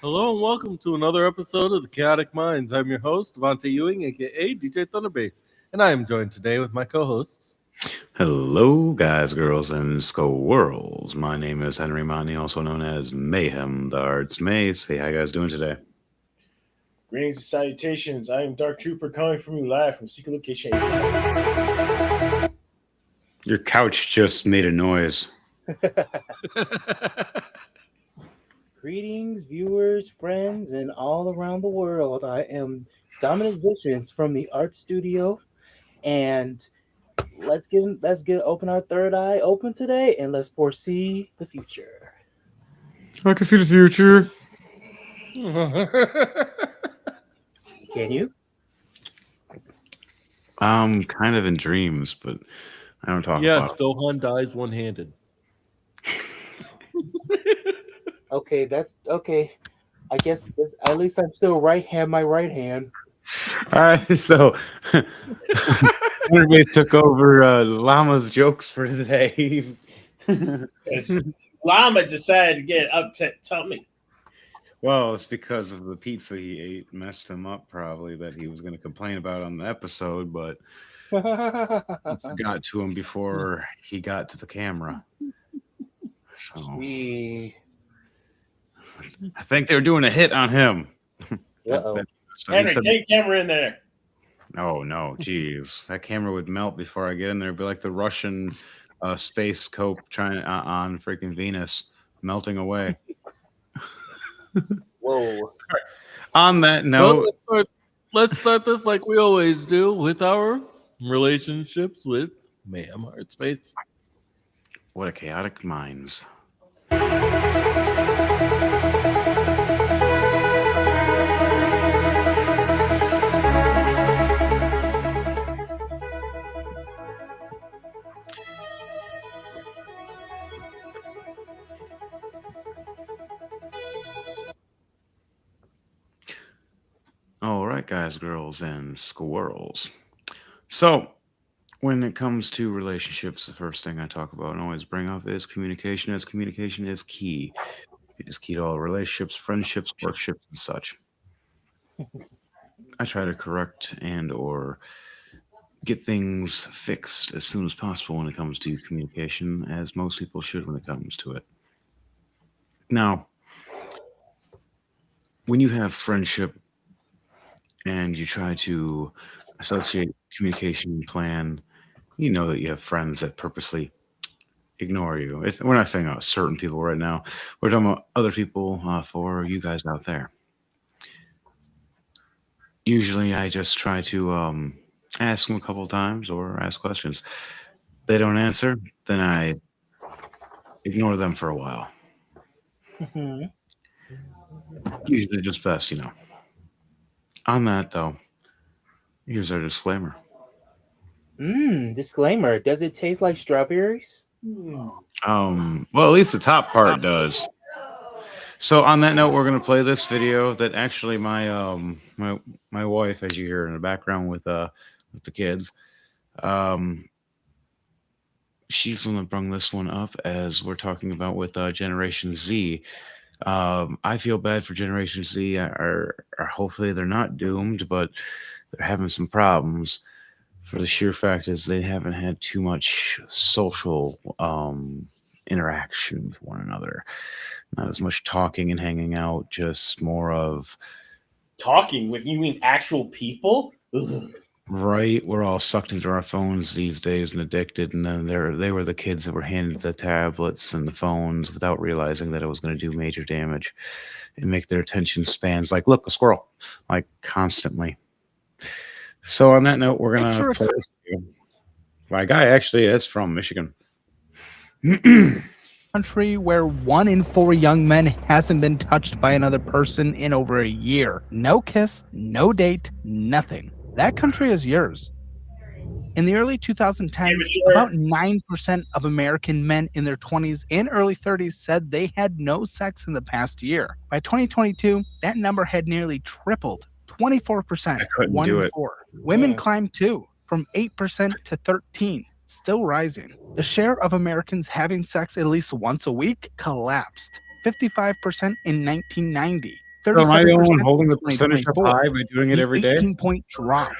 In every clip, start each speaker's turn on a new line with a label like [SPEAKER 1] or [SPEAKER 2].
[SPEAKER 1] Hello and welcome to another episode of the Chaotic Minds. I'm your host, Devontae Ewing, aka DJ Thunderbase, and I am joined today with my co-hosts.
[SPEAKER 2] Hello, guys, girls, and squirrels. My name is Henry Monty, also known as Mayhem, the Arts Mace. Hey, how you guys doing today?
[SPEAKER 3] Greetings and salutations. I am Dark Trooper coming from you live from Secret Location.
[SPEAKER 2] Your couch just made a noise.
[SPEAKER 4] Greetings, viewers, friends, and all around the world. I am Dominic Visions from the Art Studio, and let's get open our third eye open today, and let's foresee the future.
[SPEAKER 2] I can see the future.
[SPEAKER 4] Can you?
[SPEAKER 2] I'm kind of in dreams, but I don't talk
[SPEAKER 1] Yes,
[SPEAKER 2] about it.
[SPEAKER 1] Gohan dies one-handed.
[SPEAKER 4] Okay, that's okay. I guess at least I'm still my right hand.
[SPEAKER 2] All right, so everybody took over Llama's jokes for today.
[SPEAKER 3] As Llama decided to get an upset tummy.
[SPEAKER 2] Well, it's because of the pizza he ate messed him up, probably, that he was going to complain about on the episode, but got to him before he got to the camera. So
[SPEAKER 4] Gee.
[SPEAKER 2] I think they were doing a hit on him.
[SPEAKER 4] Uh-oh.
[SPEAKER 3] Henry, take camera in there.
[SPEAKER 2] Oh no, geez, that camera would melt before I get in there. It'd be like the Russian space cope trying on freaking Venus, melting away.
[SPEAKER 4] Whoa.
[SPEAKER 2] On that
[SPEAKER 1] Well,
[SPEAKER 2] note,
[SPEAKER 1] let's start this like we always do with our relationships with Mayhem Art Space.
[SPEAKER 2] what a chaotic minds. All right, guys, girls, and squirrels. So, when it comes to relationships, the first thing I talk about and always bring up is communication, as communication is key. It is key to all relationships, friendships, workships, and such. I try to correct and or get things fixed as soon as possible when it comes to communication, as most people should when it comes to it. Now, when you have friendship and you try to associate communication plan, you know that you have friends that purposely ignore you. We're not saying about certain people right now. We're talking about other people for you guys out there. Usually, I just try to ask them a couple times or ask questions. They don't answer, then I ignore them for a while.
[SPEAKER 4] Mhm.
[SPEAKER 2] Usually, just best. On that, though, here's our disclaimer.
[SPEAKER 4] Disclaimer. Does it taste like strawberries?
[SPEAKER 2] Well, at least the top part does. So on that note, we're gonna play this video that actually my wife, as you hear in the background with the kids, um, she's the one that brought this one up as we're talking about with Generation Z. I feel bad for Generation Z. Are hopefully they're not doomed, but they're having some problems. For the sheer fact is they haven't had too much social interaction with one another. Not as much talking and hanging out, just more of
[SPEAKER 3] Talking with you mean actual people? Ugh.
[SPEAKER 2] right. We're all sucked into our phones these days and addicted, and then they were the kids that were handed the tablets and the phones without realizing that it was going to do major damage and make their attention spans like, look, a squirrel, like constantly. So on that note, we're gonna
[SPEAKER 4] Sure.
[SPEAKER 2] play this video. My guy actually is from Michigan.
[SPEAKER 5] Country where 1 in 4 young men hasn't been touched by another person in over a year. No kiss, no date, nothing. That country is yours. In the early 2010s,
[SPEAKER 3] Immature.
[SPEAKER 5] about 9% of American men in their 20s and early 30s said they had no sex in the past year. By 2022, that number had nearly tripled. 24%.
[SPEAKER 2] I couldn't
[SPEAKER 5] 1
[SPEAKER 2] do
[SPEAKER 5] in
[SPEAKER 2] it.
[SPEAKER 5] 4. Women
[SPEAKER 4] Yes.
[SPEAKER 5] climbed too, from 8% to 13%. Still rising. The share of Americans having sex at least once a week collapsed. 55% in 1990
[SPEAKER 2] So am I the only one
[SPEAKER 5] 37%
[SPEAKER 2] holding the
[SPEAKER 5] in
[SPEAKER 2] percentage up
[SPEAKER 5] 2024,
[SPEAKER 2] high by doing it
[SPEAKER 5] an
[SPEAKER 2] every day?
[SPEAKER 5] 18-point drop.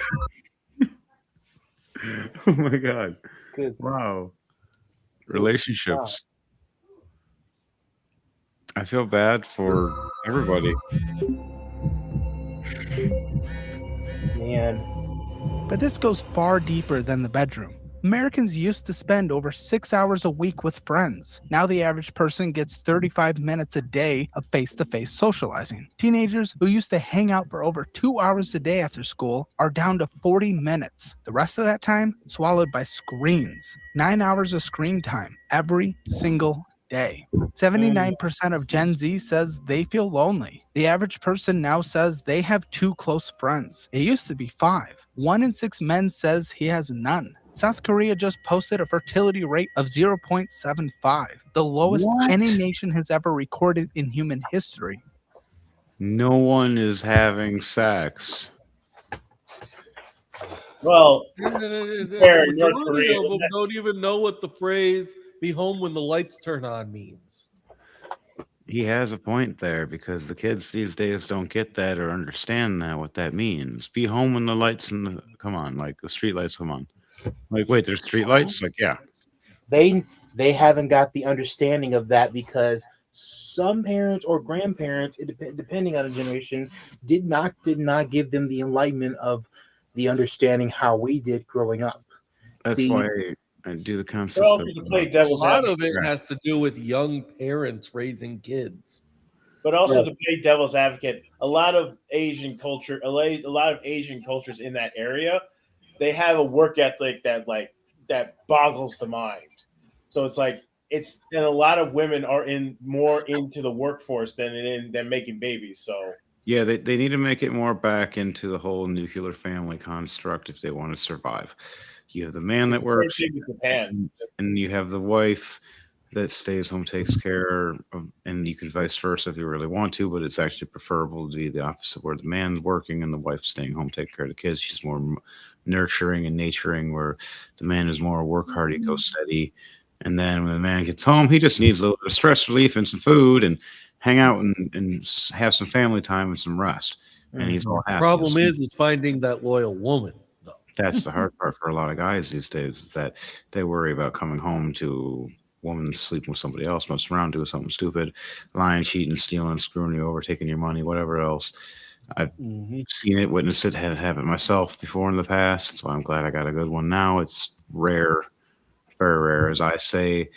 [SPEAKER 2] Oh my god!
[SPEAKER 4] Good.
[SPEAKER 2] Wow.
[SPEAKER 4] Good.
[SPEAKER 2] Relationships. I feel bad for everybody.
[SPEAKER 4] Man.
[SPEAKER 5] But this goes far deeper than the bedroom. Americans used to spend over 6 hours a week with friends. Now the average person gets 35 minutes a day of face-to-face socializing. Teenagers who used to hang out for over 2 hours a day after school are down to 40 minutes. The rest of that time swallowed by screens. 9 hours of screen time every single day. 79% of Gen Z says they feel lonely. The average person now says they have 2 close friends. It used to be 5. 1 in 6 men says he has none. South Korea just posted a fertility rate of 0.75, the lowest
[SPEAKER 2] What?
[SPEAKER 5] any nation has ever recorded in human history.
[SPEAKER 2] No one is having sex.
[SPEAKER 3] Well,
[SPEAKER 1] The
[SPEAKER 3] Fair, North
[SPEAKER 1] majority
[SPEAKER 3] Korea,
[SPEAKER 1] of them don't even know what the phrase "be home when the lights turn on" means.
[SPEAKER 2] He has a point there because the kids these days don't get that or understand that what that means. Be home when the lights come on, like the street lights come on. Like, wait, there's street lights? Like, yeah.
[SPEAKER 4] They haven't got the understanding of that because some parents or grandparents, depending on the generation, did not give them the enlightenment of the understanding how we did growing up.
[SPEAKER 2] That's
[SPEAKER 4] See,
[SPEAKER 2] why I do the concept
[SPEAKER 3] but also to play
[SPEAKER 1] A
[SPEAKER 3] devil's
[SPEAKER 1] lot
[SPEAKER 3] advocate.
[SPEAKER 1] of it
[SPEAKER 2] Right.
[SPEAKER 1] has to do with young parents raising kids.
[SPEAKER 3] But also
[SPEAKER 4] Yeah.
[SPEAKER 3] to play devil's advocate, a lot of Asian cultures in that area, they have a work ethic that boggles the mind. So it's like and a lot of women are more into the workforce than making babies. So
[SPEAKER 2] Yeah, they need to make it more back into the whole nuclear family construct if they want to survive. You have the man that
[SPEAKER 3] it's the same
[SPEAKER 2] works,
[SPEAKER 3] thing with Japan.
[SPEAKER 2] and you have the wife that stays home, takes care of, and you can vice versa if you really want to, but it's actually preferable to be the opposite, where the man's working and the wife's staying home, taking care of the kids. She's more nurturing and naturing, where the man is more work hard, he goes steady. And then when the man gets home, he just needs a little bit of stress relief and some food and hang out and have some family time and some rest. And he's all happy.
[SPEAKER 1] Problem is finding that loyal woman, though.
[SPEAKER 2] That's the hard part for a lot of guys these days, is that they worry about coming home to a woman sleeping with somebody else, messing around, doing something stupid, lying, cheating, stealing, screwing you over, taking your money, whatever else. I've seen it, witnessed it, had it happen myself before in the past, so I'm glad I got a good one now. It's rare, very rare. As I say,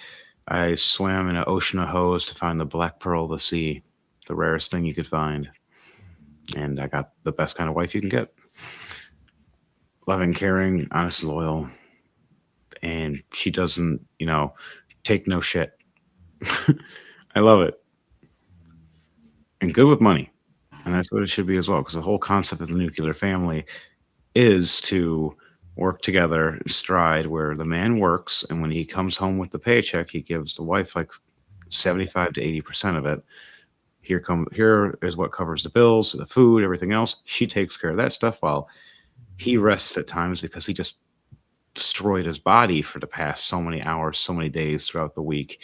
[SPEAKER 2] I swam in an ocean of hoes to find the black pearl of the sea, the rarest thing you could find. And I got the best kind of wife you can get. Loving, caring, honest, loyal. And she doesn't, take no shit. I love it. And good with money. And that's what it should be as well. Because the whole concept of the nuclear family is to work together in stride, where the man works, and when he comes home with the paycheck, he gives the wife like 75 to 80% of it. Here is what covers the bills, the food, everything else. She takes care of that stuff while he rests at times, because he just destroyed his body for the past so many hours, so many days throughout the week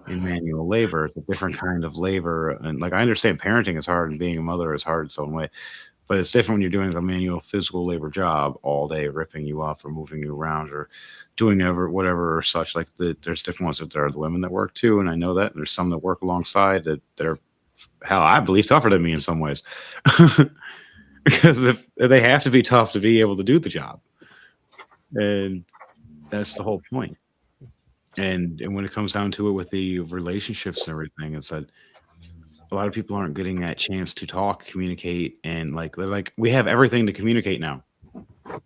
[SPEAKER 2] in manual labor. It's a different kind of labor. And like, I understand parenting is hard and being a mother is hard in its own way, but it's different when you're doing a manual physical labor job all day, ripping you off or moving you around or doing whatever or such. Like there's different ones that there are the women that work too. And I know that, and there's some that work alongside that are, hell, I believe tougher than me in some ways. Because if they have to be tough to be able to do the job. And that's the whole point. And when it comes down to it with the relationships and everything, it's that a lot of people aren't getting that chance to talk, communicate, and they're like, we have everything to communicate now.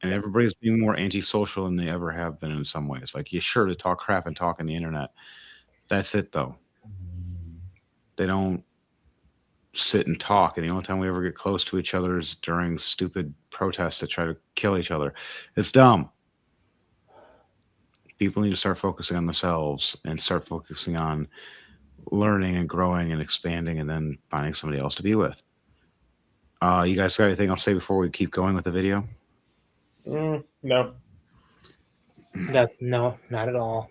[SPEAKER 2] And everybody's being more antisocial than they ever have been in some ways. Like, you're sure to talk crap and talk on the internet. That's it, though. They don't sit and talk, and the only time we ever get close to each other is during stupid protests that try to kill each other. It's dumb. People need to start focusing on themselves and start focusing on learning and growing and expanding, and then finding somebody else to be with. You guys got anything else to say before we keep going with the video?
[SPEAKER 3] No.
[SPEAKER 4] No, not at all.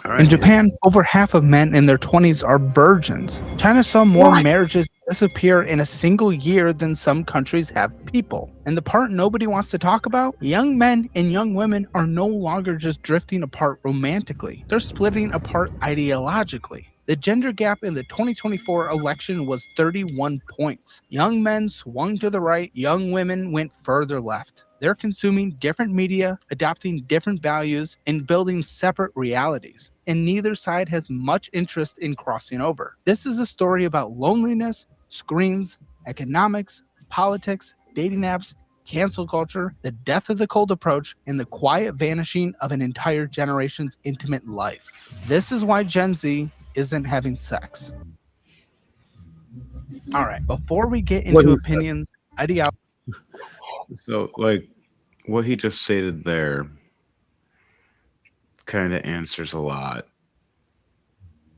[SPEAKER 2] All right.
[SPEAKER 5] In Japan, over half of men in their 20s are virgins. China saw more marriages disappear in a single year than some countries have people. And the part nobody wants to talk about, young men and young women are no longer just drifting apart romantically. They're splitting apart ideologically. The gender gap in the 2024 election was 31 points. Young men swung to the right, young women went further left. They're consuming different media, adopting different values, and building separate realities. And neither side has much interest in crossing over. This is a story about loneliness, screens, economics, politics, dating apps, cancel culture, the death of the cold approach, and the quiet vanishing of an entire generation's intimate life. This is why Gen Z isn't having sex. All right, before we get
[SPEAKER 2] What
[SPEAKER 5] into
[SPEAKER 2] is that?
[SPEAKER 5] opinions, ideology,
[SPEAKER 2] So, like, what he just stated there kind of answers a lot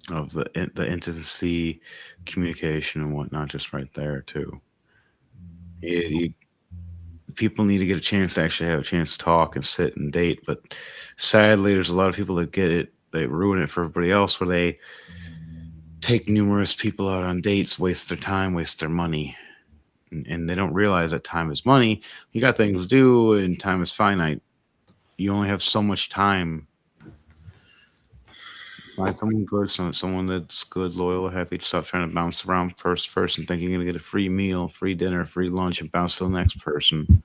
[SPEAKER 2] of the intimacy, communication, and whatnot, just right there too. People need to get a chance to actually have a chance to talk and sit and date, but sadly, there's a lot of people that get it, they ruin it for everybody else, where they take numerous people out on dates, waste their time, waste their money. And they don't realize that time is money. You got things to do, and time is finite. You only have so much time. Find someone good, someone that's good, loyal, happy. Stop trying to bounce around first and think you're going to get a free meal, free dinner, free lunch, and bounce to the next person.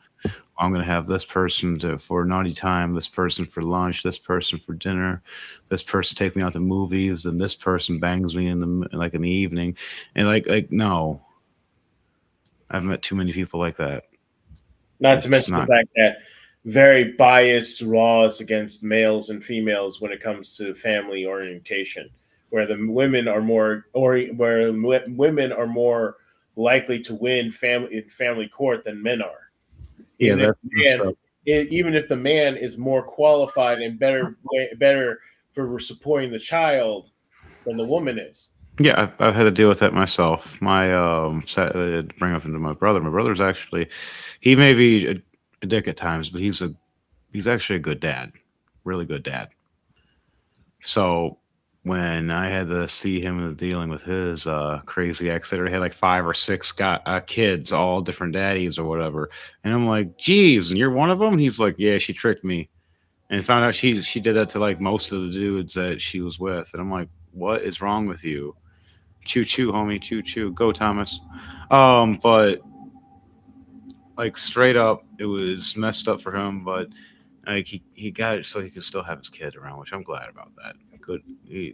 [SPEAKER 2] I'm going to have this person for naughty time, this person for lunch, this person for dinner, this person take me out to movies, and this person bangs me in the evening. And like no. I've met too many people like that.
[SPEAKER 3] Not to mention the fact that very biased laws against males and females when it comes to family orientation, where the women are more likely to win family court than men are. Even if the man is more qualified and better for supporting the child than the woman is.
[SPEAKER 2] Yeah, I've had to deal with that myself. To bring up into my brother. My brother's actually, he may be a dick at times, but he's actually a good dad, really good dad. So when I had to see him dealing with his crazy ex that had like 5 or 6 kids, all different daddies or whatever, and I'm like, geez, and you're one of them? And he's like, yeah, she tricked me, and found out she did that to like most of the dudes that she was with, and I'm like, what is wrong with you? Choo choo, homie, choo choo, go Thomas. But like straight up, it was messed up for him. But like he got it so he could still have his kid around, which I'm glad about that. Good,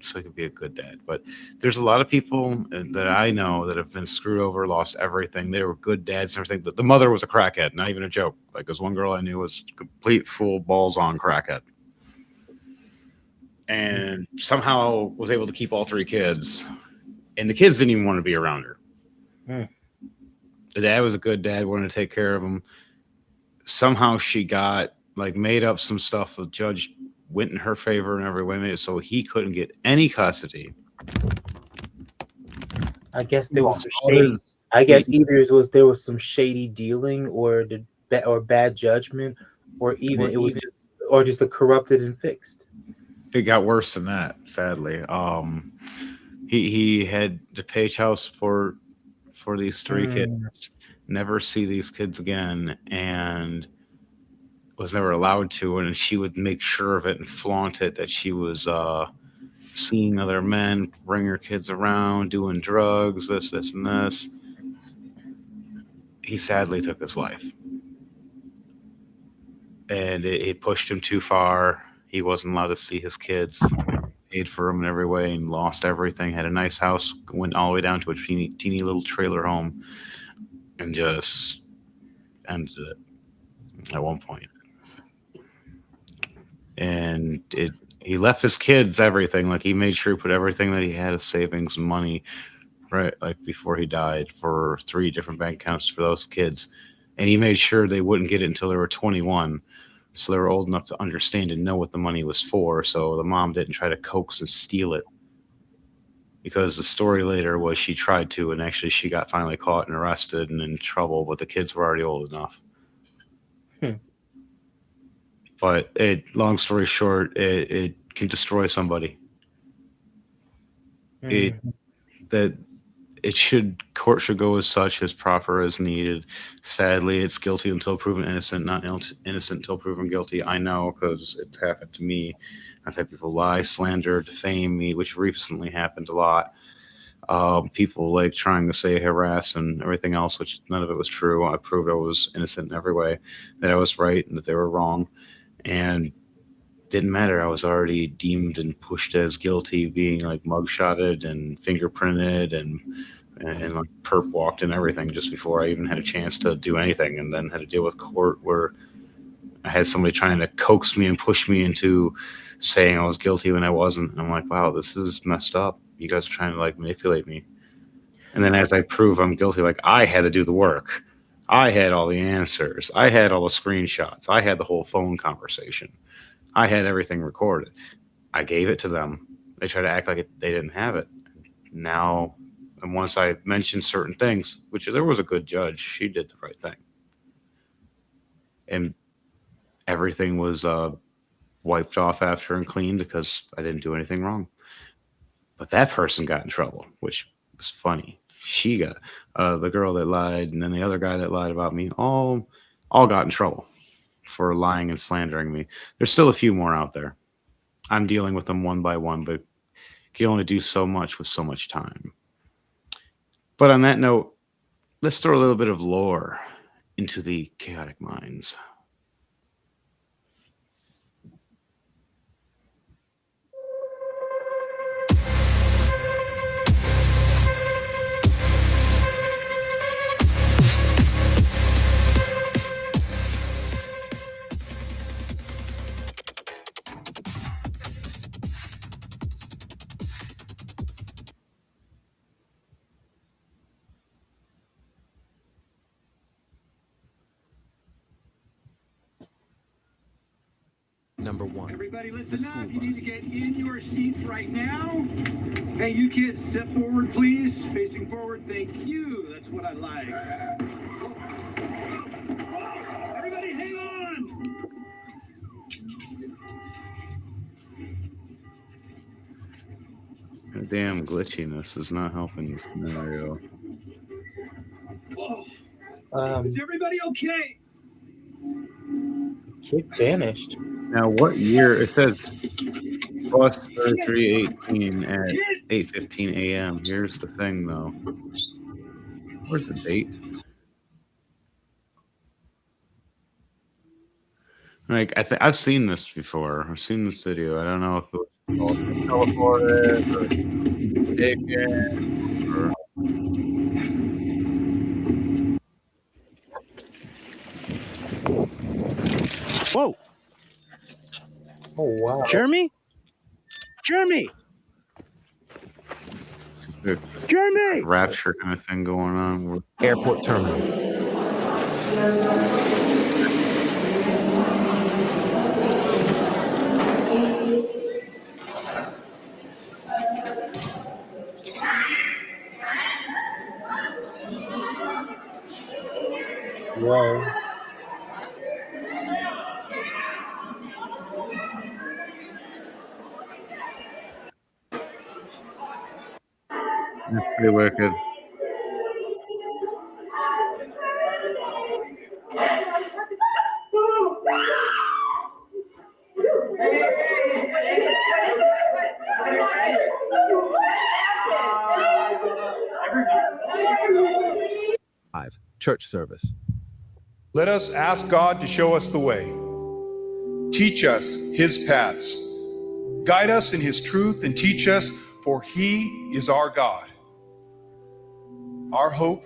[SPEAKER 2] so he could be a good dad. But there's a lot of people that I know that have been screwed over, lost everything. They were good dads and everything. The mother was a crackhead, not even a joke. Like, there's one girl I knew was complete full balls on crackhead, and somehow was able to keep all 3 kids. And the kids didn't even want to be around her. The dad was a good dad, wanted to take care of them. Somehow she got made up some stuff. The judge went in her favor in every way, made it so he couldn't get any custody.
[SPEAKER 4] I guess there was some shady. I guess either there was some shady dealing, or bad judgment, or even it was just a corrupted and fixed.
[SPEAKER 2] It got worse than that, sadly. He had to pay child support for these 3 kids, never see these kids again, and was never allowed to. And she would make sure of it and flaunt it that she was seeing other men, bring her kids around, doing drugs, this, and this. He sadly took his life. And it pushed him too far. He wasn't allowed to see his kids. Paid for him in every way and lost everything. Had a nice house, went all the way down to a teeny little trailer home, and just ended it at one point. And he left his kids everything. Like, he made sure he put everything that he had of savings and money, right, like before he died, for 3 different bank accounts for those kids. And he made sure they wouldn't get it until they were 21. So they were old enough to understand and know what the money was for. So the mom didn't try to coax and steal it. Because the story later was she tried to, and actually she got finally caught and arrested and in trouble, but the kids were already old enough. But long story short, it can destroy somebody. That court should go as such, as proper as needed. Sadly, it's guilty until proven innocent, not innocent until proven guilty. I know, because it's happened to me. I've had people lie, slander, defame me, which recently happened a lot. People like trying to say harass and everything else, which none of it was true. I proved I was innocent in every way, that I was right and that they were wrong, and didn't matter. I was already deemed and pushed as guilty, being like mugshotted and fingerprinted and like perp walked and everything just before I even had a chance to do anything, and then had to deal with court where I had somebody trying to coax me and push me into saying I was guilty when I wasn't. I'm like, wow, this is messed up. You guys are trying to like manipulate me. And then as I prove I'm guilty, like I had to do the work. I had all the answers. I had all the screenshots. I had the whole phone conversation. I had everything recorded. I gave it to them. They tried to act like they didn't have it. Now, and once I mentioned certain things, which there was a good judge, she did the right thing. And everything was wiped off after and cleaned because I didn't do anything wrong. But that person got in trouble, which was funny. She got, the girl that lied and then the other guy that lied about me, all got in trouble for lying and slandering me. There's still a few more out there. I'm dealing with them one by one, but can only do so much with so much time. But on that note, let's throw a little bit of lore into the Chaotic Minds.
[SPEAKER 6] Number 1.
[SPEAKER 7] Everybody
[SPEAKER 6] The
[SPEAKER 7] listen
[SPEAKER 6] school
[SPEAKER 7] up. You need
[SPEAKER 6] bus.
[SPEAKER 7] to get in your seats right now. Hey, you kids, step forward, please. Facing forward, thank you. That's what I like. Everybody hang on.
[SPEAKER 2] The damn glitchiness is not helping the scenario.
[SPEAKER 7] Is everybody okay?
[SPEAKER 4] Kid's vanished.
[SPEAKER 2] Now, what year? It says bus 3318 at 8:15 a.m. Here's the thing, though. Where's the date? Like, I've seen this before. I've seen this video. I don't know if it was teleported or taken or.
[SPEAKER 8] Whoa,
[SPEAKER 4] Oh wow.
[SPEAKER 8] Jeremy? Jeremy!
[SPEAKER 2] a
[SPEAKER 8] Jeremy!
[SPEAKER 2] rapture kind of thing going on.
[SPEAKER 6] Airport terminal.
[SPEAKER 4] Whoa.
[SPEAKER 2] That's pretty wicked.
[SPEAKER 6] Church service.
[SPEAKER 9] Let us ask God to show us the way. Teach us his paths. Guide us in his truth and teach us, for he is our God. Our hope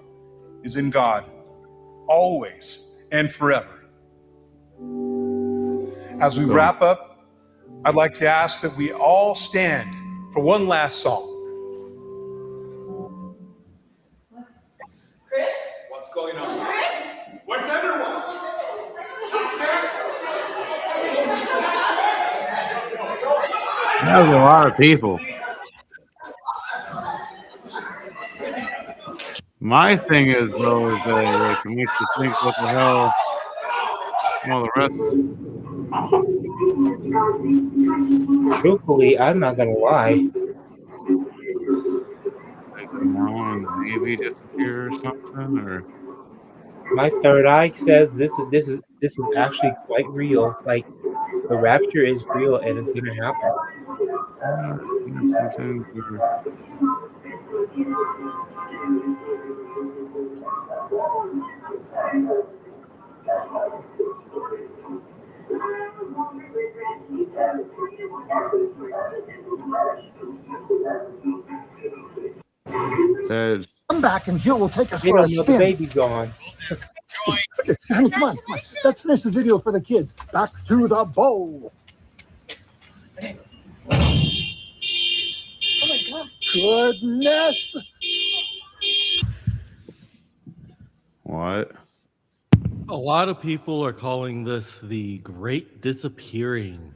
[SPEAKER 9] is in God, always and forever. As we wrap up, I'd like to ask that we all stand for one last song.
[SPEAKER 10] Chris?
[SPEAKER 11] What's going on?
[SPEAKER 10] Chris?
[SPEAKER 11] Where's everyone?
[SPEAKER 2] That was a lot of people. My thing is, though, is that it makes you think, what the hell? All the rest.
[SPEAKER 4] Truthfully, I'm not gonna lie.
[SPEAKER 2] Like, come on, maybe disappear or something, or
[SPEAKER 4] My third eye says this is actually quite real. Like the rapture is real and it's gonna happen.
[SPEAKER 2] something. Says
[SPEAKER 10] Come back and Jill will take us
[SPEAKER 4] They
[SPEAKER 10] for a
[SPEAKER 4] don't know the
[SPEAKER 10] spin.
[SPEAKER 4] baby's gone.
[SPEAKER 10] Okay, honey, come on. Let's finish the video for the kids. Back to the bowl. Oh my God. Goodness.
[SPEAKER 2] what?
[SPEAKER 1] A lot of people are calling this the Great Disappearing.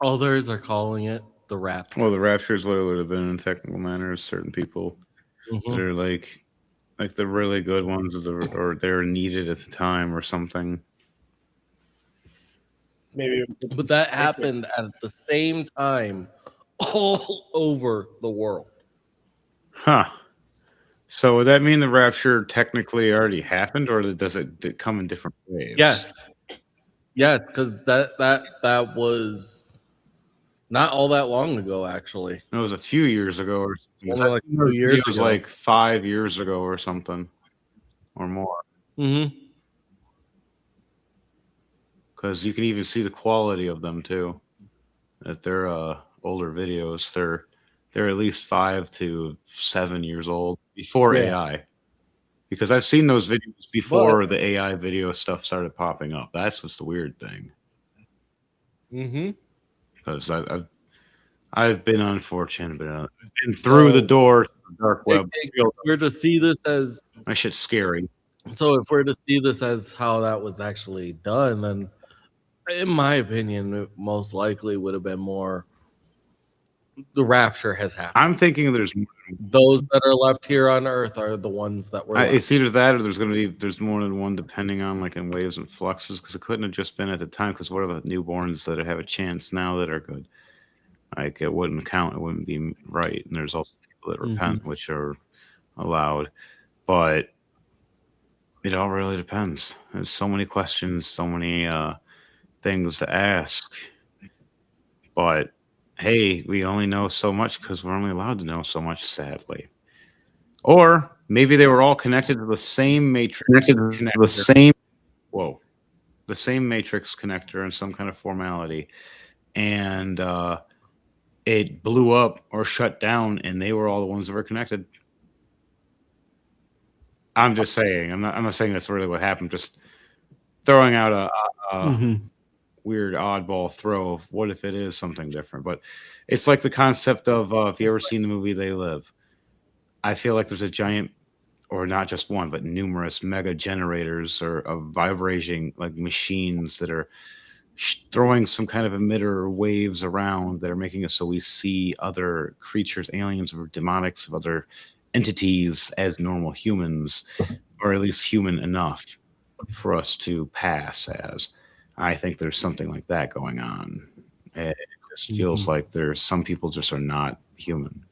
[SPEAKER 1] Others are calling it the Rapture.
[SPEAKER 2] Well, the rapture is what it would have been in technical manners. Certain people that are like the really good ones, or they're needed at the time, or something.
[SPEAKER 3] Maybe,
[SPEAKER 1] But that happened at the same time all over the world.
[SPEAKER 2] Huh. So would that mean the rapture technically already happened, or does it come in different waves?
[SPEAKER 1] Yes, because that was not all that long ago, actually.
[SPEAKER 2] It was a few years ago, or
[SPEAKER 1] Only like 2 years
[SPEAKER 2] it was
[SPEAKER 1] ago.
[SPEAKER 2] like 5 years ago, or something, or more. Because you can even see the quality of them too. That they're older videos. They're at least 5 to 7 years old before AI. Because I've seen those videos before the AI video stuff started popping up. That's just the weird thing. Because I've been unfortunate, but I've been through the door to the dark web.
[SPEAKER 1] If we're to see this as
[SPEAKER 2] my shit's scary.
[SPEAKER 1] So if we're to see this as how that was actually done, then in my opinion, it most likely would have been more the rapture has happened.
[SPEAKER 2] I'm thinking there's
[SPEAKER 1] those that are left here on Earth are the ones that were left.
[SPEAKER 2] it's either that or there's more than one, depending on like in waves and fluxes, because it couldn't have just been at the time. Because what about newborns that have a chance now that are good? Like it wouldn't count. It wouldn't be right. And there's also people that repent, which are allowed, but it all really depends. There's so many questions, so many things to ask. But hey, we only know so much because we're only allowed to know so much, sadly. Or maybe they were all connected to the same matrix, the same matrix connector in some kind of formality, and it blew up or shut down, and they were all the ones that were connected. I'm just saying. I'm not saying that's really what happened. Just throwing out a weird oddball throw of what if it is something different. But it's like the concept of if you ever seen the movie They Live, I feel like there's a giant, or not just one, but numerous mega generators or vibrating like machines that are throwing some kind of emitter waves around that are making it so we see other creatures, aliens, or demonics of other entities as normal humans, or at least human enough for us to pass as. I think there's something like that going on. It just feels like there's some people just are not human.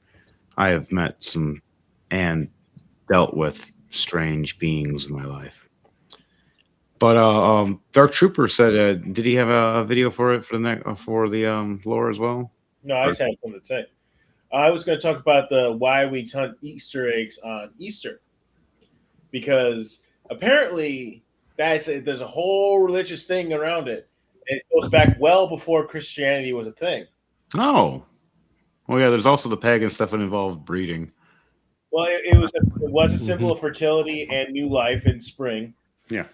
[SPEAKER 2] I have met some and dealt with strange beings in my life. But Dark Trooper said, did he have a video for it for the lore as well?
[SPEAKER 3] No, I just had something to say. I was going to talk about why we hunt Easter eggs on Easter, because apparently there's a whole religious thing around it. It goes back well before Christianity was a thing.
[SPEAKER 2] Oh, well, yeah. There's also the pagan stuff that involved breeding.
[SPEAKER 3] Well, it was a symbol of fertility and new life in spring.
[SPEAKER 2] Yeah.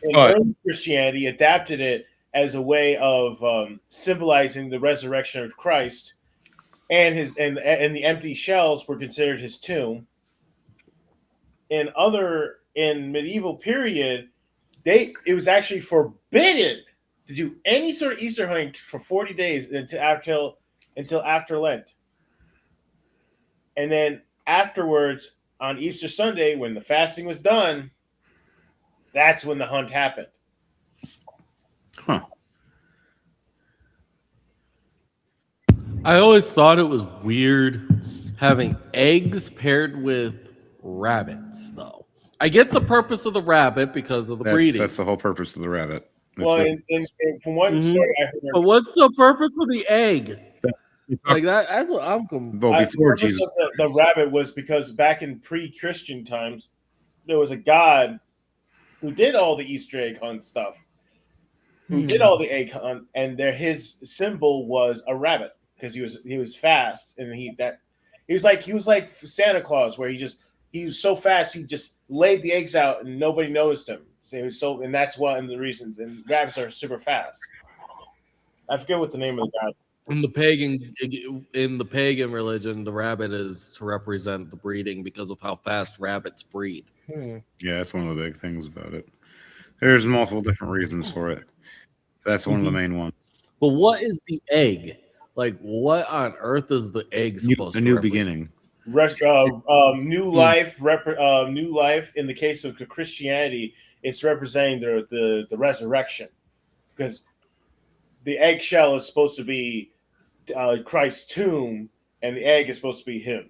[SPEAKER 3] And early Christianity adapted it as a way of symbolizing the resurrection of Christ, and the empty shells were considered his tomb. In medieval period, it was actually forbidden to do any sort of Easter hunting for 40 days until after Lent. And then afterwards, on Easter Sunday, when the fasting was done, that's when the hunt happened.
[SPEAKER 2] Huh.
[SPEAKER 1] I always thought it was weird having eggs paired with rabbits, though. I get the purpose of the rabbit because of the breeding.
[SPEAKER 2] That's the whole purpose of the rabbit. It's
[SPEAKER 3] Well,
[SPEAKER 2] the-
[SPEAKER 3] from one
[SPEAKER 1] Mhm.
[SPEAKER 3] story I heard,
[SPEAKER 1] But what's the purpose of the egg? Like that's what I'm.
[SPEAKER 2] well,
[SPEAKER 3] the
[SPEAKER 2] before
[SPEAKER 3] purpose
[SPEAKER 2] Jesus,
[SPEAKER 3] of the rabbit was because back in pre-Christian times, there was a god who did all the Easter egg hunt stuff, who did all the egg hunt, and his symbol was a rabbit because he was fast and he was like Santa Claus, where he was so fast he just laid the eggs out and nobody noticed him. So and that's one of the reasons. And rabbits are super fast. I forget what the name of the god.
[SPEAKER 1] In the pagan religion, the rabbit is to represent the breeding because of how fast rabbits breed.
[SPEAKER 2] yeah, that's one of the big things about it. There's multiple different reasons for it. That's one of the main ones.
[SPEAKER 1] But what is the egg? Like, what on earth is the egg supposed
[SPEAKER 2] A
[SPEAKER 1] to
[SPEAKER 2] new
[SPEAKER 1] represent?
[SPEAKER 2] beginning.
[SPEAKER 3] New life. New life. In the case of Christianity, it's representing the resurrection, because the eggshell is supposed to be Christ's tomb, and the egg is supposed to be him.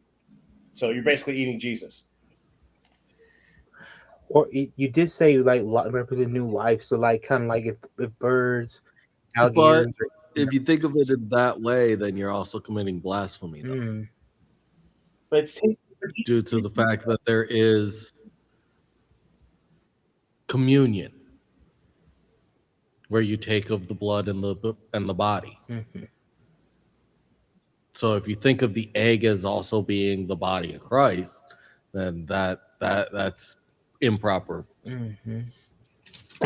[SPEAKER 3] So you're basically eating Jesus.
[SPEAKER 4] Or you did say like represent new life, so like kind of like if birds, alligators.
[SPEAKER 1] If you think of it in that way, then you're also committing blasphemy, though,
[SPEAKER 3] But it's
[SPEAKER 1] due to the fact that there is communion, where you take of the blood and the body. So if you think of the egg as also being the body of Christ, then that's improper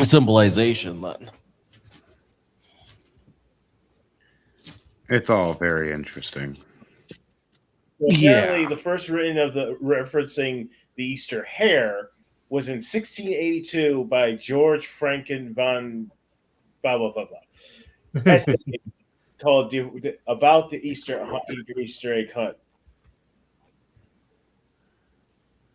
[SPEAKER 1] symbolization. Then
[SPEAKER 2] It's all very interesting.
[SPEAKER 3] apparently the first written of the referencing the Easter hare was in 1682 by George Franken von blah blah blah blah. That's called about the Easter egg hunt.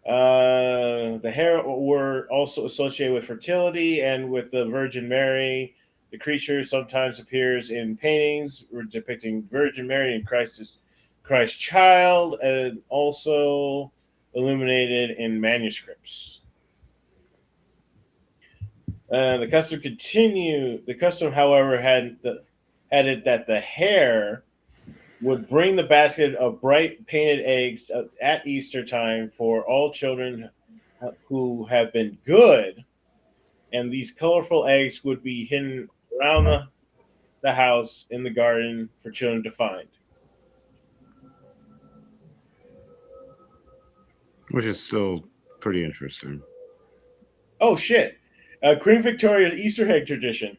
[SPEAKER 3] The hare were also associated with fertility and with the Virgin Mary. The creature sometimes appears in paintings depicting Virgin Mary and Christ child, and also illuminated in manuscripts. The custom continued. The custom, however, had it that the hare would bring the basket of bright painted eggs at Easter time for all children who have been good, and these colorful eggs would be hidden around the house in the garden for children to find.
[SPEAKER 2] Which is still pretty interesting.
[SPEAKER 3] Oh shit! Queen Victoria's Easter egg tradition.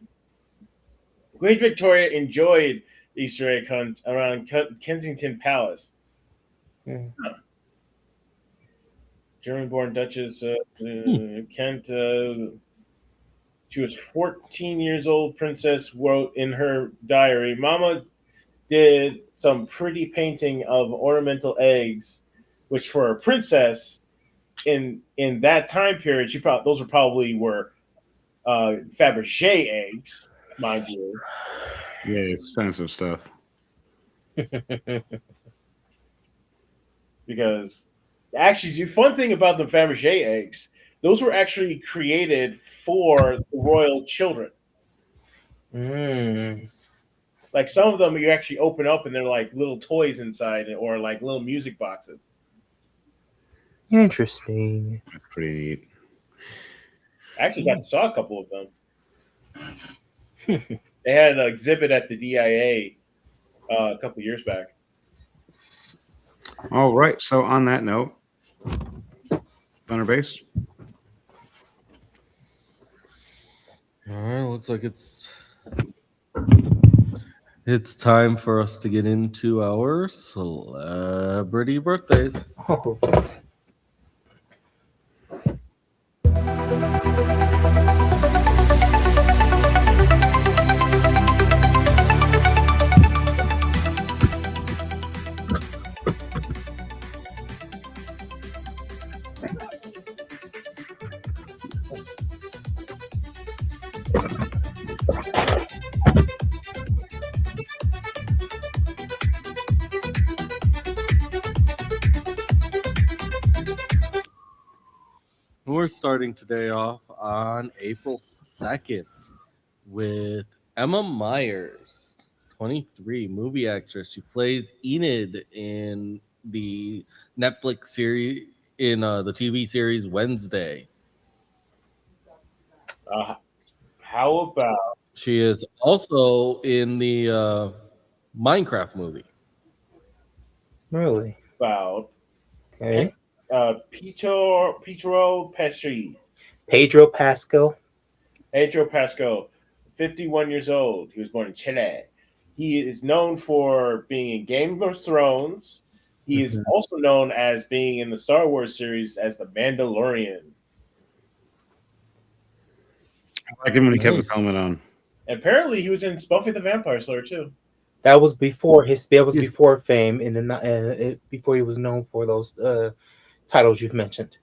[SPEAKER 3] Queen Victoria enjoyed the Easter egg hunt around Kensington Palace. German-born Duchess Kent. She was 14 years old. Princess wrote in her diary, "Mama did some pretty painting of ornamental eggs, which for a princess in that time period, those were probably Fabergé eggs, mind you."
[SPEAKER 2] Yeah, expensive stuff.
[SPEAKER 3] Because actually, the fun thing about the Fabergé eggs, those were actually created for the royal children. Like some of them, you actually open up and they're like little toys inside, or like little music boxes.
[SPEAKER 4] Interesting.
[SPEAKER 2] That's pretty neat.
[SPEAKER 3] I actually got to saw a couple of them. They had an exhibit at the DIA a couple years back.
[SPEAKER 2] All right. So on that note, Thunder Base.
[SPEAKER 1] all right, looks like it's time for us to get into our celebrity birthdays.
[SPEAKER 4] Oh.
[SPEAKER 1] we're starting today off on April 2nd with Emma Myers, 23, movie actress. She plays Enid in the Netflix series, in the TV series Wednesday.
[SPEAKER 3] How about
[SPEAKER 1] She is also in the Minecraft movie.
[SPEAKER 4] Really?
[SPEAKER 3] Okay. Pietro Pesci.
[SPEAKER 4] Pedro Pascal.
[SPEAKER 3] Pedro Pascal, 51 years old. He was born in Chile. He is known for being in Game of Thrones. He is also known as being in the Star Wars series as the Mandalorian.
[SPEAKER 2] I like him when he kept
[SPEAKER 1] Nice.
[SPEAKER 2] his helmet on.
[SPEAKER 3] Apparently, he was in Buffy the Vampire Slayer too.
[SPEAKER 4] That was before his. That was
[SPEAKER 1] Yes.
[SPEAKER 4] before fame, and then before he was known for those titles you've mentioned.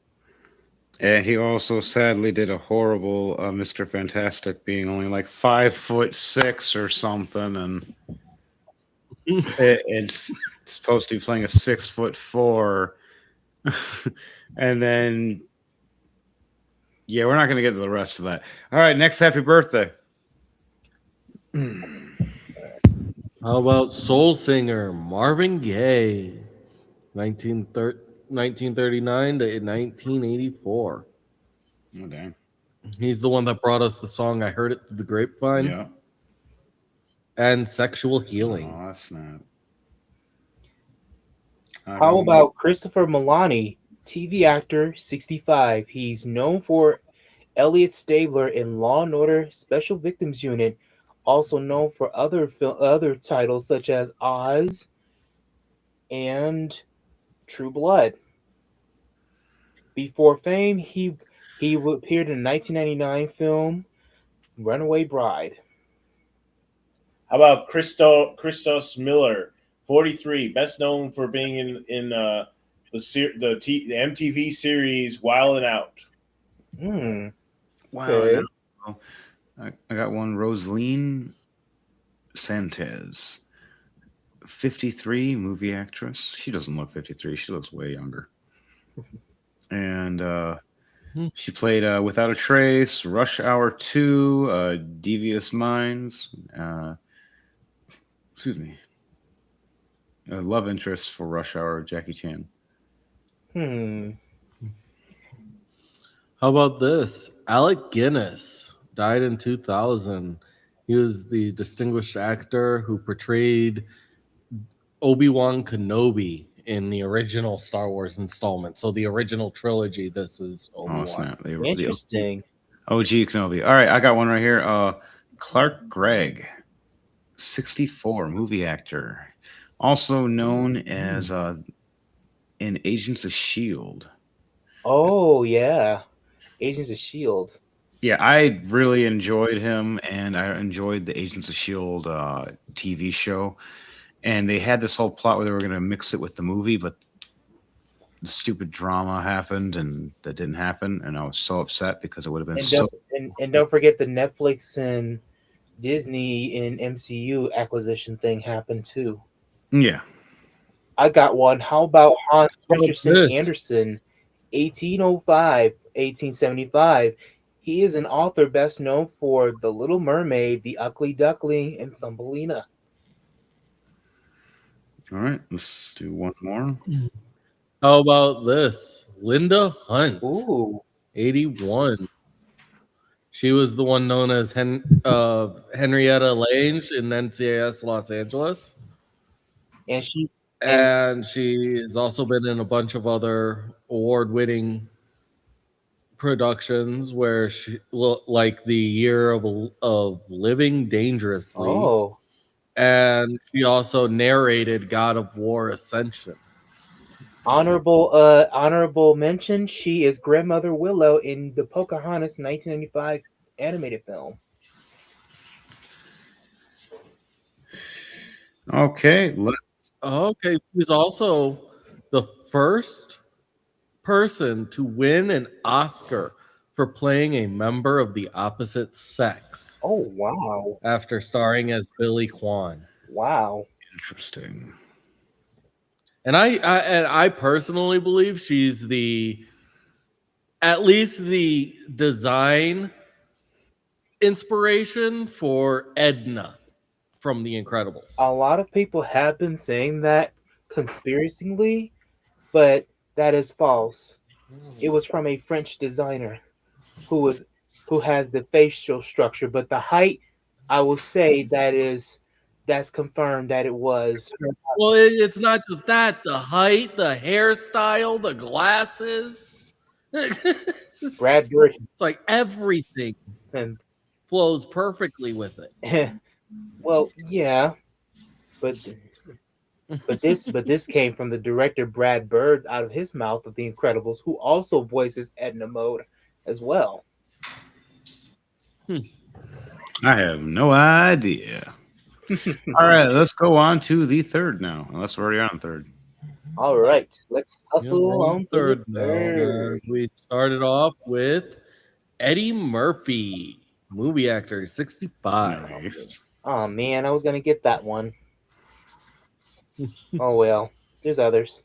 [SPEAKER 2] And he also sadly did a horrible Mr. Fantastic, being only like 5'6" or something, and it's supposed to be playing a 6'4", and then yeah, we're not going to get to the rest of that. All right, next happy birthday.
[SPEAKER 1] How about soul singer Marvin Gaye, 1939 to 1984.
[SPEAKER 2] Oh dang!
[SPEAKER 1] He's the one that brought us the song "I Heard It Through the Grapevine"
[SPEAKER 2] Yeah.
[SPEAKER 1] and "Sexual Healing."
[SPEAKER 2] Oh, that's not.
[SPEAKER 4] How about Christopher Milani, TV actor, 65. He's known for Elliot Stabler in Law and Order Special Victims Unit, also known for other titles such as Oz and True Blood. Before fame, he appeared in the 1999 film Runaway Bride.
[SPEAKER 3] How about Christos Miller, 43, best known for being in the MTV series Wild and Out.
[SPEAKER 2] Wow.
[SPEAKER 4] Okay.
[SPEAKER 2] I got one. Rosaline Sanchez, 53, movie actress. She doesn't look 53. She looks way younger. And she played Without a Trace, Rush Hour 2, Devious Minds. Excuse me. Love interest for Rush Hour, Jackie Chan.
[SPEAKER 1] How about this? Alec Guinness died in 2000. He was the distinguished actor who portrayed Obi-Wan Kenobi in the original Star Wars installment. So the original trilogy, this is Obi-Wan.
[SPEAKER 2] Oh, snap.
[SPEAKER 4] Interesting.
[SPEAKER 2] OG Kenobi. All right, I got one right here. Clark Gregg, 64, movie actor. Also known as in Agents of S.H.I.E.L.D.
[SPEAKER 4] Oh, yeah. Agents of S.H.I.E.L.D.
[SPEAKER 2] Yeah, I really enjoyed him, and I enjoyed the Agents of S.H.I.E.L.D. TV show. And they had this whole plot where they were going to mix it with the movie, but the stupid drama happened, and that didn't happen. And I was so upset because it would have been
[SPEAKER 4] And don't forget the Netflix and Disney and MCU acquisition thing happened too.
[SPEAKER 2] Yeah.
[SPEAKER 4] I got one. How about Hans
[SPEAKER 1] How about
[SPEAKER 4] Christian
[SPEAKER 1] this?
[SPEAKER 4] Andersen, 1805, 1875. He is an author best known for The Little Mermaid, The Ugly Duckling, and Thumbelina.
[SPEAKER 2] All right, let's do one more.
[SPEAKER 1] How about this? Linda Hunt,
[SPEAKER 4] Ooh.
[SPEAKER 1] 81. She was the one known as Henrietta Lange in NCIS Los Angeles.
[SPEAKER 4] And she
[SPEAKER 1] has also been in a bunch of other award-winning productions where she, like The Year of Living Dangerously.
[SPEAKER 4] Oh.
[SPEAKER 1] And she also narrated God of War Ascension.
[SPEAKER 4] Honorable mention, she is Grandmother Willow in the Pocahontas 1995 animated film.
[SPEAKER 2] Okay,
[SPEAKER 1] Okay, she's also the first person to win an Oscar for playing a member of the opposite sex.
[SPEAKER 4] Oh, wow.
[SPEAKER 1] After starring as Billy Kwan.
[SPEAKER 4] Wow.
[SPEAKER 2] Interesting.
[SPEAKER 1] And I personally believe she's the at least the design inspiration for Edna from The Incredibles.
[SPEAKER 4] A lot of people have been saying that conspiracyingly, but that is false. It was from a French designer who has the facial structure, but the height, I will say that's confirmed that it was.
[SPEAKER 1] Well, it's not just that, the height, the hairstyle, the glasses.
[SPEAKER 4] Brad Bird
[SPEAKER 1] It's like everything
[SPEAKER 4] and
[SPEAKER 1] flows perfectly with it.
[SPEAKER 4] well, yeah, but this came from the director Brad Bird out of his mouth of The Incredibles, who also voices Edna Mode as well.
[SPEAKER 2] I have no idea. All right, let's go on to the third now. Unless we're already on third.
[SPEAKER 4] All right, let's hustle
[SPEAKER 1] Yeah,
[SPEAKER 4] on to
[SPEAKER 1] third
[SPEAKER 4] the
[SPEAKER 1] now.
[SPEAKER 4] third.
[SPEAKER 1] We started off with Eddie Murphy, movie actor, 65.
[SPEAKER 2] Nice.
[SPEAKER 4] Oh man, I was gonna get that one. Oh well, there's others.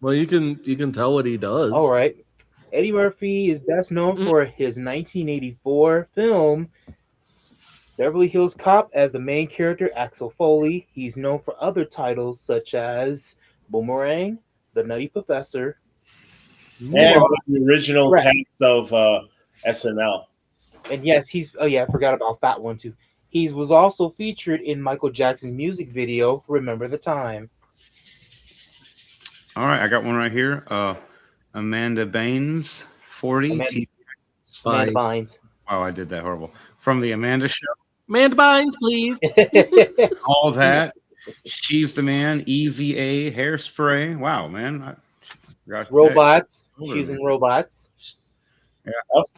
[SPEAKER 1] Well, you can tell what he does.
[SPEAKER 4] All right, Eddie Murphy is best known for his 1984 film Beverly Hills Cop as the main character Axel Foley. He's known for other titles such as Boomerang, The Nutty Professor,
[SPEAKER 3] And the original
[SPEAKER 4] Right.
[SPEAKER 3] cast of SNL.
[SPEAKER 4] and yes, I forgot about that one too. He was also featured in Michael Jackson's music video "Remember the Time."
[SPEAKER 2] All right, I got one right here. Amanda Baines, 40.
[SPEAKER 4] Amanda-
[SPEAKER 1] Bye.
[SPEAKER 4] Amanda Bynes.
[SPEAKER 2] Wow, I did that horrible. From the Amanda Show,
[SPEAKER 1] Amanda Bynes, please.
[SPEAKER 2] all that. She's the Man, Easy A, Hairspray. Wow, man. I forgot that.
[SPEAKER 4] Robots. She's in Robots.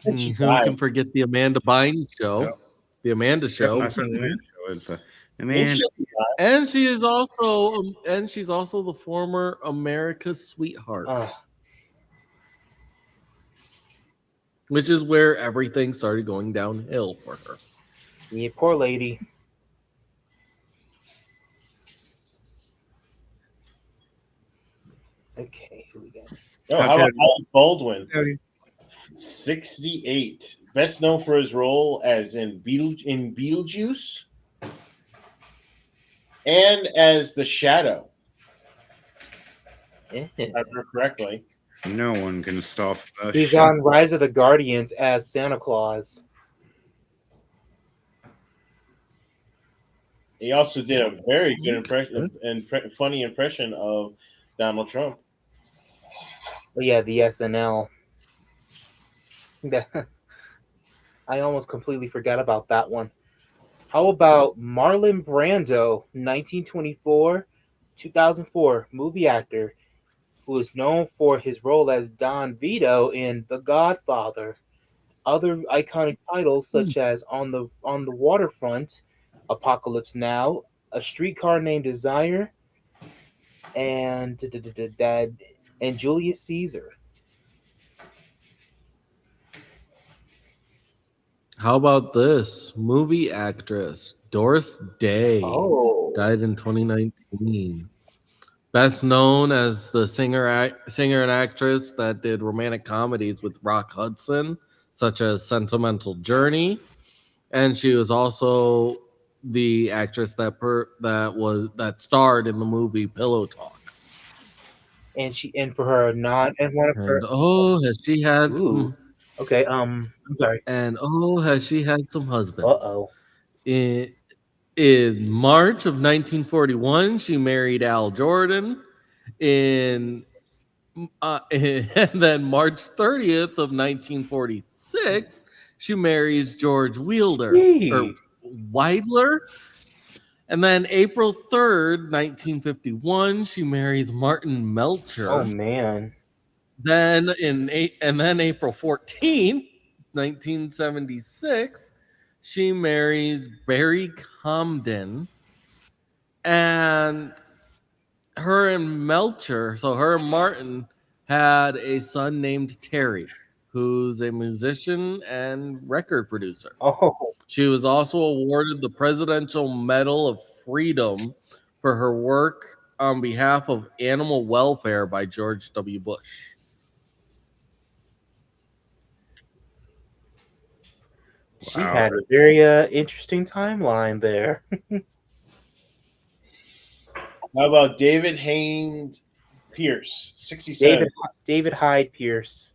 [SPEAKER 1] Who can forget the Amanda Bynes show?
[SPEAKER 2] Yep.
[SPEAKER 1] The Amanda Show.
[SPEAKER 2] I said the Amanda Show. It's Amanda.
[SPEAKER 1] And she is also she's also the former America's sweetheart, which is where everything started going downhill for her.
[SPEAKER 4] Yeah, poor lady. Okay, here we go.
[SPEAKER 3] Oh, how about Alec Baldwin? 68. Best known for his role as in Beetlejuice and as the Shadow. If I remember correctly.
[SPEAKER 2] No one can stop us.
[SPEAKER 4] He's on Rise of the Guardians as Santa Claus.
[SPEAKER 3] He also did a very good impression and funny impression of Donald Trump.
[SPEAKER 4] Oh, yeah, the SNL. I almost completely forgot about that one. How about Marlon Brando, 1924, 2004 movie actor who is known for his role as Don Vito in The Godfather. Other iconic titles such as On the Waterfront, Apocalypse Now, A Streetcar Named Desire, and Julius Caesar.
[SPEAKER 1] How about this movie actress Doris Day?
[SPEAKER 4] Oh,
[SPEAKER 1] Died in 2019. Best known as the singer and actress that did romantic comedies with Rock Hudson, such as Sentimental Journey, and she was also the actress that starred in the movie Pillow Talk.
[SPEAKER 4] and for her one of her.
[SPEAKER 1] And has she had some?
[SPEAKER 4] Okay, I'm sorry.
[SPEAKER 1] And has she had some husbands?
[SPEAKER 4] Uh-oh.
[SPEAKER 1] In March of 1941, she married Al Jordan. And then March 30th of 1946, she marries George Weidler. And then April 3rd, 1951, she marries Martin Melcher.
[SPEAKER 4] Oh man.
[SPEAKER 1] Then April 14th, 1976, she marries Barry Comden. And her and Martin had a son named Terry, who's a musician and record producer.
[SPEAKER 4] Oh.
[SPEAKER 1] She was also awarded the Presidential Medal of Freedom for her work on behalf of animal welfare by George W. Bush.
[SPEAKER 4] She had a very interesting timeline there.
[SPEAKER 3] How about David Haynes Pierce, 67?
[SPEAKER 4] David Hyde Pierce.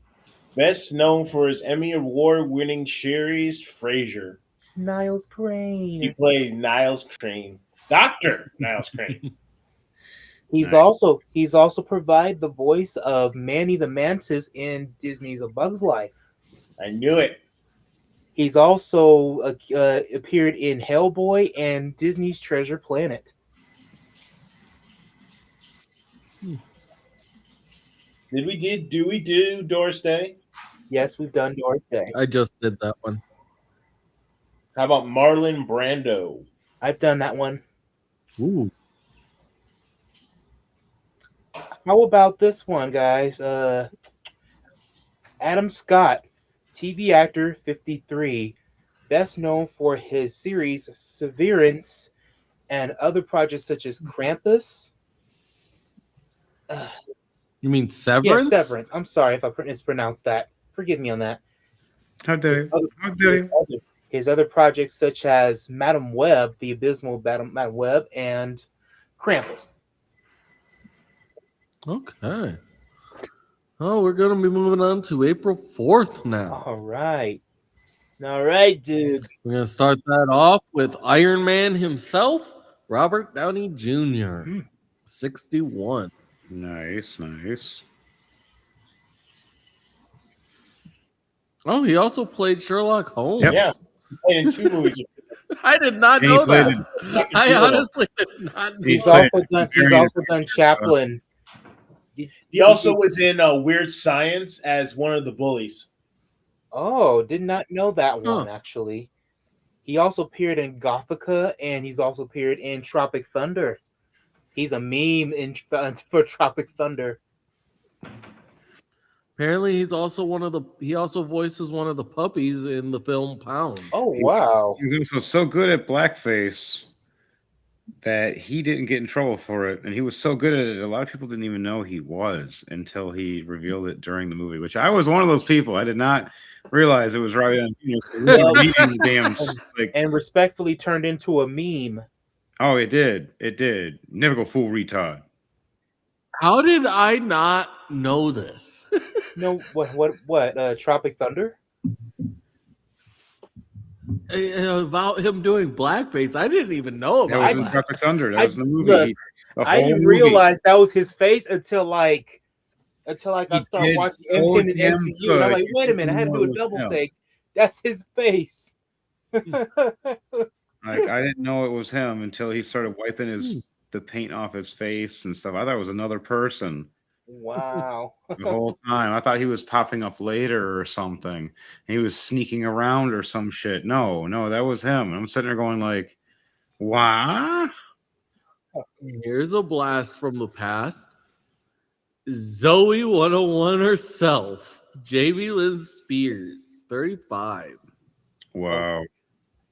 [SPEAKER 3] Best known for his Emmy Award-winning series Frasier.
[SPEAKER 4] Niles
[SPEAKER 3] He
[SPEAKER 4] Crane.
[SPEAKER 3] played Niles Crane, Dr. Niles Crane.
[SPEAKER 4] He's also provided the voice of Manny the Mantis in Disney's A Bug's Life.
[SPEAKER 3] I knew it.
[SPEAKER 4] He's also appeared in Hellboy and Disney's Treasure Planet.
[SPEAKER 3] Do we do Doris Day?
[SPEAKER 4] Yes, we've done Doris Day.
[SPEAKER 1] I just did that one.
[SPEAKER 3] How about Marlon Brando?
[SPEAKER 4] I've done that one.
[SPEAKER 1] Ooh.
[SPEAKER 4] How about this one, guys? Adam Scott, TV actor, 53, best known for his series Severance and other projects such as Krampus.
[SPEAKER 1] You mean Severance?
[SPEAKER 4] Yeah, Severance. I'm sorry if I mispronounced that. Forgive me on that.
[SPEAKER 2] How dare you? How dare you?
[SPEAKER 4] His other projects such as Madam Web, the abysmal Madam Web, and Krampus.
[SPEAKER 1] Okay. Oh, we're going to be moving on to April 4th now.
[SPEAKER 4] All right. All right, dudes.
[SPEAKER 1] We're going to start that off with Iron Man himself, Robert Downey Jr., 61.
[SPEAKER 2] Nice, nice.
[SPEAKER 1] Oh, he also played Sherlock Holmes.
[SPEAKER 2] Yep.
[SPEAKER 3] Yeah, he played in 2 movies.
[SPEAKER 1] I did not
[SPEAKER 2] And he
[SPEAKER 1] know
[SPEAKER 2] played
[SPEAKER 1] that. I honestly did not know
[SPEAKER 4] He's
[SPEAKER 1] that.
[SPEAKER 4] also done Chaplin.
[SPEAKER 3] He also was in Weird Science as one of the bullies.
[SPEAKER 4] Oh, did not know that one, actually. He also appeared in Gothica, and he's also appeared in Tropic Thunder. He's a meme for Tropic Thunder.
[SPEAKER 1] Apparently, he also voices one of the puppies in the film Pound.
[SPEAKER 4] Oh, wow.
[SPEAKER 2] He was also so good at blackface that he didn't get in trouble for it. And he was so good at it, a lot of people didn't even know he was until he revealed it during the movie, which I was one of those people. I did not realize it was right on.
[SPEAKER 4] And respectfully turned into a meme.
[SPEAKER 2] Oh, it did. It did. Never go full retard.
[SPEAKER 1] How did I not know this?
[SPEAKER 4] No, what? Tropic Thunder?
[SPEAKER 1] About him doing blackface. I didn't even know
[SPEAKER 2] That
[SPEAKER 1] about
[SPEAKER 2] was in
[SPEAKER 1] that.
[SPEAKER 2] Tropic Thunder. That was the movie.
[SPEAKER 4] Look, I didn't realize that was his face until I started watching him in MCU, and I'm like, wait a minute, I had to do a double take. That's his face.
[SPEAKER 2] Like, I didn't know it was him until he started wiping the paint off his face and stuff. I thought it was another person.
[SPEAKER 4] Wow.
[SPEAKER 2] The whole time. I thought he was popping up later or something. He was sneaking around or some shit. No, that was him. I'm sitting there going like, what?
[SPEAKER 1] Here's a blast from the past. Zoe 101 herself, Jamie Lynn Spears, 35.
[SPEAKER 2] Wow.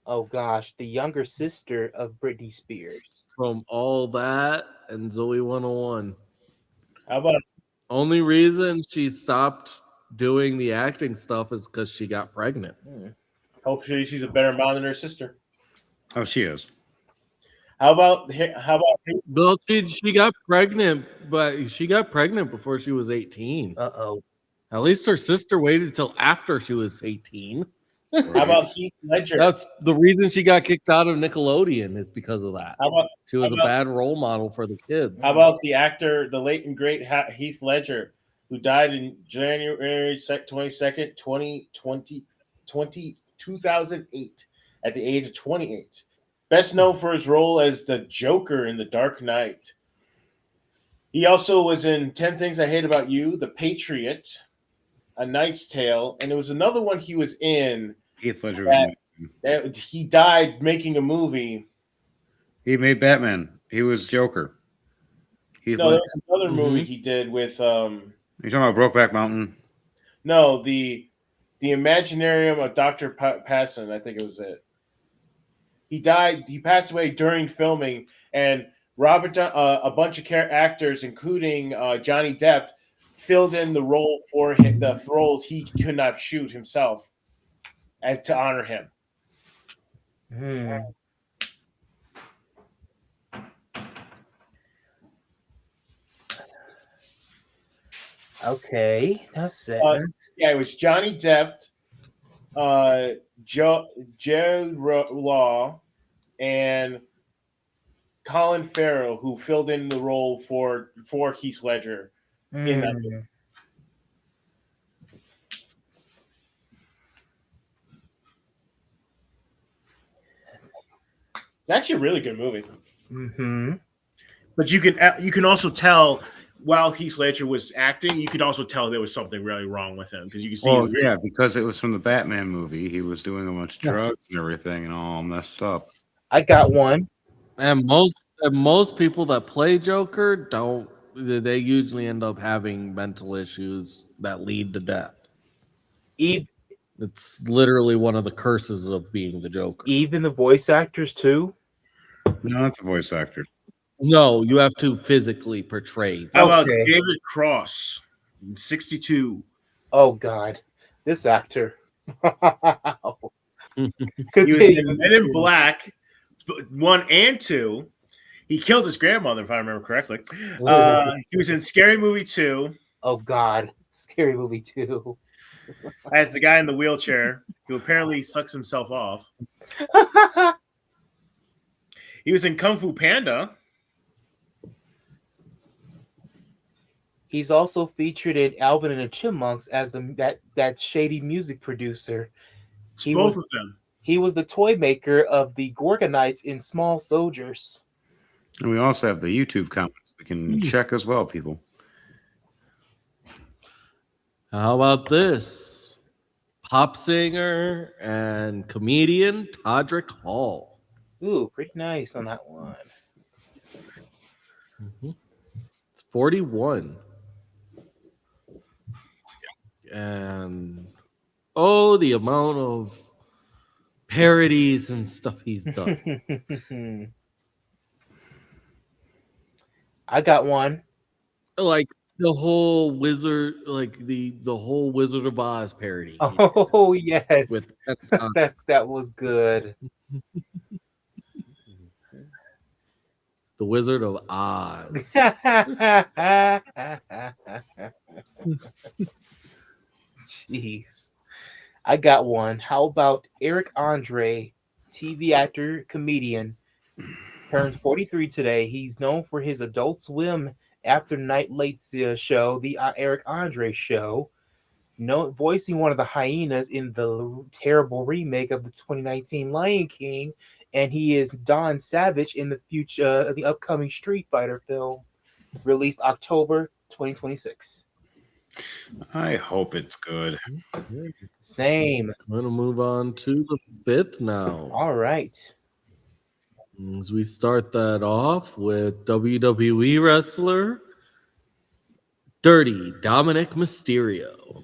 [SPEAKER 4] Oh gosh, the younger sister of Britney Spears.
[SPEAKER 1] From All That and Zoe 101.
[SPEAKER 3] How about
[SPEAKER 1] Only reason she stopped doing the acting stuff is because she got pregnant.
[SPEAKER 3] hopefully she's a better mom than her sister?
[SPEAKER 2] Oh, she is.
[SPEAKER 3] How about
[SPEAKER 1] Well, she got pregnant, but she got pregnant before she was 18.
[SPEAKER 4] Uh-oh.
[SPEAKER 1] At least her sister waited till after she was 18.
[SPEAKER 3] How about Heath Ledger?
[SPEAKER 1] That's the reason she got kicked out of Nickelodeon is because of that. She was a bad role model for the kids.
[SPEAKER 3] How about the actor, the late and great Heath Ledger, who died in January 22nd, 2008, at the age of 28. Best known for his role as the Joker in The Dark Knight. He also was in 10 Things I Hate About You, The Patriot, A Knight's Tale, and there was another one he was in.
[SPEAKER 2] Heath Ledger.
[SPEAKER 3] That he died making a movie.
[SPEAKER 2] He made Batman. He was Joker.
[SPEAKER 3] There was another movie he did with.
[SPEAKER 2] You're talking about Brokeback Mountain?
[SPEAKER 3] No, the Imaginarium of Dr. Passon. I think it was it. He died. He passed away during filming, and a bunch of actors, including Johnny Depp, filled in the role for him, the roles he could not shoot himself, as to honor him.
[SPEAKER 4] Hmm. Okay, that's it.
[SPEAKER 3] Yeah, it was Johnny Depp, Joe Law, and Colin Farrell, who filled in the role for Heath Ledger in that movie. It's actually a really good movie.
[SPEAKER 4] Mm-hmm.
[SPEAKER 3] But you can also tell while Heath Ledger was acting, you could also tell there was something really wrong with him because you can see.
[SPEAKER 2] Well, yeah, because it was from the Batman movie. He was doing a bunch of drugs and everything, and all messed up.
[SPEAKER 4] I got one.
[SPEAKER 1] And most people that play Joker don't. They usually end up having mental issues that lead to death. It's literally one of the curses of being the Joker.
[SPEAKER 4] Even the voice actors too.
[SPEAKER 2] No, not the voice actors.
[SPEAKER 1] No, you have to physically portray.
[SPEAKER 3] How about David Cross, 62?
[SPEAKER 4] Oh God, this actor.
[SPEAKER 3] He was in Men in Black 1 and 2. He killed his grandmother, if I remember correctly. He was in Scary Movie 2.
[SPEAKER 4] Oh God, Scary Movie 2.
[SPEAKER 3] As the guy in the wheelchair who apparently sucks himself off. He was in Kung Fu Panda.
[SPEAKER 4] He's also featured in Alvin and the Chipmunks as that shady music producer.
[SPEAKER 3] Both of them.
[SPEAKER 4] He was the toy maker of the Gorgonites in Small Soldiers.
[SPEAKER 2] And we also have the YouTube comments we can check as well, people.
[SPEAKER 1] How about this? Pop singer and comedian Todrick Hall.
[SPEAKER 4] Ooh, pretty nice on that one.
[SPEAKER 1] It's 41. And the amount of parodies and stuff he's done.
[SPEAKER 4] I got one.
[SPEAKER 1] Like the whole Wizard, like the whole Wizard of Oz parody.
[SPEAKER 4] Oh yes,
[SPEAKER 1] With
[SPEAKER 4] that was good.
[SPEAKER 1] The Wizard of Oz.
[SPEAKER 4] Jeez. I got one. How about Eric Andre, TV actor, comedian, turns 43 today. He's known for his Adult Swim After Night Late show, the Eric Andre Show, voicing one of the hyenas in the terrible remake of the 2019 Lion King, and he is Don Savage in the upcoming Street Fighter film, released October 2026.
[SPEAKER 2] I hope it's good.
[SPEAKER 4] Same.
[SPEAKER 1] I'm gonna move on to the 5th now.
[SPEAKER 4] All right.
[SPEAKER 1] As we start that off with WWE wrestler Dirty Dominic Mysterio,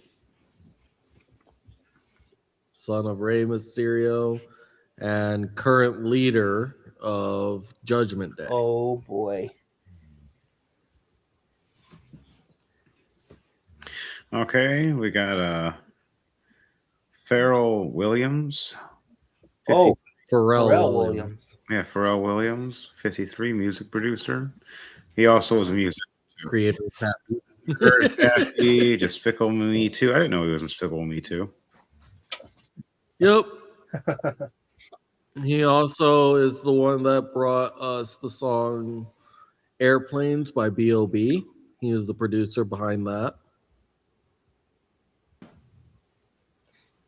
[SPEAKER 1] son of Rey Mysterio and current leader of Judgment Day.
[SPEAKER 4] Oh boy.
[SPEAKER 2] Okay, we got Pharrell Williams.
[SPEAKER 4] Oh,
[SPEAKER 1] Pharrell
[SPEAKER 4] Williams.
[SPEAKER 2] Yeah, Pharrell Williams, 53, music producer. He also was a music
[SPEAKER 1] creator.
[SPEAKER 2] Kurt Cassidy, Despicable Me Too. I didn't know he was in Despicable Me Too.
[SPEAKER 1] Yep. He also is the one that brought us the song Airplanes by B.O.B. He is the producer behind that.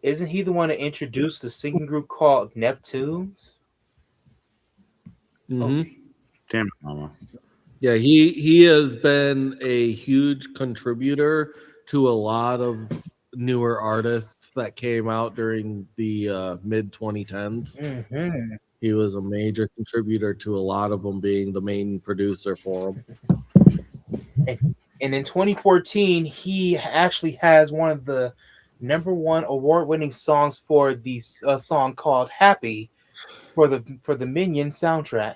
[SPEAKER 4] Isn't he the one that introduced the singing group called Neptunes?
[SPEAKER 1] Mm-hmm.
[SPEAKER 2] Damn it, mama.
[SPEAKER 1] Yeah, he has been a huge contributor to a lot of newer artists that came out during the mid 2010s.
[SPEAKER 4] Mm-hmm.
[SPEAKER 1] He was a major contributor to a lot of them, being the main producer for them.
[SPEAKER 4] And in 2014, he actually has one of the #1 award-winning songs for the song called "Happy" for the Minions soundtrack.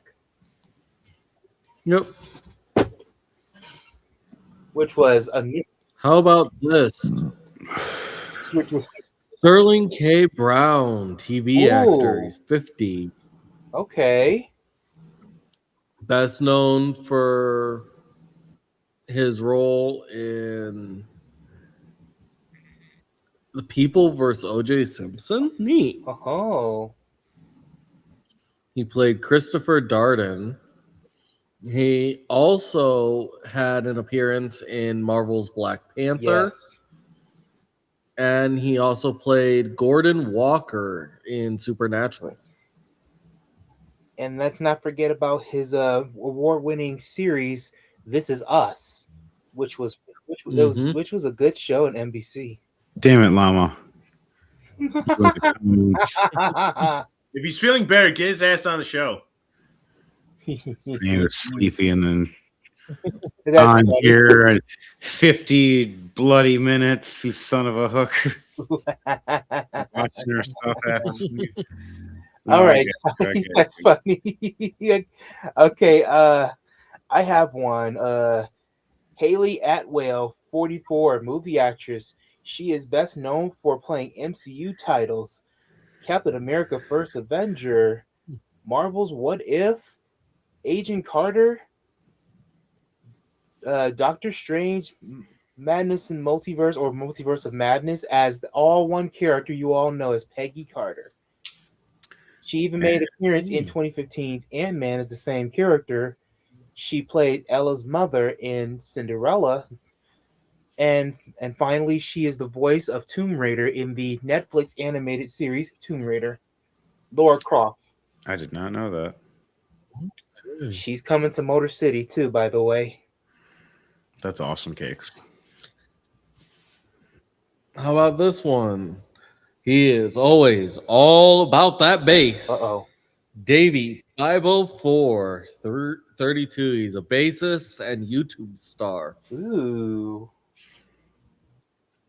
[SPEAKER 1] Yep.
[SPEAKER 4] Which was
[SPEAKER 1] How about this?
[SPEAKER 4] Which was
[SPEAKER 1] Sterling K. Brown, TV actor.
[SPEAKER 4] Ooh.
[SPEAKER 1] He's 50.
[SPEAKER 4] Okay.
[SPEAKER 1] Best known for his role in The People vs. O.J. Simpson. Neat.
[SPEAKER 4] Oh.
[SPEAKER 1] He played Christopher Darden. He also had an appearance in Marvel's Black Panther.
[SPEAKER 4] Yes.
[SPEAKER 1] And he also played Gordon Walker in Supernatural.
[SPEAKER 4] And let's not forget about his award-winning series, This Is Us, which was a good show on NBC.
[SPEAKER 2] Damn it, Llama.
[SPEAKER 3] If he's feeling better, get his ass on the show.
[SPEAKER 2] He was sleepy and then
[SPEAKER 4] That's
[SPEAKER 2] on
[SPEAKER 4] funny.
[SPEAKER 2] here at 50 bloody minutes, you son of a hooker. Watching her stuff after sleep.
[SPEAKER 4] All right,
[SPEAKER 2] I get it.
[SPEAKER 4] that's funny. Okay, I have one. Haley Atwell, 44, movie actress. She is best known for playing MCU titles: Captain America: First Avenger, Marvel's What If, Agent Carter, Doctor Strange, Madness in Multiverse or Multiverse of Madness as all one character you all know as Peggy Carter. She even made an appearance in 2015's Ant-Man as the same character. She played Ella's mother in Cinderella. And finally, she is the voice of Tomb Raider in the Netflix animated series Tomb Raider. Laura Croft.
[SPEAKER 2] I did not know that.
[SPEAKER 4] She's coming to Motor City too, by the way.
[SPEAKER 2] That's awesome cakes.
[SPEAKER 1] How about this one? He is always all about that bass.
[SPEAKER 4] Uh-oh.
[SPEAKER 1] Davey 504 32. He's a bassist and YouTube star.
[SPEAKER 4] Ooh.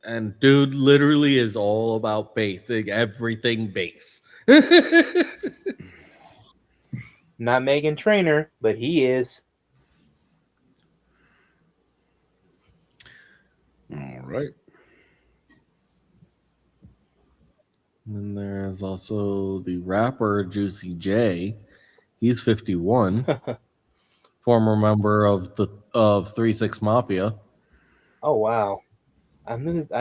[SPEAKER 1] And dude literally is all about bassing everything bass.
[SPEAKER 4] Not Megan Trainor, but he is.
[SPEAKER 2] All right.
[SPEAKER 1] And there's also the rapper Juicy J. He's 51. Former member of 3-6 Mafia.
[SPEAKER 4] Oh wow. I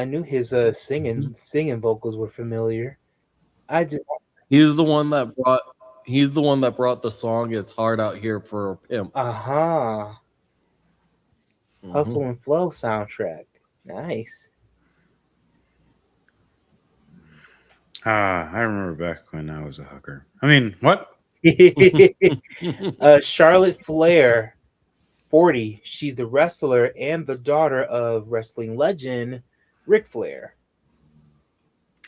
[SPEAKER 4] knew his singing vocals were familiar.
[SPEAKER 1] He's the one that brought the song "It's Hard Out Here for a Pimp."
[SPEAKER 4] Uh-huh.
[SPEAKER 1] Mhm.
[SPEAKER 4] Hustle and Flow soundtrack. Nice.
[SPEAKER 2] I remember back when I was a hooker. I mean, what?
[SPEAKER 4] Charlotte Flair, 40. She's the wrestler and the daughter of wrestling legend Ric Flair.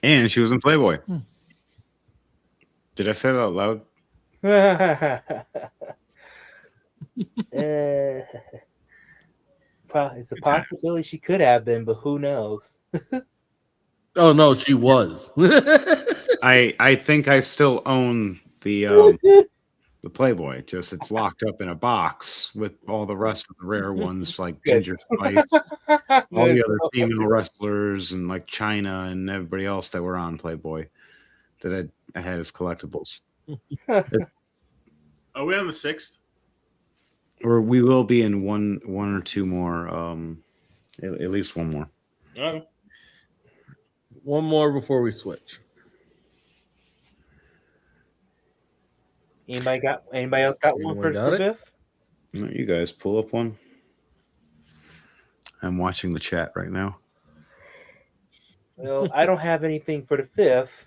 [SPEAKER 2] And she was in Playboy. Did I say that out loud?
[SPEAKER 4] It's a possibility she could have been, but who knows?
[SPEAKER 1] Oh no, she was.
[SPEAKER 2] I think I still own the Playboy. Just it's locked up in a box with all the rest of the rare ones like Ginger Spice, all the other female wrestlers, and like China and everybody else that were on Playboy that I had as collectibles.
[SPEAKER 3] Are we on the 6th?
[SPEAKER 2] Or we will be in one or two more, at least one more.
[SPEAKER 3] Okay.
[SPEAKER 1] One more before we switch.
[SPEAKER 4] Anybody else got one for
[SPEAKER 1] got it?
[SPEAKER 4] fifth?
[SPEAKER 2] No, you guys pull up one. I'm watching the chat right now.
[SPEAKER 4] Well, I don't have anything for the fifth.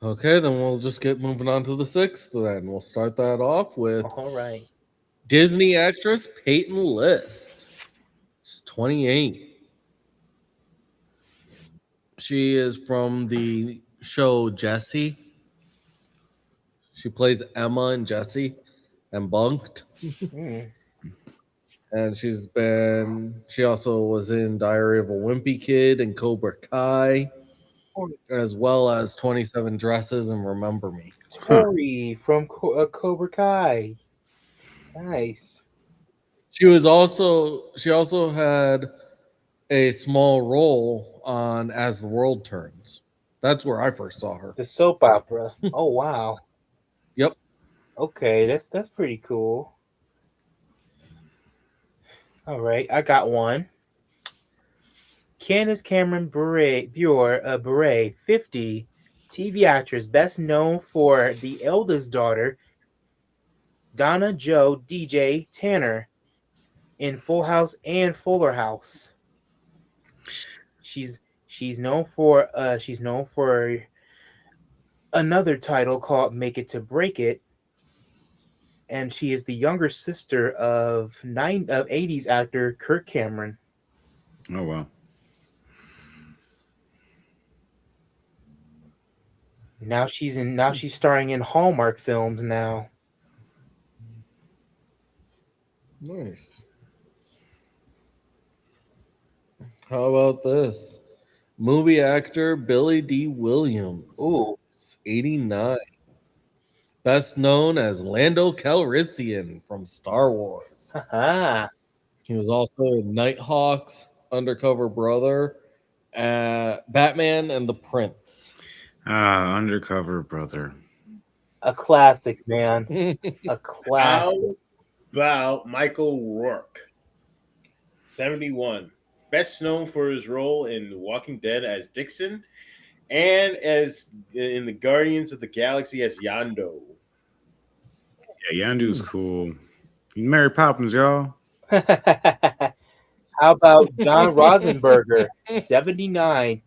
[SPEAKER 1] Okay, then we'll just get moving on to the 6th. Then we'll start that off with
[SPEAKER 4] All right.
[SPEAKER 1] Disney actress Peyton List. She's 28. She is from the show Jessie. She plays Emma and Jessie and Bunked. And she also was in Diary of a Wimpy Kid and Cobra Kai, as well as 27 Dresses and Remember Me.
[SPEAKER 4] Tori from Cobra Kai. Nice.
[SPEAKER 1] She also had a small role on As the World Turns. That's where I first saw her.
[SPEAKER 4] The soap opera. Oh wow.
[SPEAKER 1] Yep.
[SPEAKER 4] Okay, that's pretty cool. All right, I got one. Candace Cameron Bure, 50, TV actress, best known for the eldest daughter, Donna Jo DJ Tanner, in Full House and Fuller House. She's known for another title called Make It to Break It, and she is the younger sister of 80s actor Kirk Cameron.
[SPEAKER 2] Oh wow.
[SPEAKER 4] Now she's starring in Hallmark films now.
[SPEAKER 1] Nice. How about this? Movie actor Billy D. Williams.
[SPEAKER 4] Ooh.
[SPEAKER 1] 89. Best known as Lando Calrissian from Star Wars. He was also in Nighthawks, Undercover Brother, Batman, and The Prince.
[SPEAKER 2] Undercover Brother.
[SPEAKER 4] A classic, man. A classic.
[SPEAKER 3] How about Michael Rourke? 71. Best known for his role in The Walking Dead as Dixon and as in the Guardians of the Galaxy as Yondu.
[SPEAKER 2] Yeah, Yandu's cool. Mary Poppins, y'all.
[SPEAKER 4] How about John Rosenberger, 79,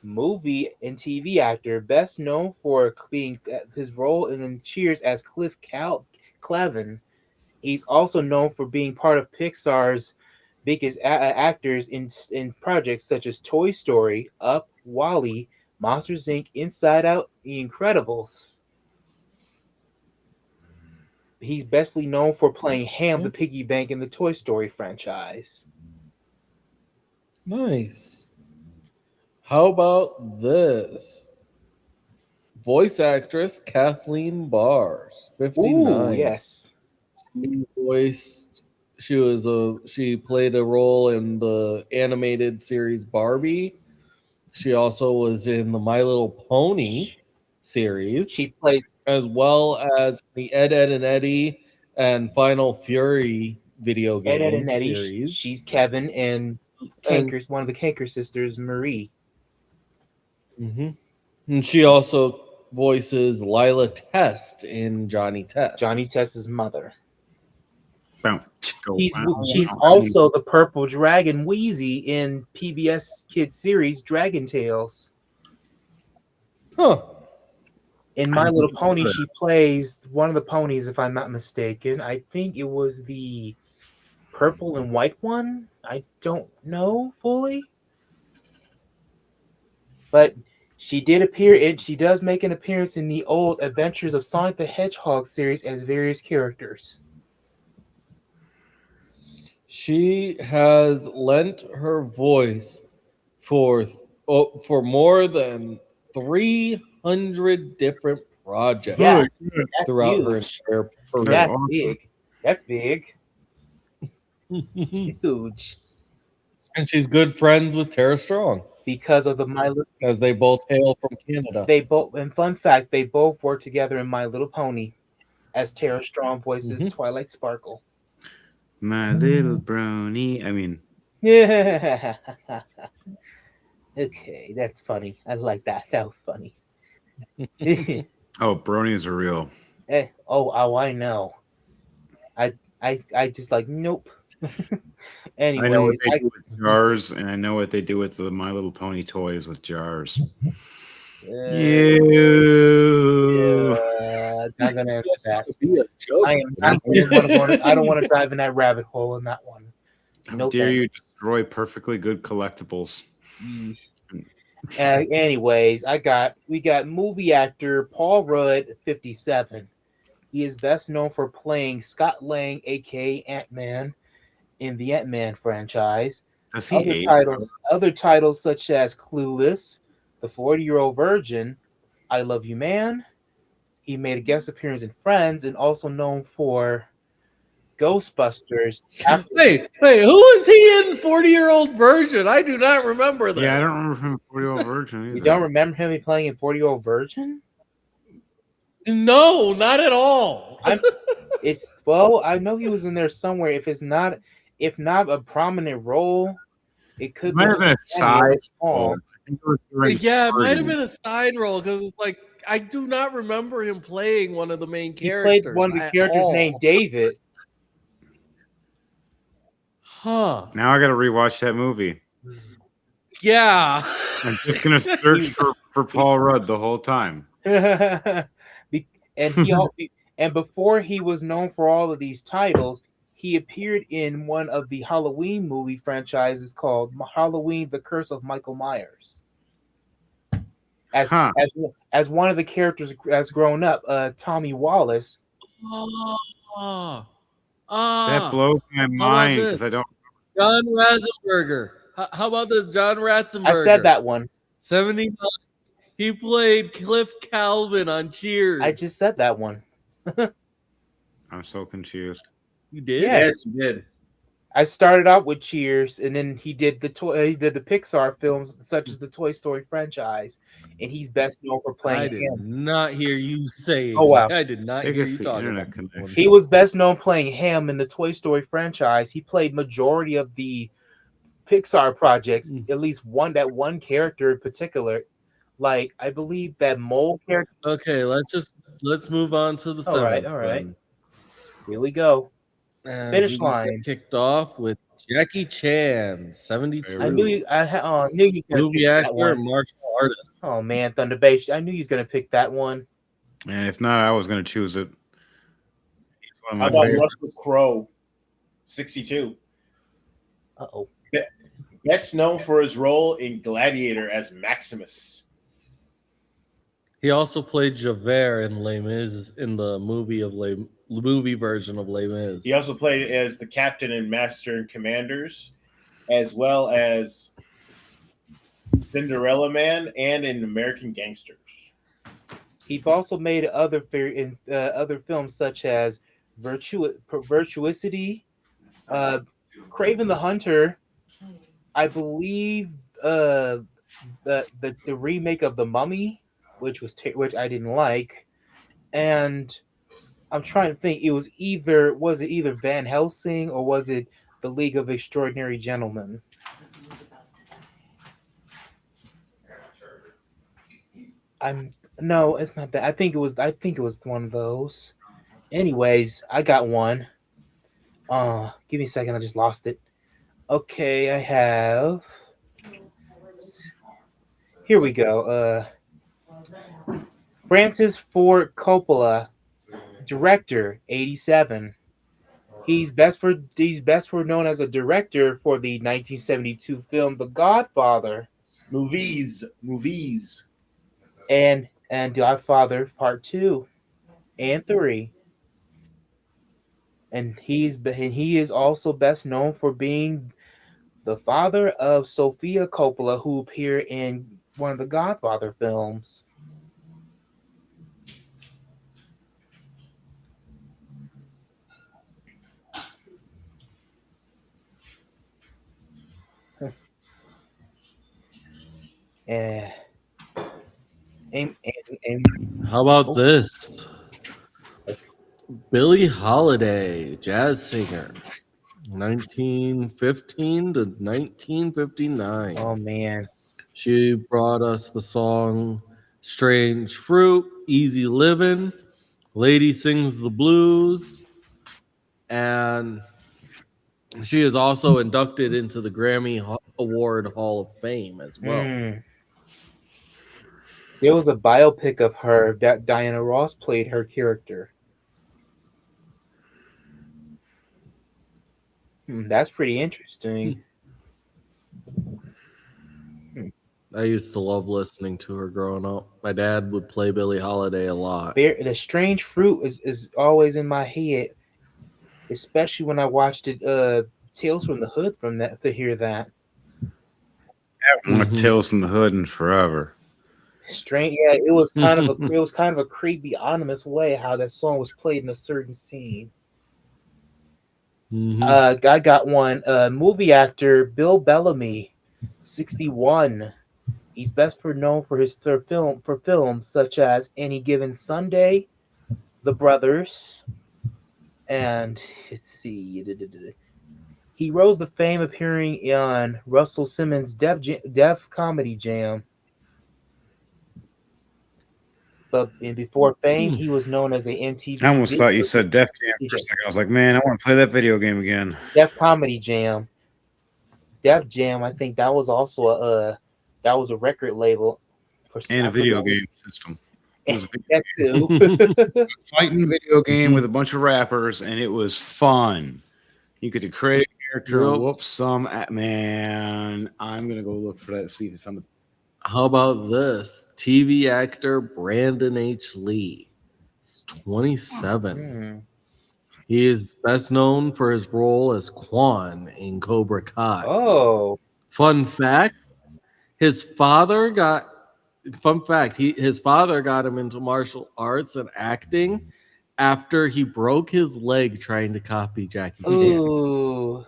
[SPEAKER 4] movie and TV actor, best known for being his role in Cheers as Cliff Clavin. He's also known for being part of Pixar's biggest actors in projects such as Toy Story, Up, WALL-E, Monsters Inc., Inside Out, The Incredibles. He's bestly known for playing Ham the piggy bank in the Toy Story franchise.
[SPEAKER 1] Nice. How about this? Voice actress Kathleen Bars, 59.
[SPEAKER 4] Ooh, yes.
[SPEAKER 1] She played a role in the animated series Barbie. She also was in the My Little Pony series.
[SPEAKER 4] She plays
[SPEAKER 1] as well as the Ed, and Eddie and Final Fury video game
[SPEAKER 4] Ed and Eddie.
[SPEAKER 1] series.
[SPEAKER 4] She's Kevin and Kanker, one of the Kanker sisters, Marie.
[SPEAKER 1] Mm-hmm. And she also voices Lila Test in Johnny Test.
[SPEAKER 4] Johnny Test's mother.
[SPEAKER 2] Boom.
[SPEAKER 4] She's also the purple dragon Wheezy in PBS Kids series Dragon Tales.
[SPEAKER 1] Huh.
[SPEAKER 4] In My Little Pony, she plays one of the ponies, if I'm not mistaken. I think it was the purple and white one. I don't know fully. But she did appear she does make an appearance in the old Adventures of Sonic the Hedgehog series as various characters.
[SPEAKER 1] She has lent her voice for more than 300 different projects throughout her entire career.
[SPEAKER 4] That's big. That's big. Huge.
[SPEAKER 1] And she's good friends with Tara Strong
[SPEAKER 4] because of the My Little,
[SPEAKER 1] as they both hail from Canada.
[SPEAKER 4] And fun fact, they both work together in My Little Pony, as Tara Strong voices Twilight Sparkle.
[SPEAKER 2] My little brony. I mean,
[SPEAKER 4] yeah. Okay, that's funny. I like that. That was funny.
[SPEAKER 2] oh, bronies are real.
[SPEAKER 4] I know. I just like nope. Anyways,
[SPEAKER 2] I know what they do with jars, and I know what they do with the My Little Pony toys with jars.
[SPEAKER 4] Yeah, not gonna answer that. I don't want to dive in that rabbit hole in that one.
[SPEAKER 2] How dare you destroy perfectly good collectibles?
[SPEAKER 4] Anyways, we got movie actor Paul Rudd, 57. He is best known for playing Scott Lang, aka Ant-Man, in the Ant-Man franchise. Other titles such as Clueless, The 40-Year-Old Virgin, I Love You Man. He made a guest appearance in Friends and also known for Ghostbusters. After
[SPEAKER 1] Wait, who was he in 40-year-old version? I do not remember this.
[SPEAKER 2] Yeah, I don't remember him 40-year-old virgin either.
[SPEAKER 4] you don't remember him playing in 40-Year-Old Virgin?
[SPEAKER 1] No, not at all.
[SPEAKER 4] I know he was in there somewhere. If not a prominent role, it could
[SPEAKER 2] Might have been a
[SPEAKER 4] just cameo
[SPEAKER 2] side
[SPEAKER 4] small.
[SPEAKER 2] role. I think it was during
[SPEAKER 1] Yeah, it might have
[SPEAKER 2] 30s.
[SPEAKER 1] been a side role because it's like I do not remember him playing one of the main
[SPEAKER 4] He
[SPEAKER 1] characters.
[SPEAKER 4] played one of the
[SPEAKER 1] at
[SPEAKER 4] characters
[SPEAKER 1] all.
[SPEAKER 4] named David.
[SPEAKER 1] Huh.
[SPEAKER 2] Now I got to rewatch that movie.
[SPEAKER 1] Yeah.
[SPEAKER 2] I'm just gonna search for Paul Rudd the whole time.
[SPEAKER 4] and before he was known for all of these titles, he appeared in one of the Halloween movie franchises called Halloween: The Curse of Michael Myers. As one of the characters as grown up, Tommy Wallace.
[SPEAKER 2] That blows my mind because I don't.
[SPEAKER 1] John Ratzenberger. How about this, John Ratzenberger?
[SPEAKER 4] I said that one.
[SPEAKER 1] 79. He played Cliff Calvin on Cheers.
[SPEAKER 4] I just said that one.
[SPEAKER 2] I'm so confused.
[SPEAKER 1] You did?
[SPEAKER 4] Yes,
[SPEAKER 3] you did.
[SPEAKER 4] I started out with Cheers, and then he did the Pixar films such as the Toy Story franchise, and he's best known for
[SPEAKER 1] I
[SPEAKER 4] playing
[SPEAKER 1] did
[SPEAKER 4] him.
[SPEAKER 1] not hear you say.
[SPEAKER 4] Oh, wow.
[SPEAKER 1] I did not
[SPEAKER 2] I
[SPEAKER 1] hear
[SPEAKER 2] guess
[SPEAKER 1] you
[SPEAKER 2] the
[SPEAKER 1] talking
[SPEAKER 2] internet
[SPEAKER 1] about
[SPEAKER 2] connection.
[SPEAKER 1] one.
[SPEAKER 4] He was best known playing Ham in the Toy Story franchise. He played majority of the Pixar projects, at least one character in particular. Like I believe that mole character.
[SPEAKER 1] Okay, let's move on to the
[SPEAKER 4] All right,
[SPEAKER 1] seventh.
[SPEAKER 4] all right.
[SPEAKER 1] then.
[SPEAKER 4] Here we go.
[SPEAKER 1] And
[SPEAKER 4] Finish
[SPEAKER 1] we get
[SPEAKER 4] line.
[SPEAKER 1] kicked off with Jackie Chan, 72.
[SPEAKER 4] I knew you. I knew you was gonna
[SPEAKER 1] Movie
[SPEAKER 4] pick that
[SPEAKER 1] actor
[SPEAKER 4] one.
[SPEAKER 1] and martial artist.
[SPEAKER 4] Oh man, Thunder Bay. I knew you was gonna pick that one.
[SPEAKER 2] And if not, I was gonna choose it. He's one
[SPEAKER 3] How
[SPEAKER 2] of my
[SPEAKER 3] about
[SPEAKER 2] favorites.
[SPEAKER 3] Russell Crowe, 62?
[SPEAKER 4] Uh-oh.
[SPEAKER 3] Best known for his role in Gladiator as Maximus.
[SPEAKER 1] He also played Javert in Les Mis in the movie version of Les Mis.
[SPEAKER 3] He also played as the captain in Master and Commanders, as well as Cinderella Man and in American Gangsters.
[SPEAKER 4] He's also made other films such as Virtuosity, Craven the Hunter. I believe the remake of The Mummy, which I didn't like, and I'm trying to think. Was it either Van Helsing or was it The League of Extraordinary Gentlemen? No, it's not that. I think it was one of those. Anyways, I got one. Give me a second. I just lost it. Okay, I have. Here we go. Francis Ford Coppola, director, 87. He's best for known as a director for the 1972 film The Godfather.
[SPEAKER 3] Movies.
[SPEAKER 4] And Godfather Part 2 and 3. And he is also best known for being the father of Sofia Coppola, who appeared in one of the Godfather films. And
[SPEAKER 1] How about this? Billie Holiday, jazz singer, 1915 to 1959.
[SPEAKER 4] oh man,
[SPEAKER 1] She brought us the song Strange Fruit, Easy Living, Lady Sings the Blues, and she is also inducted into the Grammy Award Hall of Fame as well.
[SPEAKER 4] There was a biopic of her that Diana Ross played her character. That's pretty interesting.
[SPEAKER 1] I used to love listening to her growing up. My dad would play Billie Holiday a lot.
[SPEAKER 4] The Strange Fruit is always in my head, especially when I watched it. Tales from the Hood from that to hear that.
[SPEAKER 2] One of Tales from the Hood in forever.
[SPEAKER 4] Strange, yeah, it was kind of a creepy, ominous way how that song was played in a certain scene. I got one. Movie actor Bill Bellamy, 61. He's best known for his films such as Any Given Sunday, The Brothers, and let's see. He rose to fame appearing on Russell Simmons' Def Comedy Jam. But before fame, he was known as a MTV.
[SPEAKER 2] I almost thought you said Def Jam for a second. I was like, man, I want to play that video game again.
[SPEAKER 4] Def Comedy Jam. Def Jam, I think that was also a record label
[SPEAKER 2] And a video game system. It was a
[SPEAKER 4] that too.
[SPEAKER 2] fighting video game with a bunch of rappers, and it was fun. You could create a character and whoop some. Man, I'm gonna go look for that. See if it's on the.
[SPEAKER 1] How about this? TV actor Brandon H. Lee. He's 27. He is best known for his role as Quan in Cobra Kai.
[SPEAKER 4] Oh.
[SPEAKER 1] Fun fact, his father got him into martial arts and acting after he broke his leg trying to copy Jackie Chan.
[SPEAKER 4] Ooh.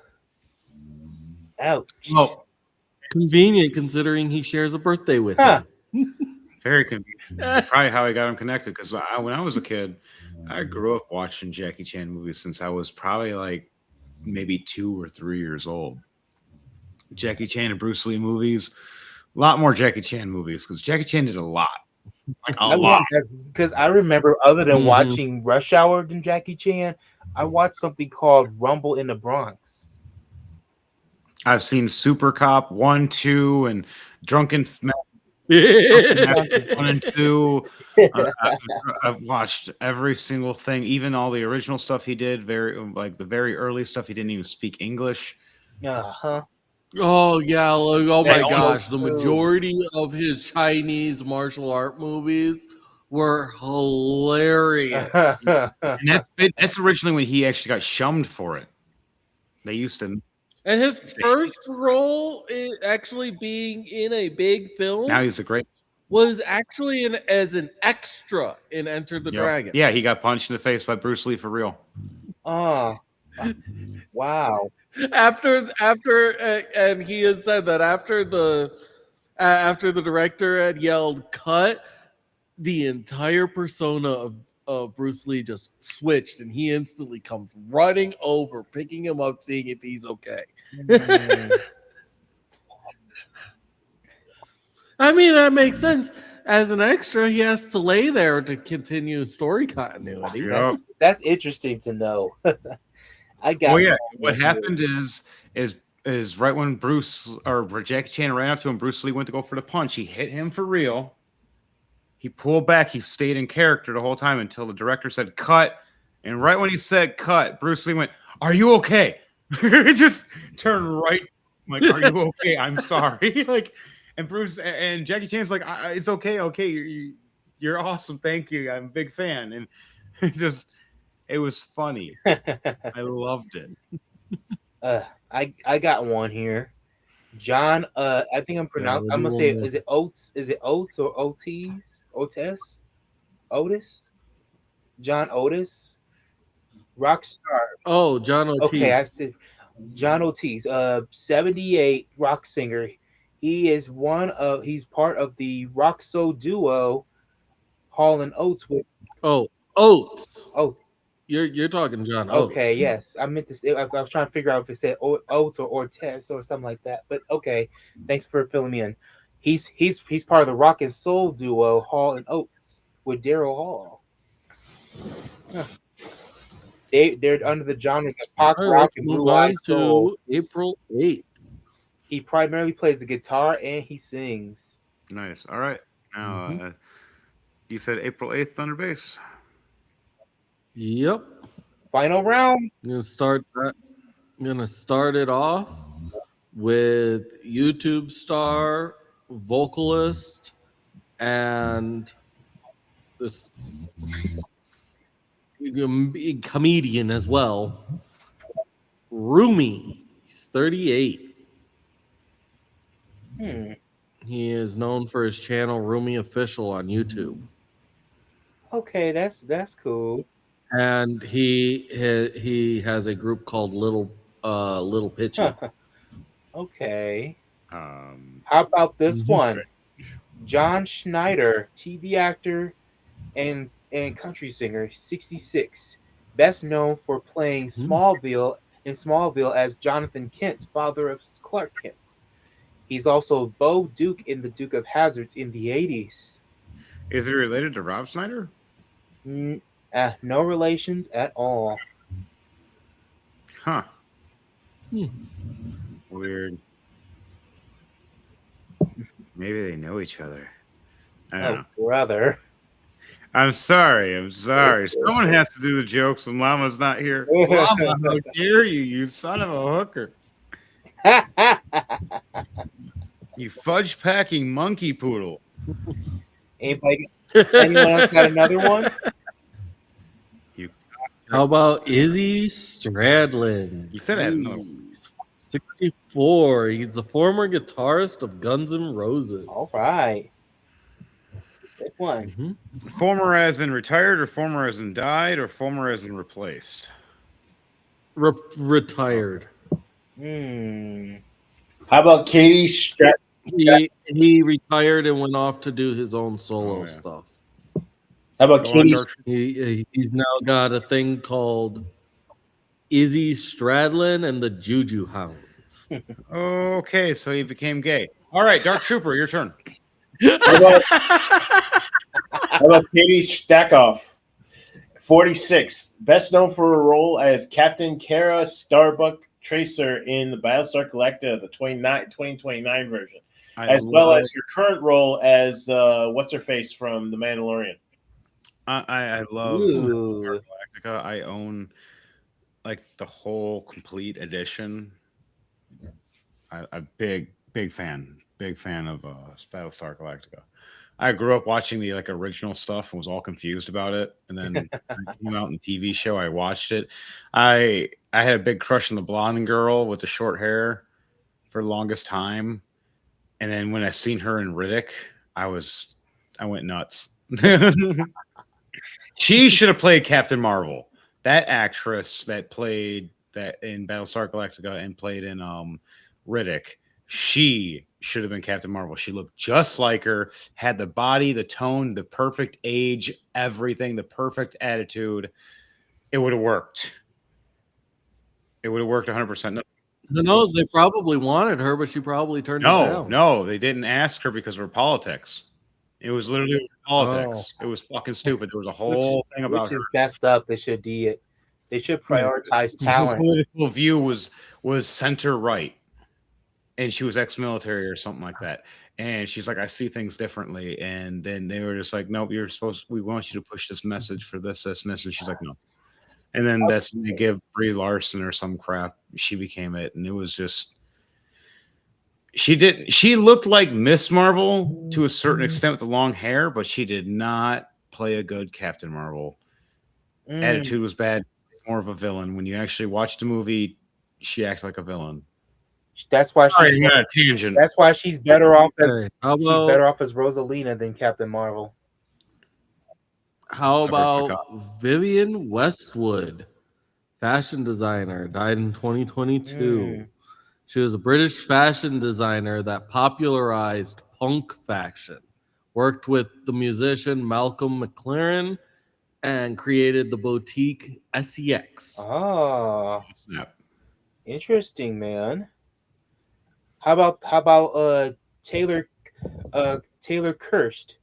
[SPEAKER 4] Ouch.
[SPEAKER 1] Oh, convenient considering he shares a birthday with him.
[SPEAKER 2] Very convenient. Probably how I got him connected, because when I was a kid, I grew up watching Jackie Chan movies since I was probably like maybe 2 or 3 years old. Jackie Chan and Bruce Lee movies, a lot more Jackie Chan movies, because Jackie Chan did a lot. Like a lot.
[SPEAKER 4] Because I remember, other than watching Rush Hour and Jackie Chan, I watched something called Rumble in the Bronx.
[SPEAKER 2] I've seen Super Cop 1, 2, and Drunken 1 and 2. I've watched every single thing, even all the original stuff he did. The very early stuff. He didn't even speak English.
[SPEAKER 1] Oh yeah, like, oh my
[SPEAKER 4] Yeah,
[SPEAKER 1] gosh, the
[SPEAKER 4] true.
[SPEAKER 1] majority of his Chinese martial art movies were hilarious.
[SPEAKER 2] And that's originally when he actually got shunned for it. They used to.
[SPEAKER 1] And his first role in actually being in a big film
[SPEAKER 2] Now he's a great.
[SPEAKER 1] was actually as an extra in Enter the Dragon.
[SPEAKER 2] Yeah, he got punched in the face by Bruce Lee for real.
[SPEAKER 4] Oh, wow.
[SPEAKER 1] After and he has said that after the director had yelled cut, the entire persona of Bruce Lee just switched, and he instantly comes running over, picking him up, seeing if he's okay. I mean, that makes sense. As an extra, he has to lay there to continue story continuity.
[SPEAKER 4] That's interesting to know. I got.
[SPEAKER 2] Oh yeah, what happened is right when Jackie Chan ran up to him, Bruce Lee went to go for the punch. He hit him for real. He pulled back. He stayed in character the whole time until the director said cut. And right when he said cut, Bruce Lee went, "Are you okay?" Just turned right. I'm like, "Are you okay? I'm sorry." And Jackie Chan's like, "It's okay. Okay, you're awesome. Thank you. I'm a big fan." And it was funny. I loved it.
[SPEAKER 4] I got one here. John, I think I'm pronouncing. I'm gonna say, is it Oates? Is it Oates or Otis? Otis? John Otis? Rockstar.
[SPEAKER 1] Oh, John Otis.
[SPEAKER 4] Okay, I said John Otis, 78 rock singer. He's part of the Roxo duo Hall and Oates with
[SPEAKER 1] Oates.
[SPEAKER 4] Oates.
[SPEAKER 1] You're talking John Oates.
[SPEAKER 4] Okay, yes. I meant to say, I was trying to figure out if it said Oates or Ortez or something like that. But okay, thanks for filling me in. He's part of the rock and soul duo Hall and Oates with Daryl Hall. Huh. They're under the genres of pop rock and blue-eyed soul.
[SPEAKER 1] April 8th.
[SPEAKER 4] He primarily plays the guitar and he sings.
[SPEAKER 2] Nice. All right. Now, you said April 8th, Thunder Bass.
[SPEAKER 1] Yep.
[SPEAKER 4] Final round.
[SPEAKER 1] I'm gonna start it off with YouTube star, vocalist, and this comedian as well. Rumi. He's 38. He is known for his channel Rumi Official on YouTube.
[SPEAKER 4] Okay, that's cool.
[SPEAKER 1] and he has a group called Little Pitchy.
[SPEAKER 4] Okay.
[SPEAKER 2] Um,
[SPEAKER 4] How about this
[SPEAKER 1] Mhm.
[SPEAKER 4] one? John Schneider, TV actor and country singer, 66, best known for playing Smallville as Jonathan Kent, father of Clark Kent. He's also Bo Duke in The Duke of Hazzards in the 80s.
[SPEAKER 2] is he related to Rob Schneider?
[SPEAKER 4] No relations at all.
[SPEAKER 2] Huh. Weird. Maybe they know each other. I don't know.
[SPEAKER 4] Brother.
[SPEAKER 2] I'm sorry. Someone has to do the jokes when Llama's not here. Llama, how dare you, you son of a hooker. You fudge packing monkey poodle.
[SPEAKER 4] Anyone else got another one?
[SPEAKER 1] How about Izzy Stradlin?
[SPEAKER 2] You said I had another one.
[SPEAKER 1] He's 64. He's the former guitarist of Guns N' Roses.
[SPEAKER 4] All right. Pick one.
[SPEAKER 2] Former as in retired, or former as in died, or former as in replaced?
[SPEAKER 1] Retired.
[SPEAKER 3] How about Katie Stratton?
[SPEAKER 1] He retired and went off to do his own solo stuff.
[SPEAKER 3] How about Katie?
[SPEAKER 1] He's now got a thing called Izzy Stradlin and the Juju Hounds.
[SPEAKER 2] Okay, so he became gay. All right, Dark Trooper, your turn.
[SPEAKER 3] How about Katie Stackoff, 46, best known for her role as Captain Kara Starbuck Tracer in the Battlestar Galactica, the 2029 version, as well as your current role as what's her face from The Mandalorian.
[SPEAKER 2] I love Battlestar Galactica. I own like the whole complete edition. I'm big fan of Battlestar Galactica. I grew up watching the original stuff and was all confused about it, and then when it came out in the TV show, I watched it. I had a big crush on the blonde girl with the short hair for the longest time, and then when I seen her in Riddick, I went nuts. She should have played Captain Marvel. That actress that played that in Battlestar Galactica and played in Riddick, she should have been Captain Marvel. She looked just like her, had the body, the tone, the perfect age, everything, the perfect attitude. It would have worked. It would have worked 100%.
[SPEAKER 1] Who knows? They probably wanted her, but she probably turned it down.
[SPEAKER 2] No, they didn't ask her because of her politics. It was literally politics. It was fucking stupid. There was a whole thing about
[SPEAKER 4] which
[SPEAKER 2] her.
[SPEAKER 4] is messed up. They should prioritize
[SPEAKER 2] Her
[SPEAKER 4] talent.
[SPEAKER 2] political view was center right, and she was ex-military or something like that. And she's like, I see things differently. And then they were just like, nope, we want you to push this message for this, and this. And she's like, no. And then that's when they give Brie Larson or some crap. She became it, and it was just. She looked like Miss Marvel to a certain extent with the long hair, but she did not play a good Captain Marvel. Attitude was bad, more of a villain. When you actually watch the movie, she acts like a villain.
[SPEAKER 4] That's why
[SPEAKER 2] she's a tangent.
[SPEAKER 4] That's why she's better off as
[SPEAKER 1] Okay, how
[SPEAKER 4] she's
[SPEAKER 1] about-
[SPEAKER 4] better off as Rosalina than Captain Marvel.
[SPEAKER 1] How about Vivian Westwood, fashion designer, died in 2022. She was a British fashion designer that popularized punk fashion, worked with the musician Malcolm McLaren, and created the boutique SEX.
[SPEAKER 4] Oh, interesting, man. How about Taylor Kirst?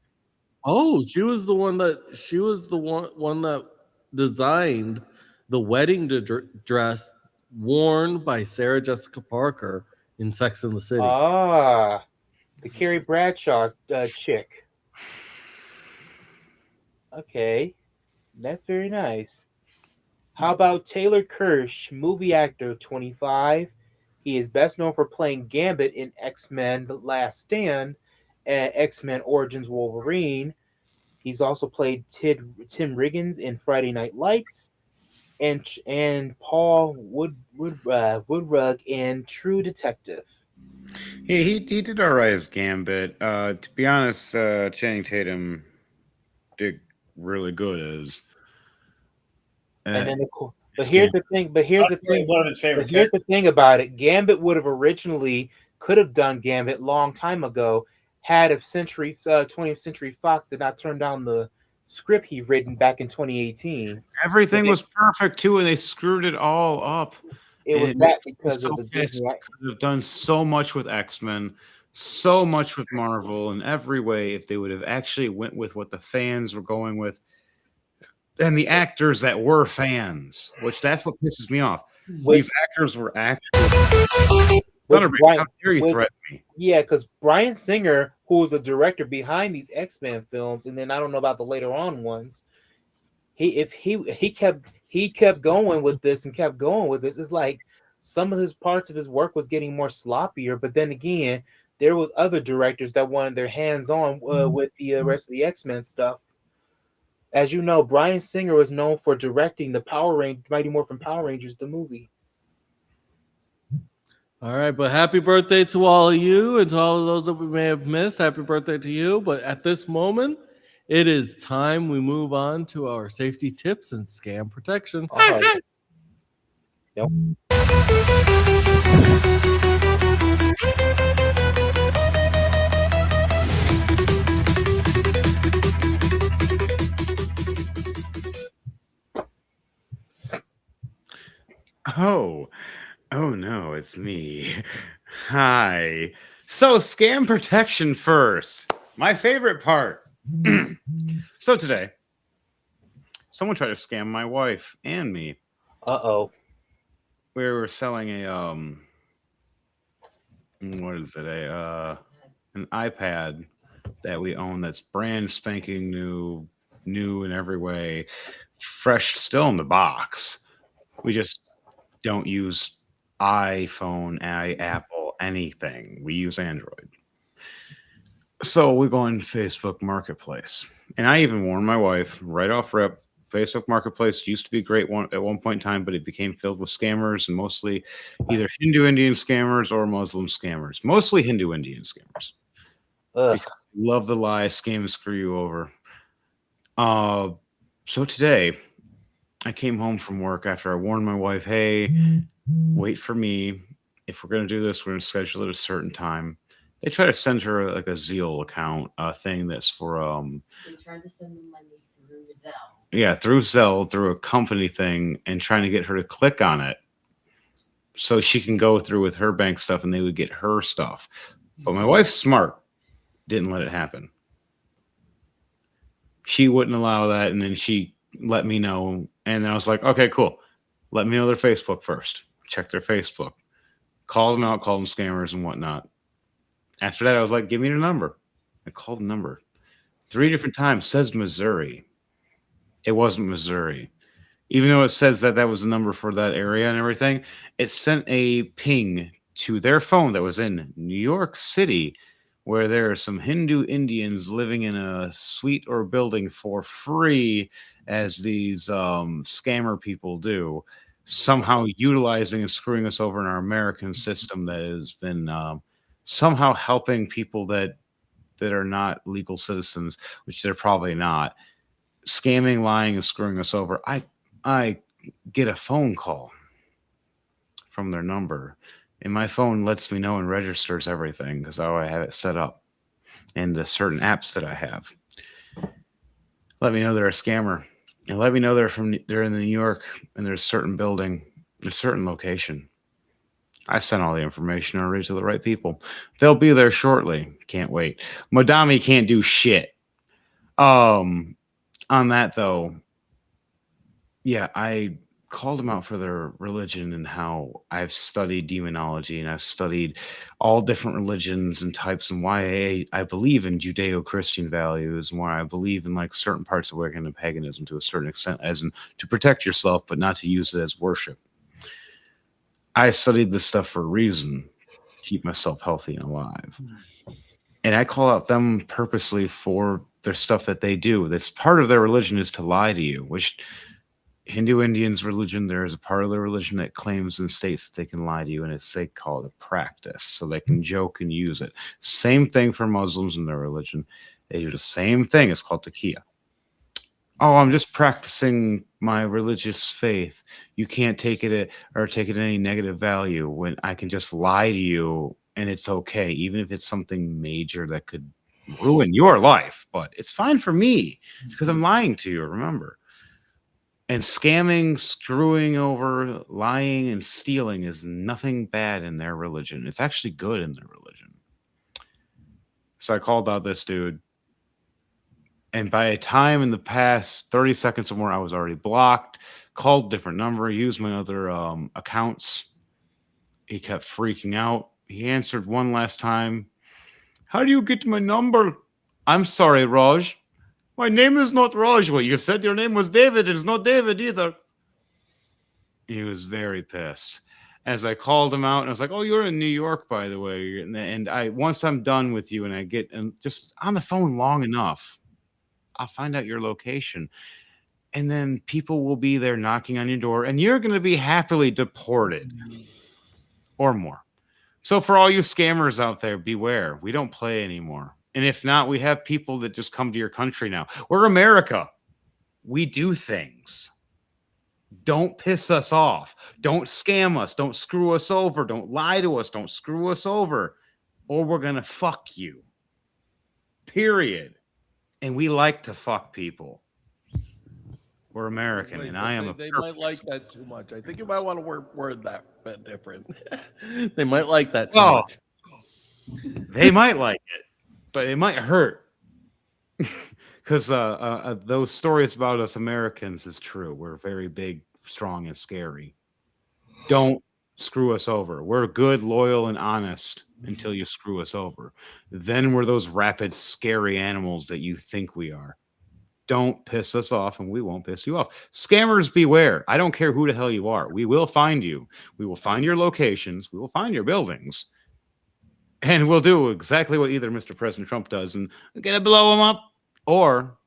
[SPEAKER 1] Oh, she was the one that designed the wedding dress worn by Sarah Jessica Parker in Sex and the City.
[SPEAKER 4] The Carrie Bradshaw chick. Okay, that's very nice. How about Taylor Kirsch, movie actor, 25. He is best known for playing Gambit in X-Men: The Last Stand and X-Men Origins Wolverine. He's also played Tim Riggins in Friday Night Lights and Paul Woodrug in True Detective.
[SPEAKER 2] Yeah, he did all right as Gambit. To be honest, Channing Tatum did really good
[SPEAKER 4] And then but here's the thing. But here's the thing.
[SPEAKER 3] One of his favorite
[SPEAKER 4] But here's the
[SPEAKER 3] characters.
[SPEAKER 4] thing about it. Gambit would have originally could have done Gambit long time ago, had if 20th Century Fox did not turn down the script he written back in 2018.
[SPEAKER 2] Everything was perfect too, and they screwed it all up.
[SPEAKER 4] It was
[SPEAKER 2] And
[SPEAKER 4] that because
[SPEAKER 2] so
[SPEAKER 4] of the
[SPEAKER 2] pissed.
[SPEAKER 4] Disney.
[SPEAKER 2] Could have done so much with X-Men, so much with Marvel in every way if they would have actually went with what the fans were going with and the actors that were fans, which that's what pisses me off. These actors were actually Thunderbird, how dare you threaten me?
[SPEAKER 4] Yeah, because Bryan Singer, who was the director behind these X-Men films, and then I don't know about the later on ones, he kept going with this and kept going with this. It's like some of his parts of his work was getting more sloppier, but then again, there was other directors that wanted their hands on with the rest of the X-Men stuff. As you know, Bryan Singer was known for directing the Mighty Morphin Power Rangers, the movie.
[SPEAKER 1] All right, but happy birthday to all of you and to all of those that we may have missed. Happy birthday to you. But at this moment, it is time we move on to our safety tips and scam protection.
[SPEAKER 4] Yep.
[SPEAKER 2] Oh no, it's me. Hi. So scam protection first. My favorite part. So today, someone tried to scam my wife and me.
[SPEAKER 4] Uh-oh.
[SPEAKER 2] We were selling a what is it? An iPad that we own that's brand spanking new in every way, fresh, still in the box. We just don't use iPhone, Apple, anything. We use Android. So we go on Facebook Marketplace. And I even warned my wife right off rip, Facebook Marketplace used to be great at one point in time, but it became filled with scammers and mostly either Hindu Indian scammers or Muslim scammers. Mostly Hindu Indian scammers. Love the lie, scam and screw you over. So today, I came home from work after I warned my wife, hey, wait for me. If we're going to do this, we're going to schedule it at a certain time. They try to send her like a Zeal account, thing that's for
[SPEAKER 12] They tried to send the money through Zelle.
[SPEAKER 2] Yeah, through Zelle, through a company thing, and trying to get her to click on it so she can go through with her bank stuff and they would get her stuff. But my wife's smart, didn't let it happen. She wouldn't allow that, and then she let me know, and then I was like, okay, cool. Let me know their Facebook first. Check their Facebook. Call them out, call them scammers and whatnot. After that, I was like, give me your number. I called the number 3 different times. Says Missouri. It wasn't Missouri. Even though it says that that was the number for that area and everything, it sent a ping to their phone that was in New York City, where there are some Hindu Indians living in a suite or building for free, as these scammer people do, somehow utilizing and screwing us over in our American system that has been somehow helping people that are not legal citizens, which they're probably not, scamming, lying, and screwing us over. I get a phone call from their number, and my phone lets me know and registers everything because I have it set up, and the certain apps that I have let me know they're a scammer, and let me know they're in New York and there's a certain building, a certain location. I sent all the information already to the right people. They'll be there shortly. Can't wait. Madami can't do shit. On that though, yeah, I called them out for their religion and how I've studied demonology and I've studied all different religions and types and why I believe in Judeo-Christian values and why I believe in like certain parts of Wiccan and paganism to a certain extent, as in to protect yourself, but not to use it as worship. I studied this stuff for a reason, keep myself healthy and alive. And I call out them purposely for their stuff that they do. That's part of their religion is to lie to you, which Hindu Indians religion, there is a part of their religion that claims and states that they can lie to you, and they call it a practice, so they can joke and use it. Same thing for Muslims in their religion. They do the same thing. It's called taqiyya. Oh, I'm just practicing my religious faith. You can't take it take it any negative value when I can just lie to you and it's okay, even if it's something major that could ruin your life. But it's fine for me because I'm lying to you, remember. And scamming, screwing over, lying, and stealing is nothing bad in their religion. It's actually good in their religion. So I called out this dude. And by a time in the past 30 seconds or more, I was already blocked, called a different number, used my other accounts. He kept freaking out. He answered one last time. How do you get my number? I'm sorry, Raj. My name is not Raj. Well, you said your name was David. It's not David either. He was very pissed. As I called him out, and I was like, "Oh, you're in New York, by the way." And I once I'm done with you, and I get just on the phone long enough, I'll find out your location. And then people will be there knocking on your door, and you're going to be happily deported or more. So for all you scammers out there, beware. We don't play anymore. And if not, we have people that just come to your country now. We're America. We do things. Don't piss us off. Don't scam us. Don't screw us over. Don't lie to us. Don't screw us over. Or we're going to fuck you. Period. And we like to fuck people. We're American, and I am
[SPEAKER 1] They might like that too much. I think you might want to word that bit different. They might like that too much.
[SPEAKER 2] They might like it, but it might hurt. Because those stories about us Americans is true. We're very big, strong, and scary. Don't screw us over. We're good, loyal, and honest until you screw us over. Then we're those rapid, scary animals that you think we are. Don't piss us off, and we won't piss you off. Scammers, beware. I don't care who the hell you are. We will find you. We will find your locations. We will find your buildings. And we'll do exactly what either Mr. President Trump does and gonna blow them up, or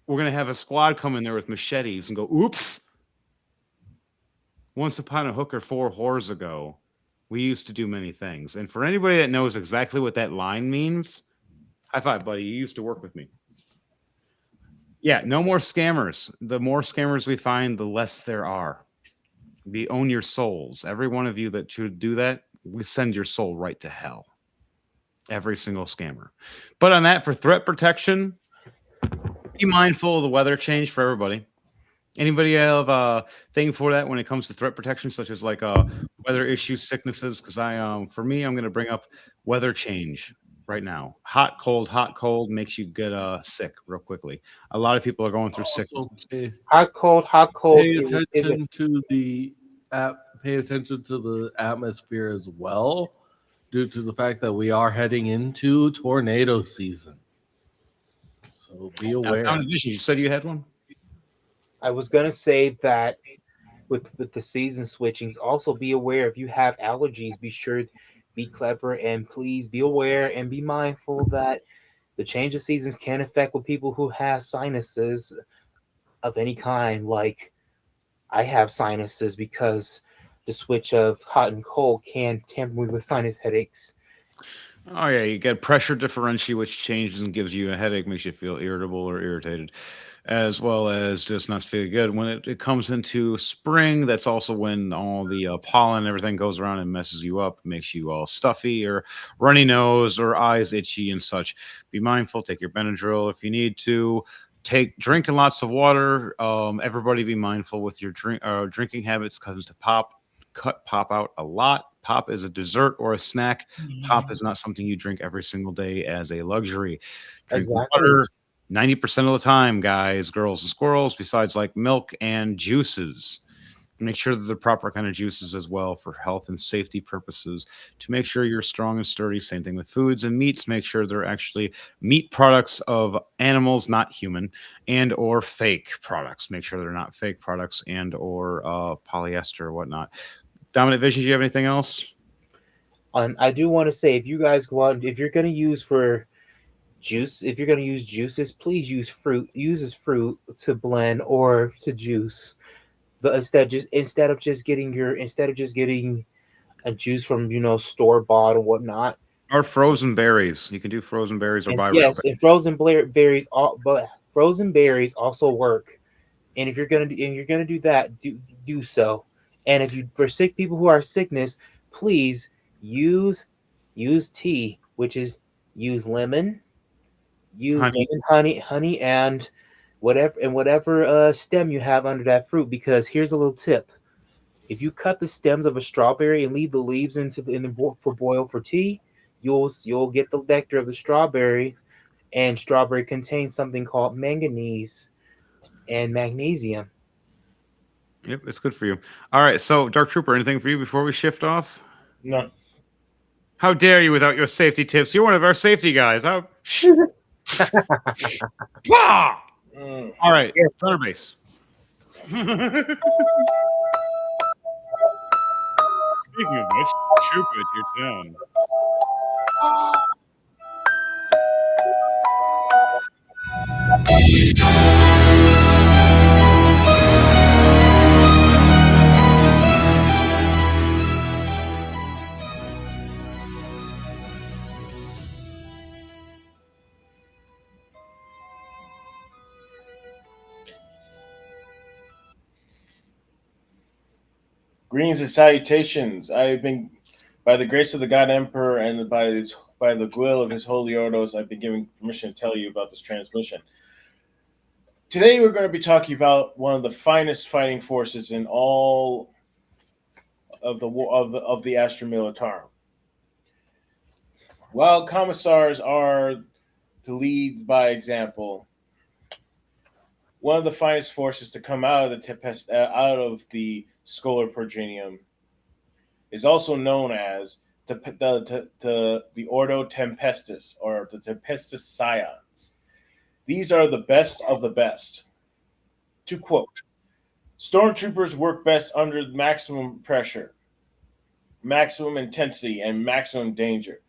[SPEAKER 2] we're going to have a squad come in there with machetes and go, oops. Once upon a hooker 4 whores ago, we used to do many things. And for anybody that knows exactly what that line means, high five, buddy. You used to work with me. Yeah, no more scammers. The more scammers we find, the less there are. We own your souls. Every one of you that should do that, we send your soul right to hell. Every single scammer. But on that, for threat protection, be mindful of the weather change for everybody. Anybody have a thing for that when it comes to threat protection, such as like weather issues, sicknesses? Because for me, I'm going to bring up weather change right now. Hot, cold makes you get sick real quickly. A lot of people are going through sickness.
[SPEAKER 4] Hot, cold.
[SPEAKER 1] Pay attention to the atmosphere as well, due to the fact that we are heading into tornado season. So be aware.
[SPEAKER 2] You said you had one?
[SPEAKER 4] I was going to say that with the season switchings, also be aware if you have allergies, be sure to be clever and please be aware and be mindful that the change of seasons can affect with people who have sinuses of any kind. Like I have sinuses because the switch of hot and cold can temper me with sinus headaches.
[SPEAKER 2] Oh, yeah. You get pressure differential, which changes and gives you a headache, makes you feel irritable or irritated, as well as just not feel good. When it comes into spring, that's also when all the pollen and everything goes around and messes you up, makes you all stuffy or runny nose or eyes itchy and such. Be mindful. Take your Benadryl if you need to. Drinking lots of water. Everybody be mindful with your drinking habits because to cut pop out a lot. Pop is a dessert or a snack. Pop is not something you drink every single day as a luxury. Drink water 90% of the time, guys, girls, and squirrels, besides like milk and juices. Make sure that the proper kind of juices as well for health and safety purposes to make sure you're strong and sturdy. Same thing with foods and meats. Make sure they're actually meat products of animals, not human, and or fake products. Make sure they're not fake products and or polyester or whatnot. Dominant Vision, do you have anything else?
[SPEAKER 4] I do want to say, if you guys go out, if you're going to use for juice, if you're going to use juices, please use fruit. Use fruit to blend or to juice. But instead of just getting a juice from store bought or whatnot,
[SPEAKER 2] or frozen berries. You can do frozen berries or buy
[SPEAKER 4] and frozen berries. frozen berries also work. And if you're gonna do that, do so. And if you, for sick people who are sickness, please use tea, which is use lemon, honey, and whatever stem you have under that fruit. Because here's a little tip: if you cut the stems of a strawberry and leave the leaves for boil for tea, you'll get the nectar of the strawberry, and strawberry contains something called manganese and magnesium.
[SPEAKER 2] Yep, it's good for you. All right, so Dark Trooper, anything for you before we shift off?
[SPEAKER 3] No.
[SPEAKER 2] How dare you without your safety tips? You're one of our safety guys. How? Pah! All right, Thunder Base. Speaking of which, Trooper, it's your turn.
[SPEAKER 3] Greetings and salutations. I have been, by the grace of the God Emperor and by the will of his holy orders, I've been given permission to tell you about this transmission. Today we're going to be talking about one of the finest fighting forces in all of the Astra Militarum. While commissars are to lead by example, one of the finest forces to come out of the Scholar Progenium is also known as the Ordo Tempestus, or the Tempestus Scions. These are the best of the best. To quote, stormtroopers work best under maximum pressure, maximum intensity, and maximum danger.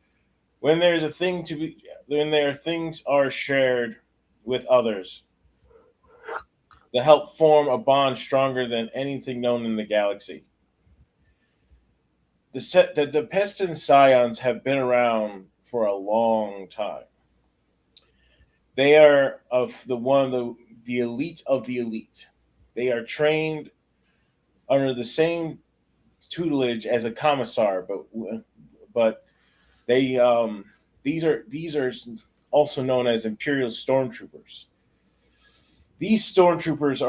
[SPEAKER 3] When their things are shared with others, to help form a bond stronger than anything known in the galaxy. The Pestin Scions have been around for a long time. They are of the elite of the elite. They are trained under the same tutelage as a commissar, but these are also known as Imperial Stormtroopers. These stormtroopers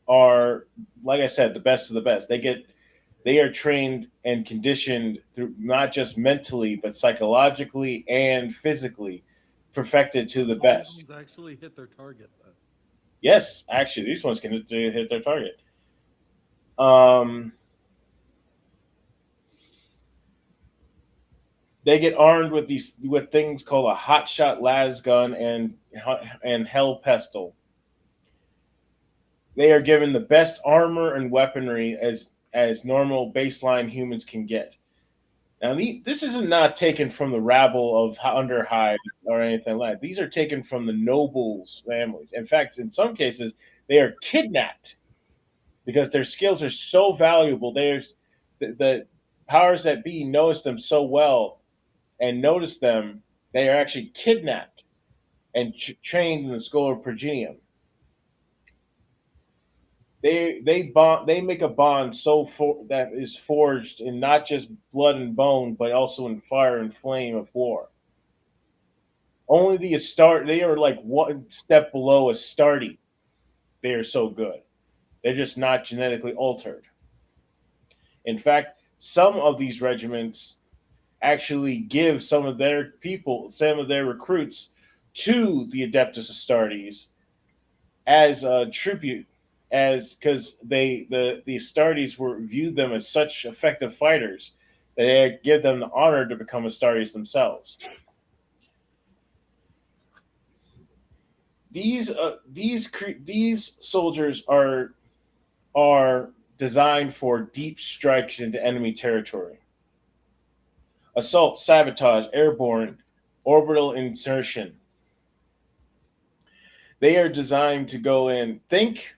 [SPEAKER 3] are, like I said, the best of the best. They are trained and conditioned through not just mentally, but psychologically and physically, perfected to the best.
[SPEAKER 1] Actually hit their target. Though.
[SPEAKER 3] Yes, actually, these ones can hit their target. They get armed with things called a hotshot las gun and hell pistol. They are given the best armor and weaponry as normal baseline humans can get. Now, this is not taken from the rabble of Underhide or anything like that. These are taken from the nobles' families. In fact, in some cases, they are kidnapped because their skills are so valuable. The powers that be notice them so well and notice them, they are actually kidnapped and trained in the Scholar Progenium. They make a bond that is forged in not just blood and bone, but also in fire and flame of war. Only they are like one step below Astarte. They are so good. They're just not genetically altered. In fact, some of these regiments actually give some of their recruits to the Adeptus Astartes as a tribute, because the Astartes viewed them as such effective fighters that they give them the honor to become Astartes themselves. These soldiers are designed for deep strikes into enemy territory. Assault, sabotage, airborne, orbital insertion. They are designed to go in. Think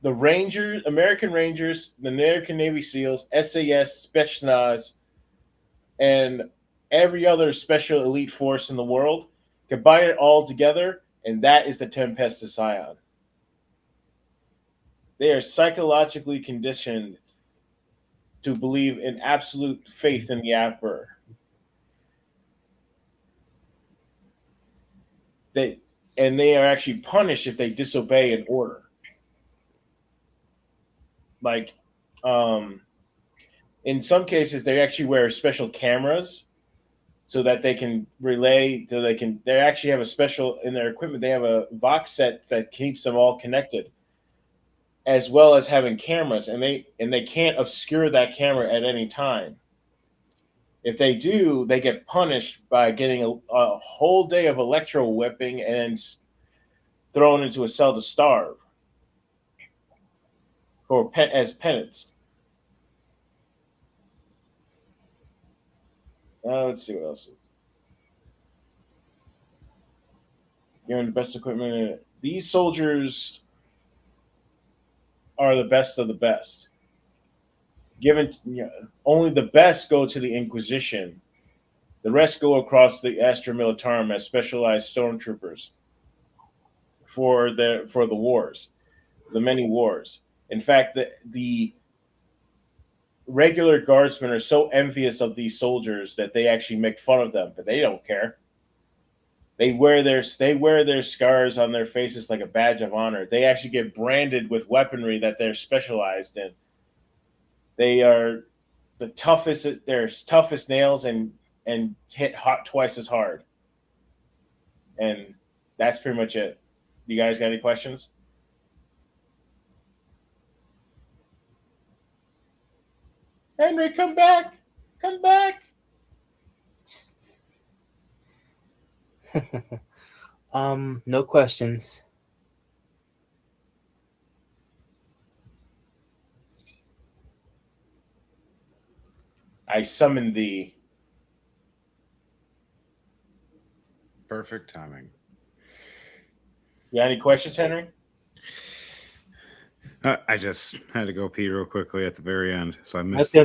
[SPEAKER 3] the Rangers, American Rangers, the American Navy SEALs, SAS, Spetsnaz, and every other special elite force in the world. Combine it all together, and that is the Tempest Scion. They are psychologically conditioned to believe in absolute faith in the Emperor. They are actually punished if they disobey an order. Like, in some cases, they actually wear special cameras so that they can relay. So they actually have a special in their equipment. They have a Vox set that keeps them all connected, as well as having cameras, and they can't obscure that camera at any time. If they do, they get punished by getting a whole day of electro whipping and thrown into a cell to starve as penance. Let's see what else is. Given the best equipment, these soldiers are the best of the best. Only the best go to the Inquisition. The rest go across the Astra Militarum as specialized stormtroopers for the wars, the many wars. In fact, the regular guardsmen are so envious of these soldiers that they actually make fun of them, but they don't care. They wear their scars on their faces like a badge of honor. They actually get branded with weaponry that they're specialized in. They are the toughest. They're tough as nails and hit hot twice as hard. And that's pretty much it. You guys got any questions? Henry, come back! Come back!
[SPEAKER 4] No questions.
[SPEAKER 3] I summon thee.
[SPEAKER 2] Perfect timing.
[SPEAKER 3] You got any questions, Henry?
[SPEAKER 2] I just had to go pee real quickly at the very end, so I missed.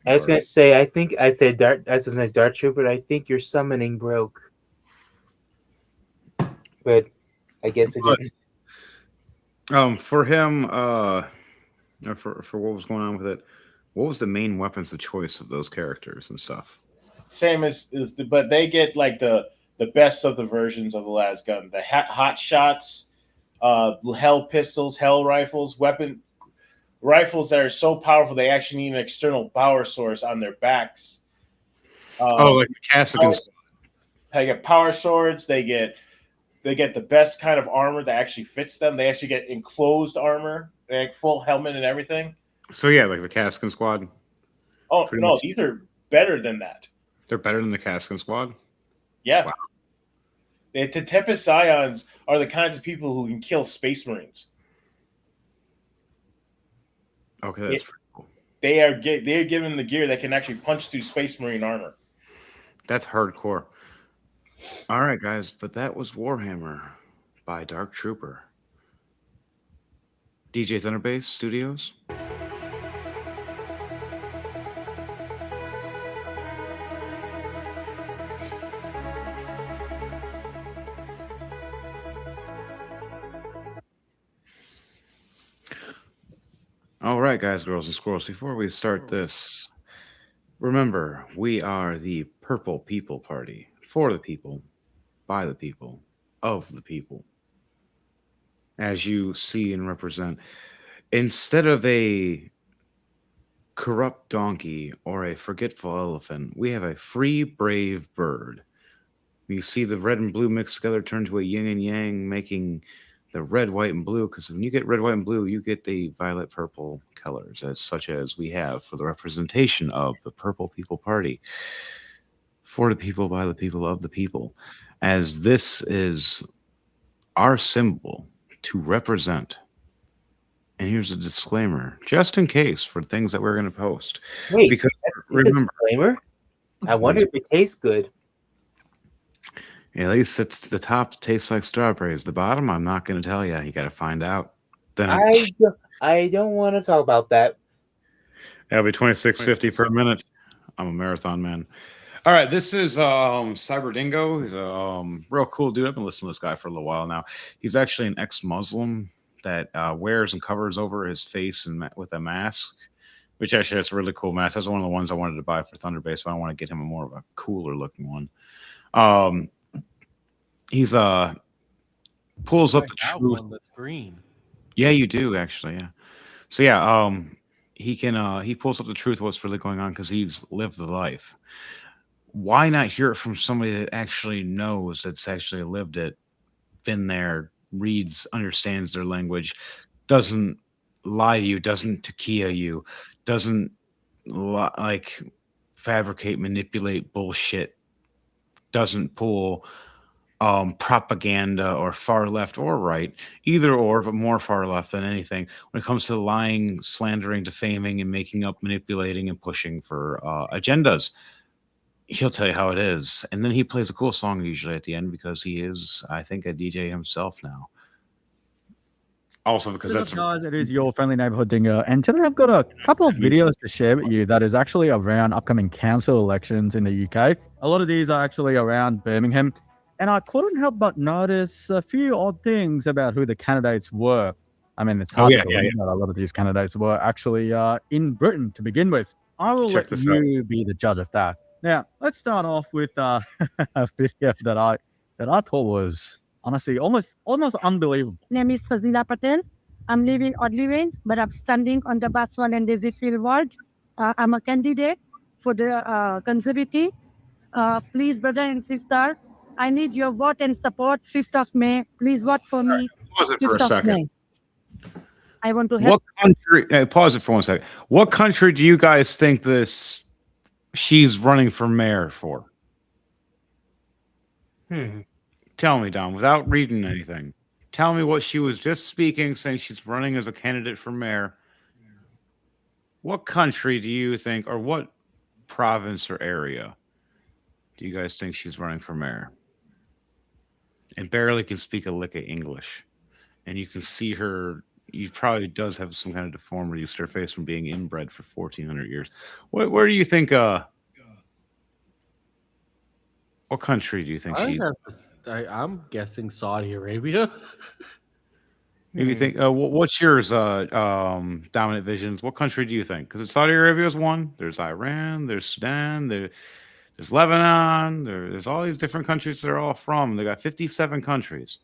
[SPEAKER 4] I was gonna say. I think I said Dart. I was gonna say Dart Trooper. I think your summoning broke, but I guess it didn't.
[SPEAKER 2] For him, for what was going on with it, what was the main weapons of choice of those characters and stuff?
[SPEAKER 3] Same as, but they get like the best of the versions of the last gun. The hot shots, hell pistols, hell rifles, rifles that are so powerful they actually need an external power source on their backs.
[SPEAKER 2] Like the Kassakan.
[SPEAKER 3] They get power swords. They get the best kind of armor that actually fits them. They actually get enclosed armor, like full helmet and everything.
[SPEAKER 2] So yeah, like the Kassakan Squad.
[SPEAKER 3] Oh
[SPEAKER 2] Pretty
[SPEAKER 3] no,
[SPEAKER 2] much.
[SPEAKER 3] these are better than that.
[SPEAKER 2] They're better than the Kassakan Squad.
[SPEAKER 3] Yeah.
[SPEAKER 2] Wow.
[SPEAKER 3] The Tempest Scions are the kinds of people who can kill Space Marines.
[SPEAKER 2] Okay, that's pretty cool.
[SPEAKER 3] They are given the gear that can actually punch through Space Marine armor.
[SPEAKER 2] That's hardcore. All right, guys, but that was Warhammer by Dark Trooper. DJ Thunderbase Studios. All right, guys, girls, and squirrels, before we start this, remember, we are the Purple People Party. For the people, by the people, of the people. As you see and represent, instead of a corrupt donkey or a forgetful elephant, we have a free, brave bird. You see the red and blue mixed together turn to a yin and yang, making the red, white, and blue, because when you get red, white, and blue, you get the violet, purple colors, such as we have for the representation of the Purple People Party. For the people, by the people, of the people. As this is our symbol to represent. And here's a disclaimer, just in case, for things that we're going to post.
[SPEAKER 4] Wait,
[SPEAKER 2] because
[SPEAKER 4] remember, disclaimer? I wonder if it tastes good.
[SPEAKER 2] At least it's the top tastes like strawberries. The bottom, I'm not going to tell you. You got to find out. Then
[SPEAKER 4] I don't want to talk about that.
[SPEAKER 2] That'll be $26.50 per minute. I'm a marathon man. All right, this is Cyber Dingo. He's a real cool dude. I've been listening to this guy for a little while now. He's actually an ex-Muslim that wears and covers over his face and with a mask, which actually is a really cool mask. That's one of the ones I wanted to buy for Thunderbase, so I want to get him a more of a cooler looking one. He's pulls up the
[SPEAKER 1] That
[SPEAKER 2] truth.
[SPEAKER 1] one that's green.
[SPEAKER 2] Yeah, you do actually. Yeah. So yeah, he pulls up the truth of what's really going on because he's lived the life. Why not hear it from somebody that actually knows, that's actually lived it, been there, reads, understands their language, doesn't lie to you, doesn't takia you, doesn't like fabricate, manipulate bullshit, doesn't pull propaganda or far left or right, either or, but more far left than anything when it comes to lying, slandering, defaming, and making up, manipulating, and pushing for agendas. He'll tell you how it is, and then he plays a cool song usually at the end because he is, I think, a DJ himself now. Also, because
[SPEAKER 13] What's
[SPEAKER 2] that's
[SPEAKER 13] up, guys, it is your friendly neighborhood Dingo, and today I've got a couple of videos to share with you that is actually around upcoming council elections in the UK. A lot of these are actually around Birmingham, and I couldn't help but notice a few odd things about who the candidates were. I mean, it's hard to believe that a lot of these candidates were actually in Britain to begin with. I will let you be the judge of that. Now, let's start off with a video that I thought was honestly almost unbelievable.
[SPEAKER 14] Name is Fazila Patel. I'm living Audley Range, but I'm standing on the Batswan and Daisyfield ward. I'm a candidate for the Conservative. Please, brother and sister, I need your vote and support. 5th of May, please vote for me.
[SPEAKER 2] Pause it for a
[SPEAKER 14] 5th of
[SPEAKER 2] second.
[SPEAKER 14] May. I want to help.
[SPEAKER 2] What country? Pause it for 1 second. What country do you guys think she's running for mayor for? Tell me, Dom, without reading anything. Tell me what she was just speaking, saying she's running as a candidate for mayor. What country do you think, or what province or area do you guys think she's running for mayor? And barely can speak a lick of English. And you can see her, you probably does have some kind of deformity to her face from being inbred for 1,400 years. Where do you think, what country do you think she's?
[SPEAKER 1] I'm guessing Saudi Arabia.
[SPEAKER 2] Maybe think. What's yours, Dominant Visions? What country do you think? Because Saudi Arabia is one. There's Iran. There's Sudan. There's Lebanon. There's all these different countries they're all from. They got 57 countries.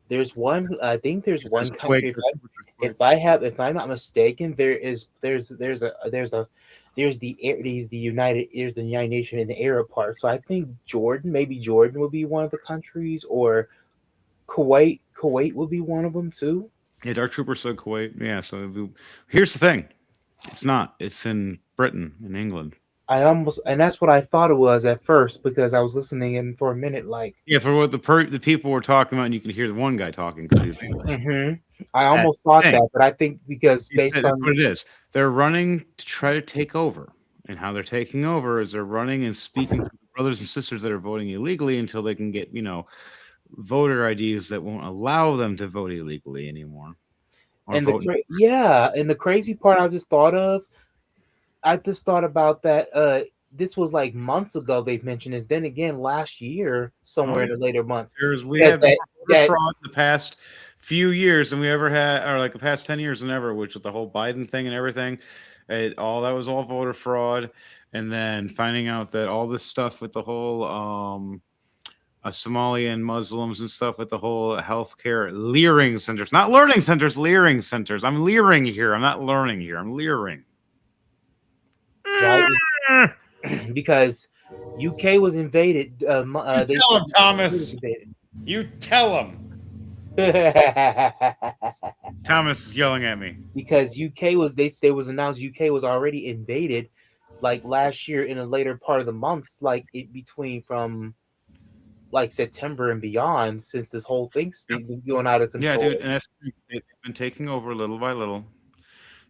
[SPEAKER 4] There's one. I think there's one country. If I'm not mistaken, there's the United Nation in the Arab part. So I think maybe Jordan would be one of the countries, or Kuwait would be one of them too.
[SPEAKER 2] Yeah, Dark Trooper said Kuwait. Yeah, so here's the thing. It's not. It's in Britain, in England.
[SPEAKER 4] And that's what I thought it was at first, because I was listening in for a minute, like.
[SPEAKER 2] Yeah, for what the people were talking about, and you can hear the one guy talking.
[SPEAKER 4] I almost thought that, but I think because based on
[SPEAKER 2] what it is, they're running to try to take over, and how they're taking over is they're running and speaking to the brothers and sisters that are voting illegally until they can get voter IDs that won't allow them to vote illegally anymore.
[SPEAKER 4] And the crazy part I just thought about that. This was like months ago. They've mentioned this. Then again, last year, somewhere in the later months,
[SPEAKER 2] we have more fraud in the past few years than we ever had, or like the past 10 years than ever. Which with the whole Biden thing and everything, that was all voter fraud. And then finding out that all this stuff with the whole Somalian Muslims and stuff with the whole healthcare leering centers, not learning centers, leering centers. I'm leering here. I'm not learning here. I'm leering.
[SPEAKER 4] Right? Because UK was invaded.
[SPEAKER 2] Tell him, Thomas. You tell him. Thomas is yelling at me
[SPEAKER 4] because UK was was announced UK was already invaded, like last year in a later part of the months, like between from like September and beyond, since this whole thing's been going out of control.
[SPEAKER 2] Yeah, dude, and they've been taking over little by little.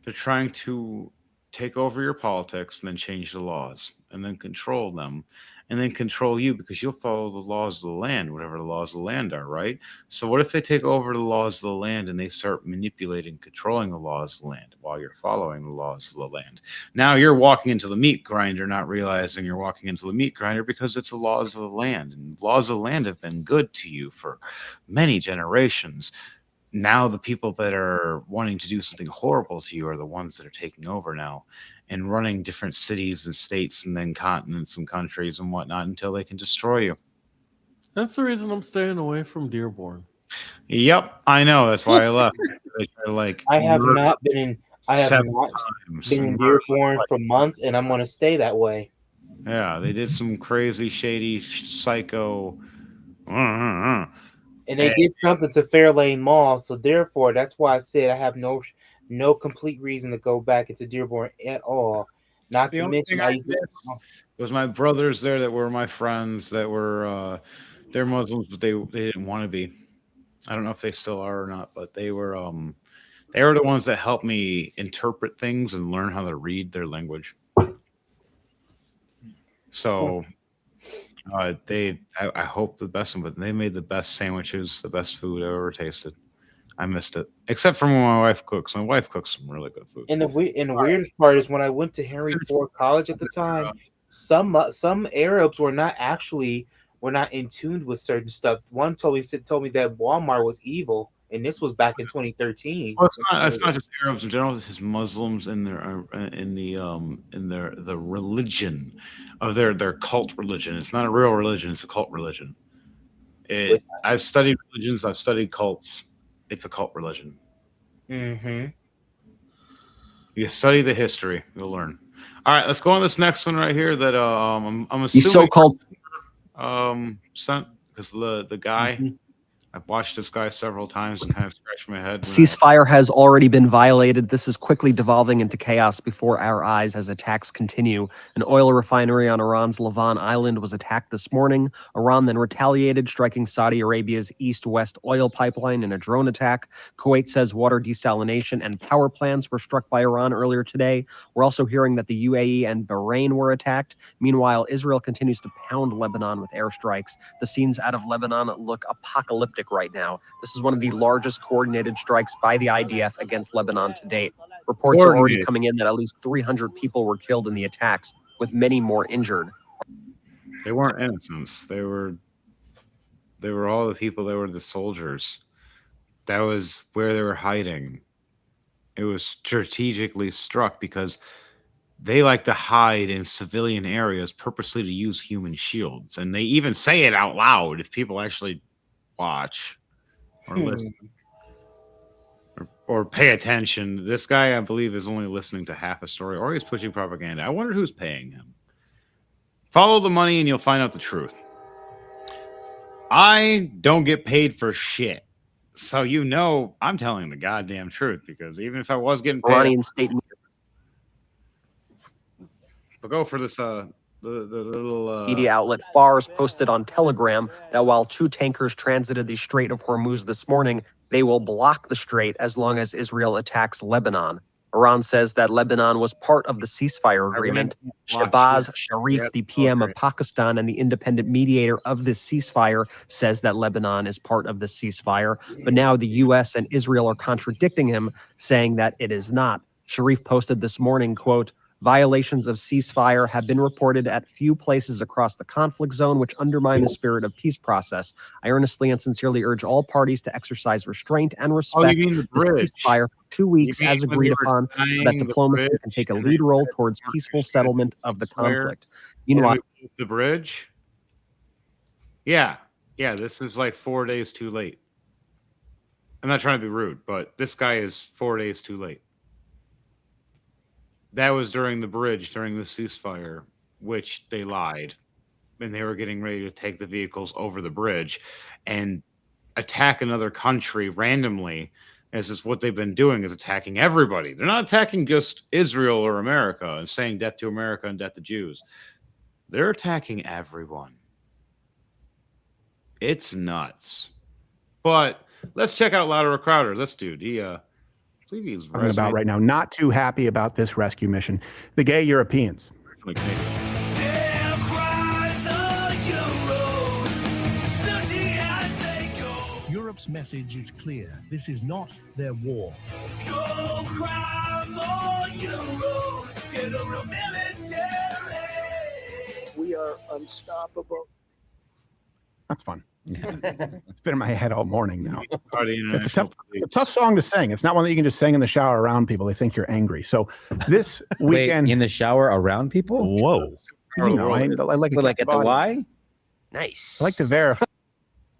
[SPEAKER 2] They're trying to take over your politics and then change the laws and then control them. and then control you because you'll follow the laws of the land, whatever the laws of the land are, right? So what if they take over the laws of the land and they start manipulating, controlling the laws of the land while you're following the laws of the land? Now you're walking into the meat grinder, not realizing you're walking into the meat grinder because it's the laws of the land. And laws of the land have been good to you for many generations. Now the people that are wanting to do something horrible to you are the ones that are taking over now and running different cities and states and then continents and countries and whatnot until they can destroy you.
[SPEAKER 1] That's the reason I'm staying away from Dearborn.
[SPEAKER 2] Yep, I know. That's why I left. Like
[SPEAKER 4] I have not been in Dearborn for months, and I'm going to stay that way.
[SPEAKER 2] Yeah, they did some crazy, shady, psycho.
[SPEAKER 4] And they did something to Fairlane Mall, so therefore, that's why I said I have no complete reason to go back into Dearborn at all. Not
[SPEAKER 2] The
[SPEAKER 4] to
[SPEAKER 2] only
[SPEAKER 4] mention,
[SPEAKER 2] thing I did was my brothers there that were my friends that were they're Muslims, but they didn't want to be. I don't know if they still are or not, but they were the ones that helped me interpret things and learn how to read their language. So I hope the best of them, but they made the best sandwiches, the best food I ever tasted. I missed it, except for when my wife cooks. My wife cooks some really good food.
[SPEAKER 4] And the weirdest part is when I went to Henry Ford College at the time, some Arabs were not in tune with certain stuff. One told me that Walmart was evil, and this was back in 2013.
[SPEAKER 2] Well, it's not just Arabs in general. This is Muslims in their the religion of their cult religion. It's not a real religion; it's a cult religion. I've studied religions. I've studied cults. It's a cult religion.
[SPEAKER 4] Mm-hmm.
[SPEAKER 2] You study the history, you'll learn. All right, let's go on this next one right here. That I'm assuming
[SPEAKER 15] He's so-called
[SPEAKER 2] sent because the guy. I've watched this guy several times and kind of scratched my head.
[SPEAKER 15] ceasefire has already been violated. This is quickly devolving into chaos before our eyes as attacks continue. An oil refinery on Iran's Lavon Island was attacked this morning. Iran then retaliated, striking Saudi Arabia's east-west oil pipeline in a drone attack. Kuwait says water desalination and power plants were struck by Iran earlier today. We're also hearing that the UAE and Bahrain were attacked. Meanwhile, Israel continues to pound Lebanon with airstrikes. The scenes out of Lebanon look apocalyptic right now. This is one of the largest coordinated strikes by the IDF against Lebanon to date. Reports are already coming in that at least 300 people were killed in the attacks, with many more injured.
[SPEAKER 2] They weren't innocents. They were all the people that were the soldiers. That was where they were hiding. It was strategically struck because they like to hide in civilian areas purposely to use human shields. And they even say it out loud if people actually watch or listen or pay attention. This guy, I believe, is only listening to half a story, or he's pushing propaganda. I wonder who's paying him. Follow the money and you'll find out the truth. I don't get paid for shit. So I'm telling the goddamn truth, because even if I was getting paid,
[SPEAKER 15] Iranian state
[SPEAKER 2] but go for this the little
[SPEAKER 15] media outlet Fars posted on Telegram that while 2 tankers transited the Strait of Hormuz this morning, they will block the strait as long as Israel attacks Lebanon. Iran says that Lebanon was part of the ceasefire agreement. Shahbaz Sharif, the PM of Pakistan and the independent mediator of this ceasefire, says that Lebanon is part of the ceasefire. But now the U.S. and Israel are contradicting him, saying that it is not. Sharif posted this morning, quote, "Violations of ceasefire have been reported at few places across the conflict zone, which undermine the spirit of peace process. I earnestly and sincerely urge all parties to exercise restraint and respect the ceasefire for 2 weeks as agreed upon, so that diplomacy can take a lead role towards peaceful settlement of the conflict." Meanwhile,
[SPEAKER 2] the bridge. Yeah, this is like 4 days too late. I'm not trying to be rude, but this guy is 4 days too late. That was during the bridge, during the ceasefire, which they lied. And they were getting ready to take the vehicles over the bridge and attack another country randomly, as is what they've been doing, is attacking everybody. They're not attacking just Israel or America and saying death to America and death to Jews. They're attacking everyone. It's nuts. But let's check out Louder Crowder. This dude, he's
[SPEAKER 8] about right now. Not too happy about this rescue mission. The gay Europeans.
[SPEAKER 11] They'll cry the
[SPEAKER 16] Trump's message is clear. This is not their war.
[SPEAKER 11] Go cry more euros. Get a real military.
[SPEAKER 8] We are unstoppable. That's fun. It's been in my head all morning now. It's a tough song to sing. It's not one that you can just sing in the shower around people. They think you're angry. So this weekend,
[SPEAKER 17] in the shower around people.
[SPEAKER 8] Whoa! You know, I like
[SPEAKER 17] But like at the Y.
[SPEAKER 6] Nice.
[SPEAKER 8] I like to verify.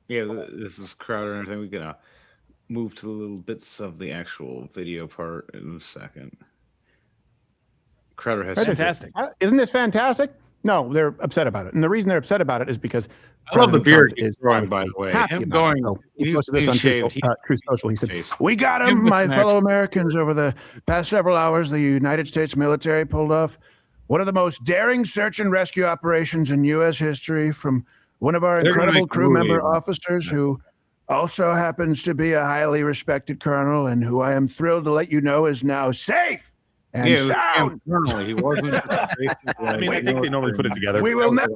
[SPEAKER 2] Yeah, this is Crowder and everything. We're gonna move to the little bits of the actual video part in a second. Crowder has
[SPEAKER 8] Fantastic. Isn't this fantastic? No, they're upset about it, and the reason they're upset about it is because
[SPEAKER 2] I love the
[SPEAKER 8] President
[SPEAKER 2] beard
[SPEAKER 8] Trump
[SPEAKER 2] he's
[SPEAKER 8] is
[SPEAKER 2] growing, by the way.
[SPEAKER 8] happy
[SPEAKER 2] Him
[SPEAKER 8] about it.
[SPEAKER 2] going,
[SPEAKER 8] So he
[SPEAKER 2] he's
[SPEAKER 8] posted this on
[SPEAKER 2] clean shaved.
[SPEAKER 8] Truth Social. He said,
[SPEAKER 2] Face.
[SPEAKER 8] "We got him,
[SPEAKER 2] Him
[SPEAKER 8] my
[SPEAKER 2] with an
[SPEAKER 8] fellow Americans. Over the past several hours, the United States military pulled off one of the most daring search and rescue operations in U.S. history from one of our
[SPEAKER 2] They're gonna
[SPEAKER 8] incredible
[SPEAKER 2] make a
[SPEAKER 8] crew
[SPEAKER 2] movie
[SPEAKER 8] member
[SPEAKER 2] about it.
[SPEAKER 8] officers who also happens to be a highly respected colonel and who I am thrilled to let you know is now safe and
[SPEAKER 2] Yeah, it was
[SPEAKER 8] sound."
[SPEAKER 2] internally. He wasn't.
[SPEAKER 18] I mean, I think they normally put it together.
[SPEAKER 8] We will never.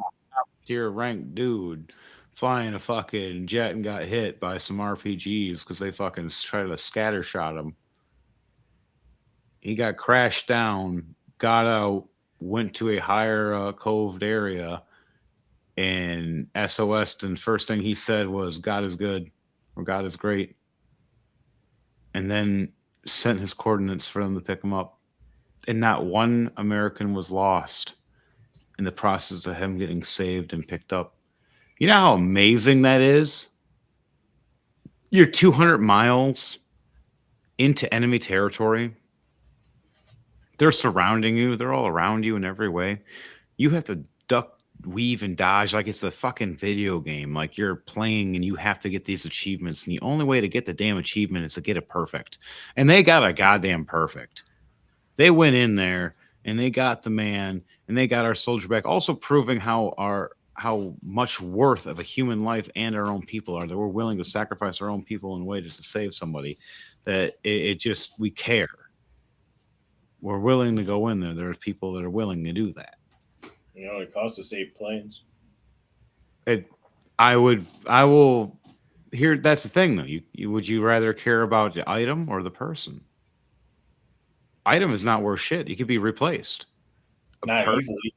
[SPEAKER 2] Tier ranked dude flying a fucking jet and got hit by some RPGs because they fucking tried to scatter shot him. He got crashed down, got out, went to a higher coved area, and SOS'd. And first thing he said was, "God is good," or "God is great," and then sent his coordinates for them to pick him up. And not one American was lost in the process of him getting saved and picked up. You know how amazing that is? You're 200 miles into enemy territory. They're surrounding you. They're all around you in every way. You have to duck, weave, and dodge like it's a fucking video game. Like you're playing and you have to get these achievements. And the only way to get the damn achievement is to get it perfect. And they got a goddamn perfect. They went in there and they got the man and they got our soldier back, also proving how much worth of a human life and our own people are, that we're willing to sacrifice our own people in a way just to save somebody, that it just, we care. We're willing to go in there. There are people that are willing to do that.
[SPEAKER 3] You know what it costs to save planes?
[SPEAKER 2] I will here. That's the thing though. Would you rather care about the item or the person? Item is not worth shit. You could be replaced.
[SPEAKER 3] Not easily.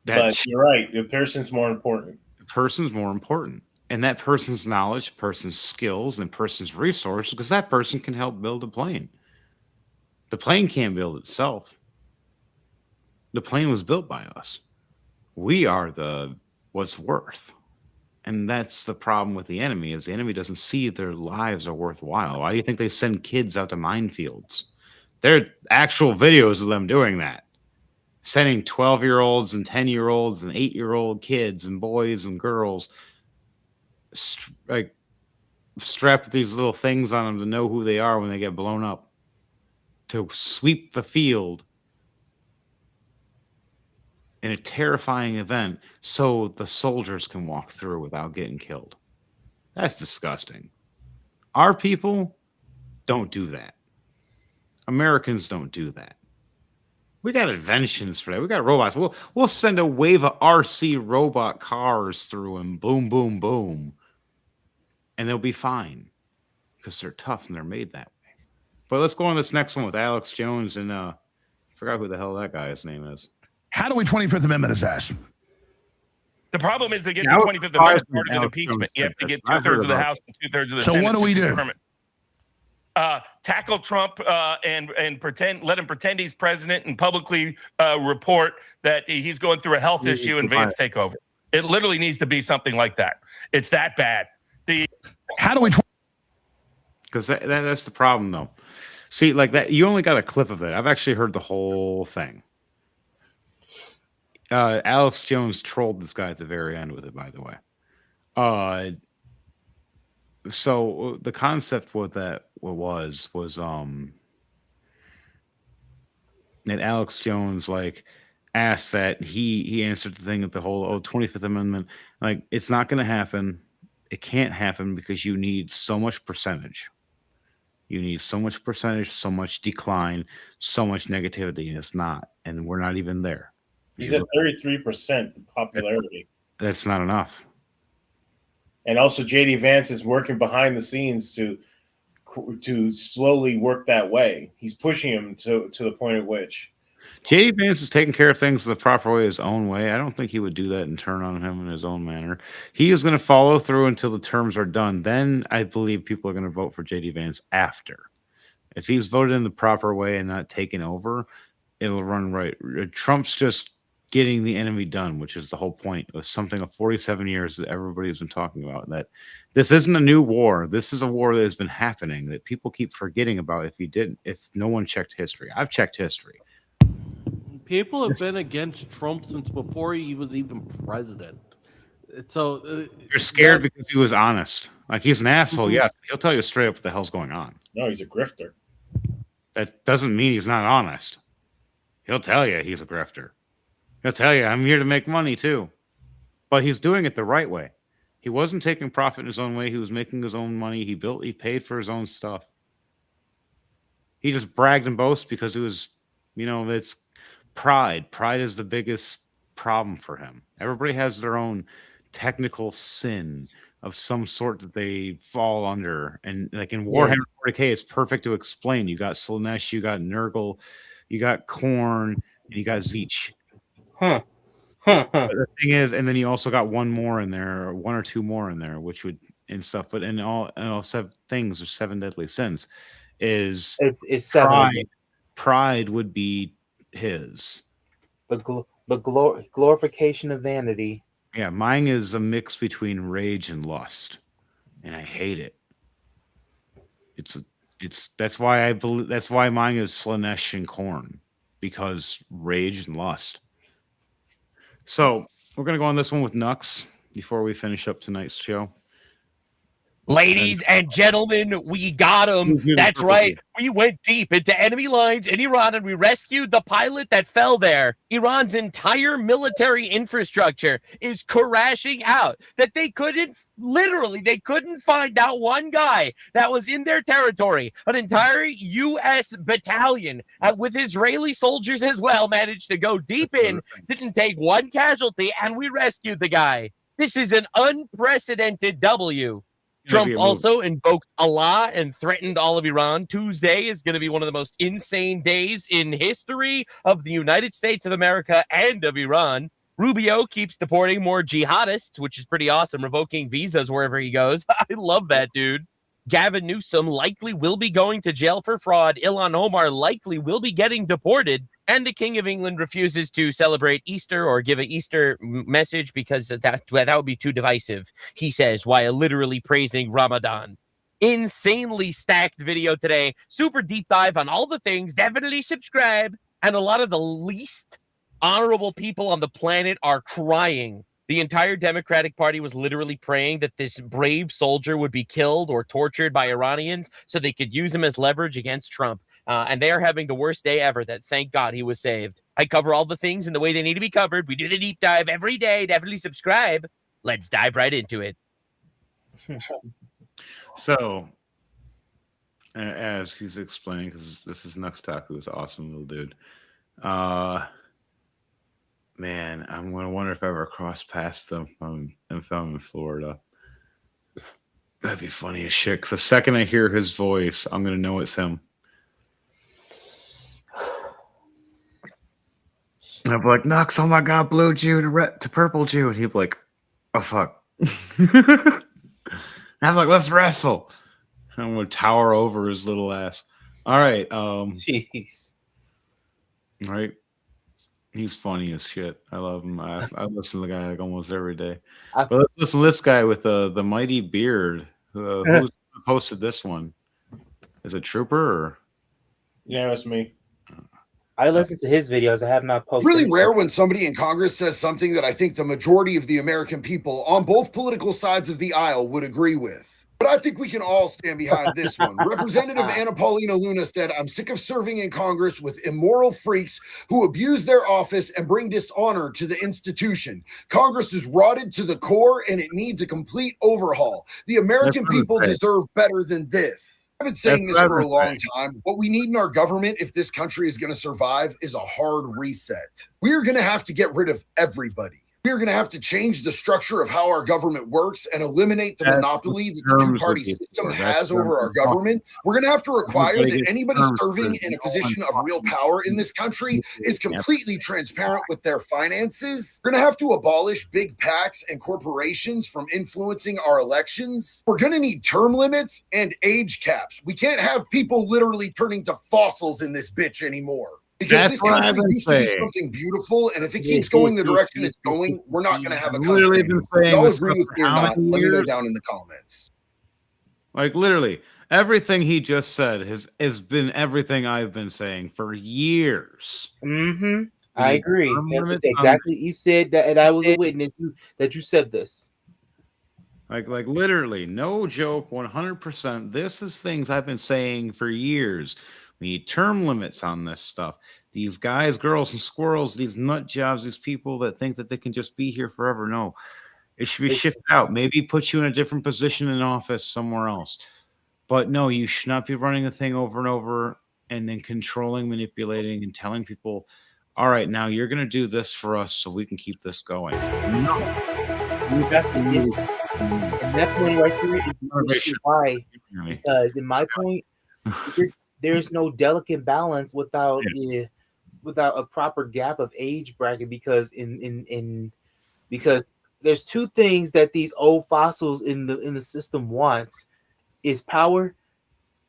[SPEAKER 2] That
[SPEAKER 3] But you're right. The person's more important.
[SPEAKER 2] The person's more important. And that person's knowledge, person's skills, and person's resources, because that person can help build a plane. The plane can't build itself. The plane was built by us. We are what's worth. And that's the problem with the enemy, is the enemy doesn't see their lives are worthwhile. Why do you think they send kids out to minefields? There are actual videos of them doing that. Sending 12-year-olds and 10-year-olds and 8-year-old kids and boys and girls strap these little things on them to know who they are when they get blown up, to sweep the field in a terrifying event so the soldiers can walk through without getting killed. That's disgusting. Our people don't do that. Americans don't do that. We got inventions for that. We got robots. We'll send a wave of RC robot cars through and boom, boom, boom. And they'll be fine because they're tough and they're made that way. But let's go on this next one with Alex Jones and I forgot who the hell that guy's name is.
[SPEAKER 16] How do we 25th Amendment his ass?
[SPEAKER 18] The problem is to get the 25th Amendment part of the impeachment. You have to get 2/3 of the House and 2/3 of the Senate.
[SPEAKER 16] So what do we do?
[SPEAKER 18] Tackle Trump and pretend, let him pretend he's president and publicly report that he's going through a health issue and Vance take over. It literally needs to be something like that. It's that bad.
[SPEAKER 16] How do we?
[SPEAKER 2] Because that's the problem, though. See, like that, you only got a clip of it. I've actually heard the whole thing. Alex Jones trolled this guy at the very end with it, by the way. So the concept with that was that Alex Jones asked that he answered the thing of the whole 25th Amendment, it's not going to happen. It can't happen because you need so much percentage. You need so much percentage, so much decline, so much negativity, and it's not. And we're not even there.
[SPEAKER 3] He's at 33% popularity.
[SPEAKER 2] That's not enough.
[SPEAKER 3] And also, JD Vance is working behind the scenes to slowly work that way. He's pushing him to the point at which
[SPEAKER 2] JD Vance is taking care of things the proper way, his own way. I don't think he would do that and turn on him in his own manner. He is going to follow through until the terms are done. Then I believe people are going to vote for JD Vance after. If he's voted in the proper way and not taken over, it'll run right. Trump's just getting the enemy done, which is the whole point. It was something of 47 years that everybody's been talking about. That this isn't a new war. This is a war that has been happening that people keep forgetting about if no one checked history. I've checked history.
[SPEAKER 1] People have been against Trump since before he was even president. So
[SPEAKER 2] you're scared because he was honest. Like, he's an asshole. Yeah, he'll tell you straight up what the hell's going on.
[SPEAKER 3] No, he's a grifter.
[SPEAKER 2] That doesn't mean he's not honest. He'll tell you he's a grifter. He'll tell you, I'm here to make money too. But he's doing it the right way. He wasn't taking profit in his own way. He was making his own money. He paid for his own stuff. He just bragged and boasted because it was, it's pride. Pride is the biggest problem for him. Everybody has their own technical sin of some sort that they fall under. And like in Warhammer 40K, it's perfect to explain. You got Slaanesh, you got Nurgle, you got Khorne, and you got Tzeentch. But the thing is, and then you also got one more in there, or one or two more in there, which would and stuff. But in all seven things, or 7 deadly sins, is
[SPEAKER 4] it's 7.
[SPEAKER 2] Pride would be his.
[SPEAKER 4] The glorification of vanity.
[SPEAKER 2] Yeah, mine is a mix between rage and lust, and I hate it. That's why I believe that's why mine is Slaanesh and Khorne, because rage and lust. So we're gonna go on this one with Nux before we finish up tonight's show.
[SPEAKER 19] Ladies and gentlemen, we got him. That's right. We went deep into enemy lines in Iran and we rescued the pilot that fell there. Iran's entire military infrastructure is crashing out. That they couldn't find out one guy that was in their territory. An entire U.S. battalion with Israeli soldiers as well managed to go deep in, didn't take one casualty, and we rescued the guy. This is an unprecedented W. Trump also invoked Allah and threatened all of Iran. Tuesday is going to be one of the most insane days in history of the United States of America and of Iran. Rubio keeps deporting more jihadists, which is pretty awesome, revoking visas wherever he goes. I love that, dude. Gavin Newsom likely will be going to jail for fraud. Ilhan Omar likely will be getting deported. And the King of England refuses to celebrate Easter or give an Easter message because that would be too divisive, he says, while literally praising Ramadan. Insanely stacked video today. Super deep dive on all the things. Definitely subscribe. And a lot of the least honorable people on the planet are crying. The entire Democratic Party was literally praying that this brave soldier would be killed or tortured by Iranians so they could use him as leverage against Trump. And they are having the worst day ever. That thank God he was saved. I cover all the things in the way they need to be covered. We do the deep dive every day. Definitely subscribe. Let's dive right into it.
[SPEAKER 2] So, as he's explaining, because this is Nuxtaku, who's an awesome little dude. Man, I'm going to wonder if I ever cross past them if I'm in Florida. That'd be funny as shit. Because the second I hear his voice, I'm going to know it's him. And I'll be like, Nux, oh my God, blue Jew to purple Jew. And he'd be like, oh, fuck. And I'm like, let's wrestle. And I'm going to tower over his little ass. All right.
[SPEAKER 4] Jeez.
[SPEAKER 2] All right. He's funny as shit. I love him. I listen to the guy like almost every day. But let's listen to this guy with the mighty beard. Who posted this one? Is it Trooper or?
[SPEAKER 3] Yeah, it's me.
[SPEAKER 4] I listen to his videos. I have not posted.
[SPEAKER 20] It's really rare when somebody in Congress says something that I think the majority of the American people on both political sides of the aisle would agree with. But I think we can all stand behind this one. Representative Anna Paulina Luna said, I'm sick of serving in Congress with immoral freaks who abuse their office and bring dishonor to the institution. Congress is rotted to the core and it needs a complete overhaul. The American people deserve better than this. I've been saying this for a long time. What we need in our government, if this country is going to survive, is a hard reset. We're going to have to get rid of everybody. We're going to have to change the structure of how our government works and eliminate the
[SPEAKER 2] That's
[SPEAKER 20] monopoly that the
[SPEAKER 2] terms
[SPEAKER 20] two-party
[SPEAKER 2] of the
[SPEAKER 20] system
[SPEAKER 2] war.
[SPEAKER 20] has
[SPEAKER 2] That's
[SPEAKER 20] over our
[SPEAKER 2] terms of the war.
[SPEAKER 20] government. We're going to have to require
[SPEAKER 2] Everybody
[SPEAKER 20] that
[SPEAKER 2] gets
[SPEAKER 20] anybody
[SPEAKER 2] terms
[SPEAKER 20] serving
[SPEAKER 2] for
[SPEAKER 20] in a
[SPEAKER 2] no
[SPEAKER 20] position
[SPEAKER 2] one
[SPEAKER 20] of real power in this country is
[SPEAKER 2] Yep.
[SPEAKER 20] completely transparent with their finances. We're going to have to abolish big PACs and corporations from influencing our elections. We're going to need term limits and age caps. We can't have people literally turning to fossils in this bitch anymore. Because
[SPEAKER 2] That's
[SPEAKER 20] this
[SPEAKER 2] what I've
[SPEAKER 20] country
[SPEAKER 2] been
[SPEAKER 20] used to be
[SPEAKER 2] saying.
[SPEAKER 20] something beautiful, and if it keeps going the direction it's going, we're not going to have a country
[SPEAKER 2] Literally been
[SPEAKER 20] anymore.
[SPEAKER 2] saying
[SPEAKER 20] Y'all
[SPEAKER 2] this
[SPEAKER 20] agree
[SPEAKER 2] stuff
[SPEAKER 20] with
[SPEAKER 2] for
[SPEAKER 20] me or
[SPEAKER 2] how
[SPEAKER 20] not?
[SPEAKER 2] many
[SPEAKER 20] Let me know
[SPEAKER 2] years?
[SPEAKER 20] down in the comments.
[SPEAKER 2] Like literally, everything he just said has been everything I've been saying for years.
[SPEAKER 4] Mm-hmm.
[SPEAKER 2] We
[SPEAKER 4] I
[SPEAKER 2] need
[SPEAKER 4] agree.
[SPEAKER 2] term
[SPEAKER 4] That's
[SPEAKER 2] limits on-
[SPEAKER 4] exactly. You said that, and I was a witness. That you said this.
[SPEAKER 2] Like literally, no joke, 100%. This is things I've been saying for years. We need term limits on this stuff. These guys, girls, and squirrels, these nut jobs, these people that think that they can just be here forever. No, it should be shifted out. Maybe put you in a different position in office somewhere else. But no, you should not be running a thing over and over and then controlling, manipulating, and telling people, all right, now you're going to do this for us so we can keep this going. No.
[SPEAKER 4] That's the issue. And that point right there is the issue. Why? Because in my point, there's no delicate balance without without a proper gap of age bracket. Because because there's two things that these old fossils in the system wants is power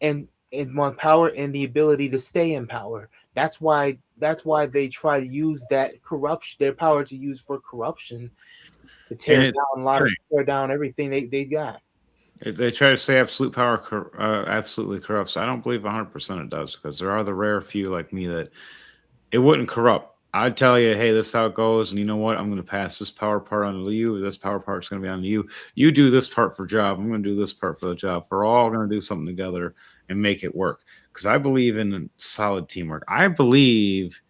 [SPEAKER 4] and want power and the ability to stay in power. That's why they try to use that corruption, their power to use for corruption, to tear down everything they got.
[SPEAKER 2] They try to say absolute power absolutely corrupts. I don't believe 100% it does, because there are the rare few like me that it wouldn't corrupt. I'd tell you, hey, this is how it goes, and you know what? I'm going to pass this power part on to you. This power part's going to be on you. You do this part for job. I'm going to do this part for the job. We're all going to do something together and make it work. Because I believe in solid teamwork. I believe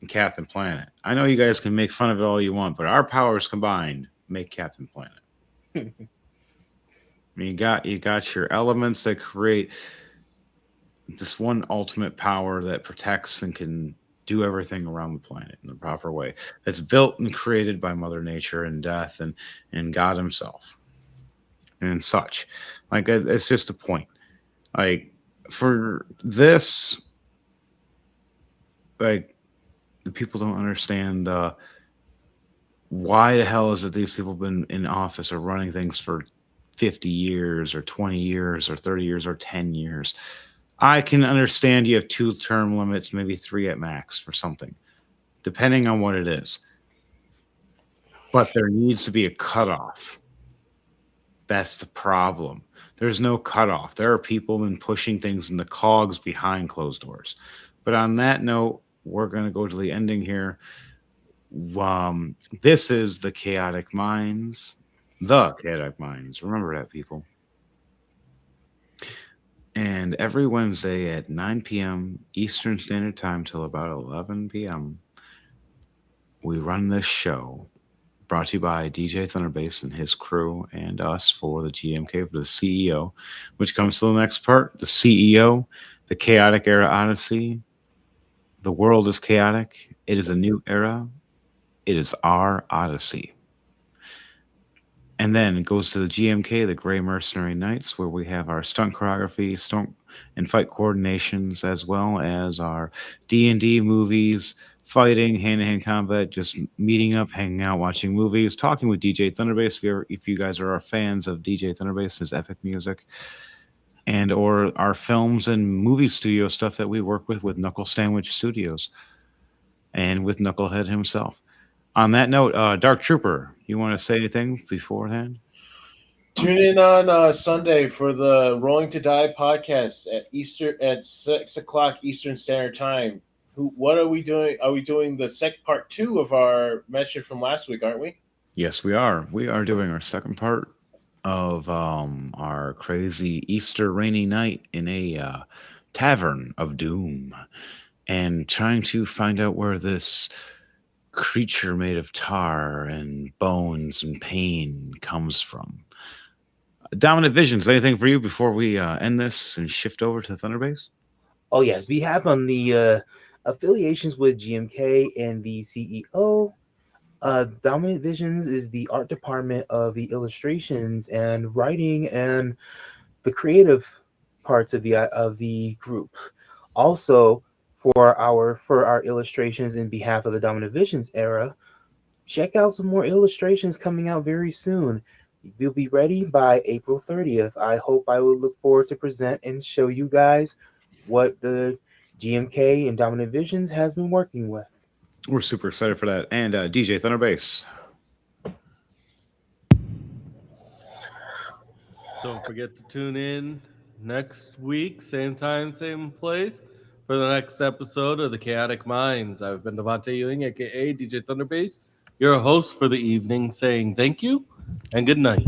[SPEAKER 2] in Captain Planet. I know you guys can make fun of it all you want, but our powers combined make Captain Planet. I mean, you got your elements that create this one ultimate power that protects and can do everything around the planet in the proper way. That's built and created by Mother Nature and death and God Himself and such. Like, it's just a point. Like, for this, like, the people don't understand why the hell is it these people have been in office or running things for 50 years or 20 years or 30 years or 10 years. I can understand you have 2 term limits, maybe 3 at max for something, depending on what it is. But there needs to be a cutoff. That's the problem. There's no cutoff. There are people been pushing things in the cogs behind closed doors. But on that note, we're going to go to the ending here. This is the Chaotic Minds. The Chaotic Minds. Remember that, people. And every Wednesday at 9 p.m. Eastern Standard Time till about 11 p.m., we run this show brought to you by DJ Thunderbass and his crew and us for the GMK, for the CEO, which comes to the next part. The CEO, the Chaotic Era Odyssey. The world is chaotic. It is a new era. It is our Odyssey. And then it goes to the GMK, the Gray Mercenary Knights, where we have our stunt choreography, stunt and fight coordinations, as well as our D&D movies, fighting, hand-to-hand combat, just meeting up, hanging out, watching movies, talking with DJ Thunderbass. If you guys are our fans of DJ Thunderbass, his epic music, and or our films and movie studio stuff that we work with Knuckle Sandwich Studios and with Knucklehead himself. On that note, Dark Trooper, you want to say anything beforehand?
[SPEAKER 3] Tune in on Sunday for the Rolling to Die podcast at 6 o'clock Eastern Standard Time. What are we doing? Are we doing the second part 2 of our mention from last week, aren't we?
[SPEAKER 2] Yes, we are. We are doing our second part of our crazy Easter rainy night in a tavern of doom, and trying to find out where this creature made of tar and bones and pain comes from. Dominant Visions, anything for you before we end this and shift over to Thunderbase?
[SPEAKER 4] Oh yes, we have on the affiliations with GMK and the CEO. Dominant Visions is the art department of the illustrations and writing and the creative parts of the group. Also, for our illustrations in behalf of the Dominant Visions era, check out some more illustrations coming out very soon. We'll be ready by April 30th. I hope I will look forward to present and show you guys what the GMK and Dominant Visions has been working with.
[SPEAKER 2] We're super excited for that. And DJ Thunder Bass.
[SPEAKER 1] Don't forget to tune in next week, same time, same place, for the next episode of The Chaotic Minds. I've been Devontae Ewing, aka DJ Thunder Bass, your host for the evening, saying thank you and good night.